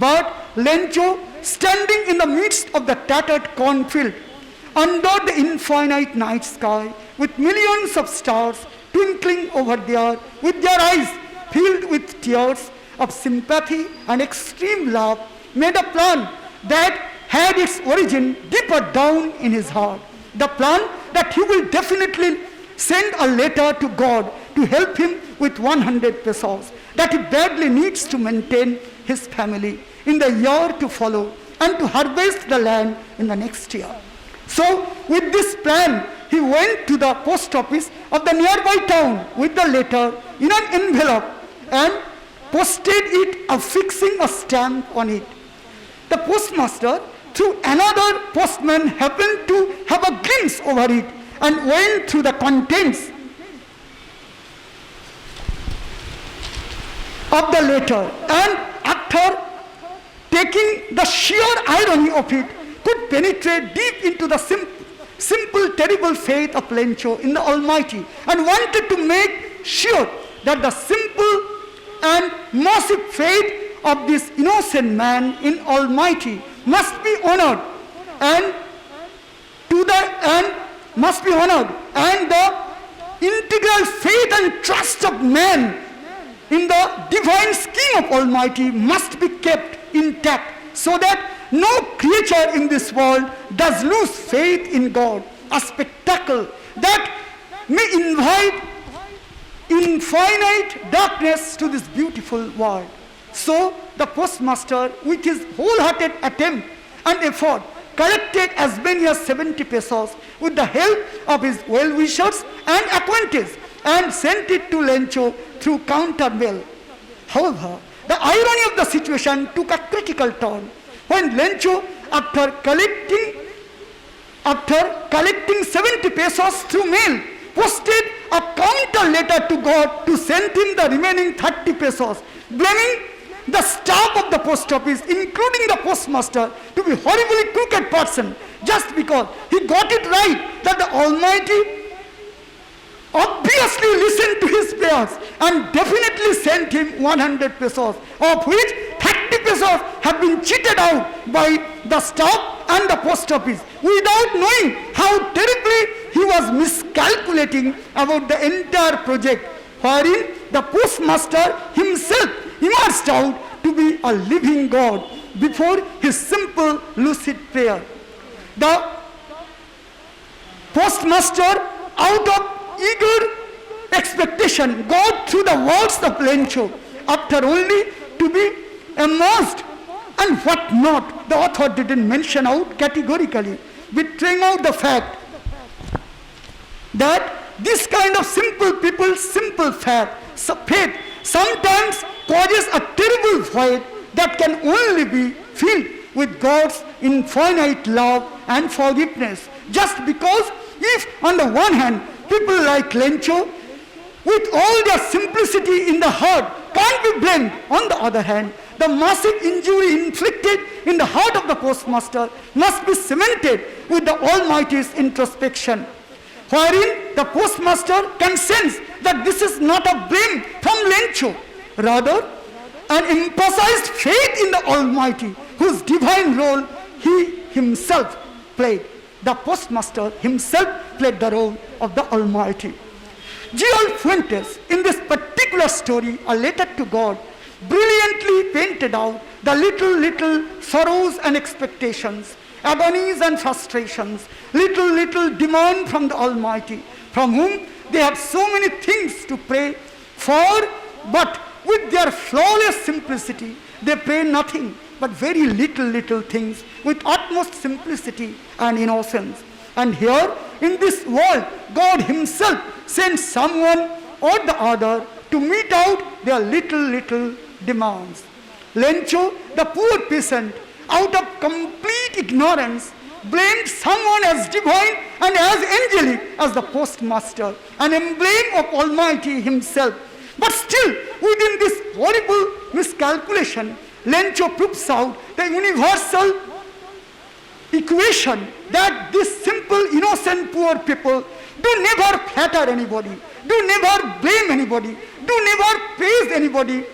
But Lencho, standing in the midst of the tattered cornfield, under the infinite night sky, with millions of stars twinkling over there, with their eyes filled with tears of sympathy and extreme love, made a plan that had its origin deeper down in his heart. The plan that he will definitely send a letter to God to help him with 100 pesos that he badly needs to maintain his family in the year to follow and to harvest the land in the next year. So with this plan, he went to the post office of the nearby town with the letter in an envelope and posted it, affixing a stamp on it. The postmaster, through another postman, happened to have a glimpse over it and went through the contents of the letter, and after taking the sheer irony of it, could penetrate deep into the simple, terrible faith of Lencho in the Almighty, and wanted to make sure that the simple and massive faith of this innocent man in Almighty must be honored, and the integral faith and trust of man in the divine scheme of Almighty must be kept intact, so that no creature in this world does lose faith in God, a spectacle that may invite infinite darkness to this beautiful world. So the postmaster, with his wholehearted attempt and effort, collected as many as 70 pesos with the help of his well-wishers and acquaintances, and sent it to Lencho through counter mail. However, the irony of the situation took a critical turn when Lencho, after collecting 70 pesos through mail, posted a counter letter to God to send him the remaining 30 pesos, blaming the staff of the post office, including the postmaster, to be horribly crooked person, just because he got it right that the Almighty obviously listened to his prayers and definitely sent him 100 pesos, of which 30 pesos have been cheated out by the staff and the post office, without knowing how terribly he was miscalculating about the entire project, wherein the postmaster himself emerged out to be a living God before his simple lucid prayer. The postmaster, out of eager expectation, got through the words of Lencho, after only to be immersed and what not. The author didn't mention out categorically, betraying out the fact that this kind of simple people's simple faith sometimes causes a terrible void that can only be filled with God's infinite love and forgiveness. Just because if on the one hand people like Lencho with all their simplicity in the heart can't be blamed, on the other hand the massive injury inflicted in the heart of the postmaster must be cemented with the Almighty's introspection, wherein the postmaster can sense that this is not a blame from Lencho, rather an emphasized faith in the Almighty, whose divine role he himself played. The postmaster himself played the role of the Almighty. G.L. Fuentes, in this particular story, A Letter to God, brilliantly painted out the little sorrows and expectations, agonies and frustrations, little demand from the Almighty, from whom they have so many things to pray for, but with their flawless simplicity, they pray nothing but very little things with utmost simplicity and innocence. And here, in this world, God himself sends someone or the other to meet out their little demands. Lencho, the poor peasant, out of complete ignorance, blamed someone as divine and as angelic as the postmaster, an emblem of Almighty himself. But still, within this horrible miscalculation, Lencho proves out the universal equation that these simple, innocent, poor people do never flatter anybody, do never blame anybody, do never praise anybody,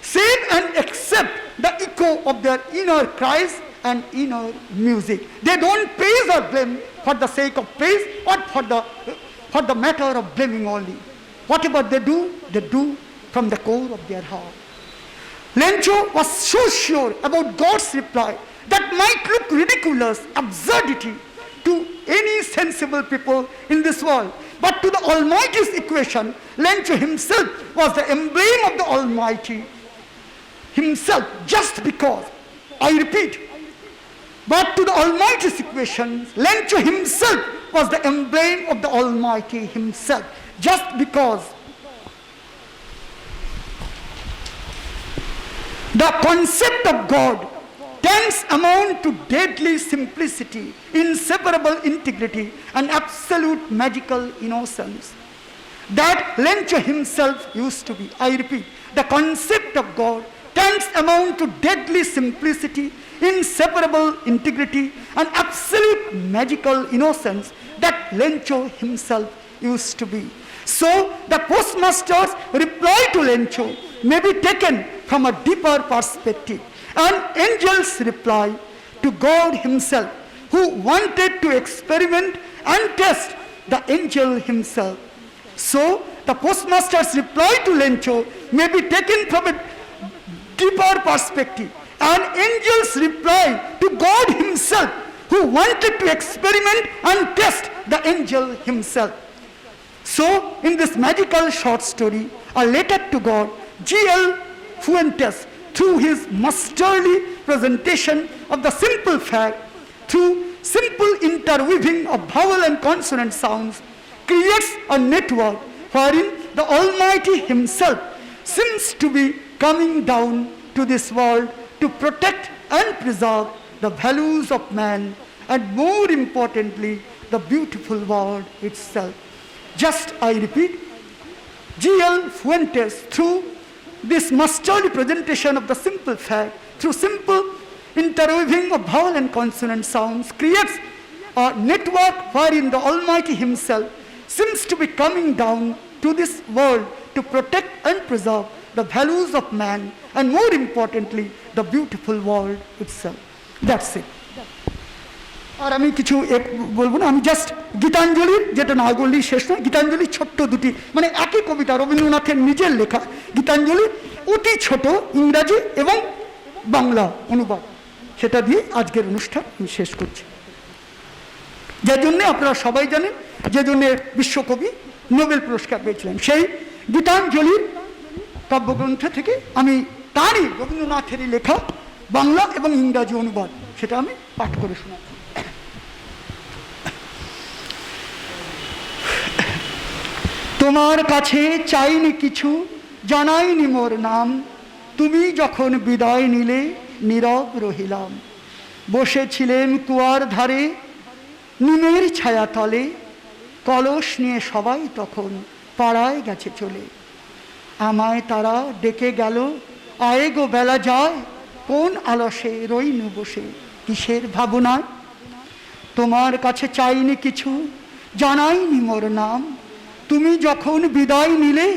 save and accept the echo of their inner cries and inner music. They don't praise or blame for the sake of praise or for the matter of blaming only. Whatever they do from the core of their heart. Lencho was so sure about God's reply that might look ridiculous, absurdity to any sensible people in this world. But to the Almighty's equation, Lencho himself was the emblem of the Almighty himself, just because, I repeat, but to the Almighty's equation, Lencho himself was the emblem of the Almighty himself, just because. The concept of God tends amount to deadly simplicity, inseparable integrity, and absolute magical innocence. That Lencho himself used to be. I repeat, the concept of God tends amount to deadly simplicity, inseparable integrity, and absolute magical innocence that Lencho himself used to be. So the postmaster's reply to Lencho may be taken from a deeper perspective. An angel's reply to God himself, who wanted to experiment and test the angel himself. So the postmaster's reply to Lencho may be taken from a deeper perspective. An angel's reply to God himself, who wanted to experiment and test the angel himself. So, in this magical short story, A Letter to God, G.L. Fuentes, through his masterly presentation of the simple fact, through simple interweaving of vowel and consonant sounds, creates a network wherein the Almighty himself seems to be coming down to this world to protect and preserve the values of man, and more importantly, the beautiful world itself. Just, I repeat, G.L. Fuentes, through this masterly presentation of the simple fact, through simple interweaving of vowel and consonant sounds, creates a network wherein the Almighty himself seems to be coming down to this world to protect and preserve the values of man, and more importantly, the beautiful world itself. That's it. আর আমি কিছু বলবো না, আমি just গীতাঞ্জলির, যেটা না বললি শেষ নয়, গীতাঞ্জলির ছোট্ট দুটি, মানে একই কবিতা, রবীন্দ্রনাথের নিজের লেখা গীতাঞ্জলি, অতি ছোট ইংরাজি এবং বাংলা অনুবাদ, সেটা দিয়ে আজকের অনুষ্ঠান আমি শেষ করছি। যে জন্যে আপনারা সবাই জানেন, যে জন্যে বিশ্বকবি নোবেল পুরস্কার পেয়েছিলেন, সেই গীতাঞ্জলির কাব্যগ্রন্থ থেকে আমি তারই, রবীন্দ্রনাথেরই লেখা বাংলা এবং ইংরাজি অনুবাদ, সেটা আমি পাঠ করে শোনাচ্ছি। তোমার কাছে চাইনি কিছু, জানাইনি মোর নাম, তুমি যখন বিদায় নিলে নীরব রহিলাম। বসেছিলেন কুয়ার ধারে নিমের ছায়া তলে, কলস নিয়ে সবাই তখন পাড়ায় গেছে চলে। আমায় তারা ডেকে গেল, আয়ে গো বেলা যায়, কোন আলসে রইনু বসে কিসের ভাবনায়। তোমার কাছে চাইনি কিছু, জানাইনি মোর নাম, তুমি যখন বিদায় নিলে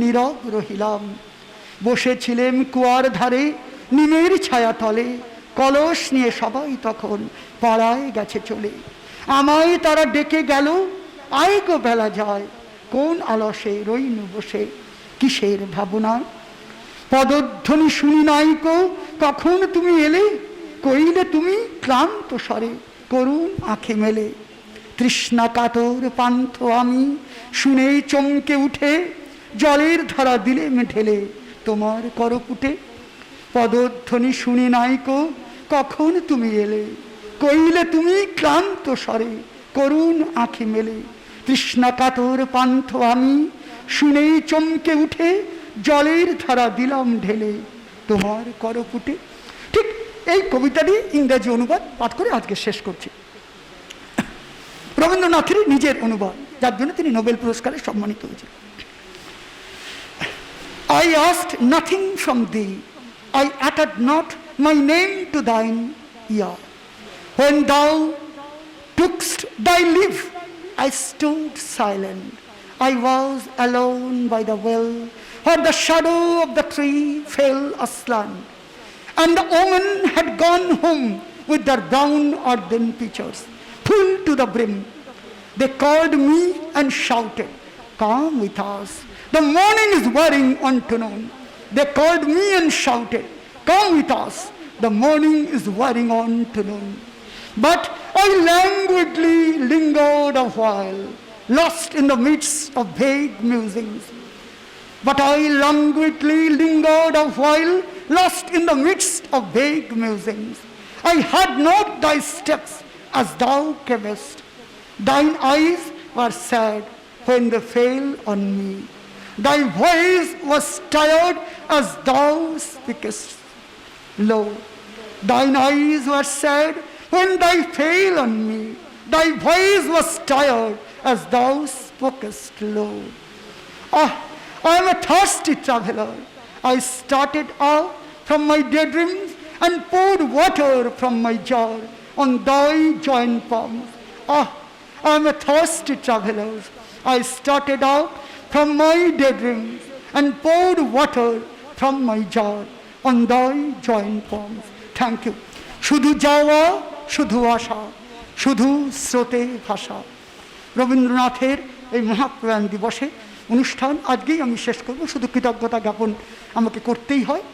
নীরব রহিলাম। বসেছিলেন কুয়ার ধারে নিমের ছায়া তলে, কলস নিয়ে সবাই তখন পাড়ায় গেছে চলে। আমায় তারা ডেকে গেল, আয় গো বেলা যায়, কোন আলসে রইনু বসে কিসের ভাবনায়। পদধ্বনি শুনি নাইকো, কখন তুমি এলে, কইলে তুমি ক্লান্ত স্বরে করুণ আঁখে মেলে। তৃষ্ণা কাতর পান্থ আমি শুনেই চমকে উঠে, জলের ধারা দিলেম ঢেলে তোমার করপুটে। পদধ্বনি শুনি নাইকো, কখন তুমি এলে, কইলে তুমি ক্লান্ত স্বরে করুণ আঁখে মেলে। তৃষ্ণা কাতর পান্থ আমি শুনেই চমকে উঠে, জলের ধারা দিলাম ঢেলে তোমার করপুটে। ঠিক এই কবিতাটি ইংরেজি অনুবাদ পাঠ করে আজকে শেষ করছি। রবীন্দ্রনাথের নিজের অনুবাদ, যার জন্য তিনি নোবেল পুরস্কারে সম্মানিত হয়েছিলেন। I asked nothing from thee, I uttered not my name to thine ear. When thou tookst thy leave, I stood silent. I was alone by the well, where the shadow of the tree fell aslant, and the women had gone home with their brown earthen pitchers full to the brim. They called me and shouted, "Come with us, the morning is wearing on to noon." They called me and shouted, "Come with us, the morning is wearing on to noon." But I languidly lingered a while, lost in the midst of vague musings. But I languidly lingered a while, lost in the midst of vague musings. I heard not thy steps as thou camest. Thine eyes were sad when they fell on me. Thy voice was tired as thou speakest low. Thine eyes were sad when thou fell on me. Thy voice was tired as thou spokest low. Ah, I am a thirsty traveler. I started out from my daydreams and poured water from my jar on thy joined palms. Ah, I am a thirsty traveler. I started out from my daydreams and poured water from my jar on thy joined palms. Thank you. শুধু যাওয়া, শুধু আসা, শুধু স্রোতে ভাষা। রবীন্দ্রনাথের এই মহাপ্রয়াণ দিবসে অনুষ্ঠান আজকেই আমি শেষ করব। শুধু কৃতজ্ঞতা জ্ঞাপন আমাকে করতেই হয়।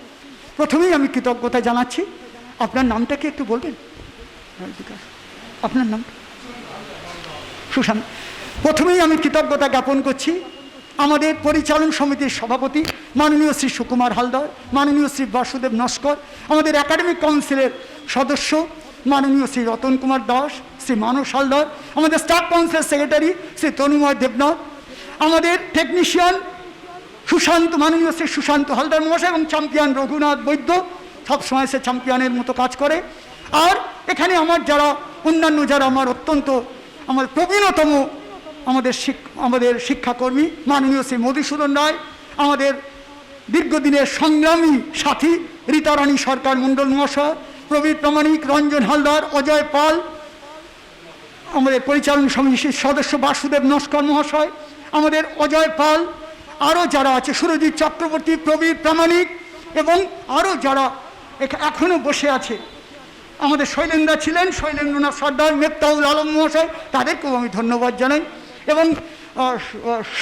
প্রথমেই আমি কৃতজ্ঞতা জানাচ্ছি। আপনার নামটা কি একটু বলবেন? আপনার নাম? সুশান্ত। প্রথমেই আমি কৃতজ্ঞতা জ্ঞাপন করছি আমাদের পরিচালন সমিতির সভাপতি মাননীয় শ্রী সুকুমার হালদার, মাননীয় শ্রী বাসুদেব নস্কর, আমাদের একাডেমিক কাউন্সিলের সদস্য মাননীয় শ্রী রতন কুমার দাস, শ্রী মানস হালদার, আমাদের স্টাফ কাউন্সিলের সেক্রেটারি শ্রী তনুময় দেবনাথ, আমাদের টেকনিশিয়ান সুশান্ত, মাননীয় শ্রী সুশান্ত হালদার মহাশয় এবং চ্যাম্পিয়ন রঘুনাথ বৈদ্য, সবসময় সে চ্যাম্পিয়নের মতো কাজ করে। আর এখানে আমার যারা অন্যান্য যারা আমার অত্যন্ত আমার প্রবীণতম আমাদের শিক্ষাকর্মী মাননীয় শ্রী মধুসূদন রায়, আমাদের দীর্ঘদিনের সংগ্রামী সাথী রীতারানী সরকার মণ্ডল মহাশয়, প্রবীর প্রামাণিক, রঞ্জন হালদার, অজয় পাল, আমাদের পরিচালন সমিতির সদস্য বাসুদেব নস্কর মহাশয়, আমাদের অজয় পাল, আরও যারা আছে সুরজিৎ চক্রবর্তী, প্রবীর প্রামাণিক এবং আরও যারা এখনও বসে আছে, আমাদের শৈলেন্দ্র ছিলেন, শৈলেন্দ্রনাথ সর্দার, মেফতাহুল আলম মহাশয়, তাদেরকেও আমি ধন্যবাদ জানাই। এবং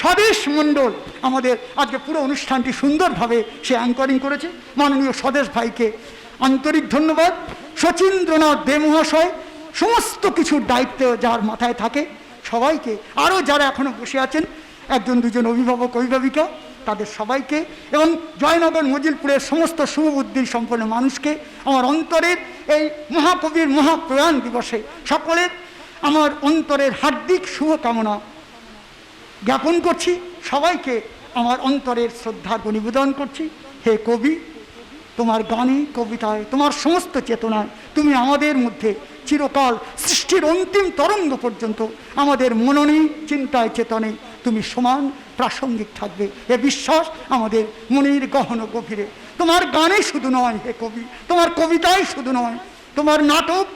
স্বদেশ মণ্ডল আমাদের আজকে পুরো অনুষ্ঠানটি সুন্দরভাবে সে অ্যাঙ্করিং করেছে, মাননীয় স্বদেশ ভাইকে আন্তরিক ধন্যবাদ। শচীন্দ্রনাথ দে মহাশয় সমস্ত কিছুর দায়িত্ব যার মাথায় থাকে, সবাইকে, আরও যারা এখনও বসে আছেন, একজন দুজন অভিভাবক অভিভাবিকা, তাদের সবাইকে, এবং জয়নগর মজিলপুরের সমস্ত শুভবুদ্ধি সম্পন্ন মানুষকে আমার অন্তরের এই মহাকবির মহাপ্রয়াণ দিবসে সকলের আমার অন্তরের হার্দিক শুভকামনা জ্ঞাপন করছি। সবাইকে আমার অন্তরের শ্রদ্ধার নিবেদন করছি। হে কবি, তোমার গানে, কবিতায়, তোমার সমস্ত চেতনায় তুমি আমাদের মধ্যে চিরকাল সৃষ্টির অন্তিম তরঙ্গ পর্যন্ত আমাদের মননে, চিন্তায়, চেতনে তুমি সমান প্রাসঙ্গিক থাকবে, এ বিশ্বাস আমাদের মনের গহন গভীরে। তোমার গানে শুধু নয় হে কবি, তোমার কবিতায় শুধু নয়, তোমার নাটক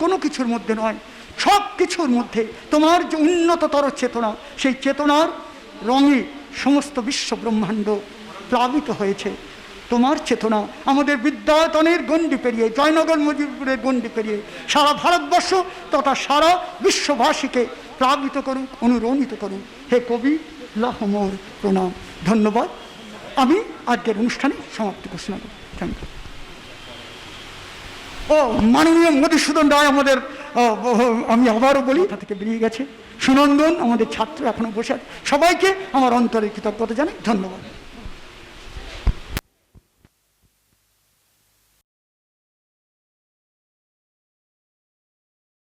কোনো কিছুর মধ্যে নয়, সব কিছুর মধ্যে তোমার যে উন্নততর চেতনা, সেই চেতনার রঙে সমস্ত বিশ্ব ব্রহ্মাণ্ড প্লাবিত হয়েছে। তোমার চেতনা আমাদের বিদ্যায়তনের গণ্ডি পেরিয়ে, জয়নগর মজিলপুরের গণ্ডি পেরিয়ে সারা ভারতবর্ষ তথা সারা বিশ্ববাসীকে প্লাবিত করুক, অনুরণিত করুক। হে কবি, লাখ মোর প্রণাম, ধন্যবাদ। আমি আজকের অনুষ্ঠানে সমাপ্তি ঘোষণা করি। Thank you. ও মাননীয় মধুসূদন রায় আমাদের, আমি আবারও বলি, তা থেকে বেরিয়ে গেছে। সুনন্দন আমাদের ছাত্র এখনো বসে আছে। সবাইকে আমার অন্তরের কৃতজ্ঞতা জানাই, ধন্যবাদ।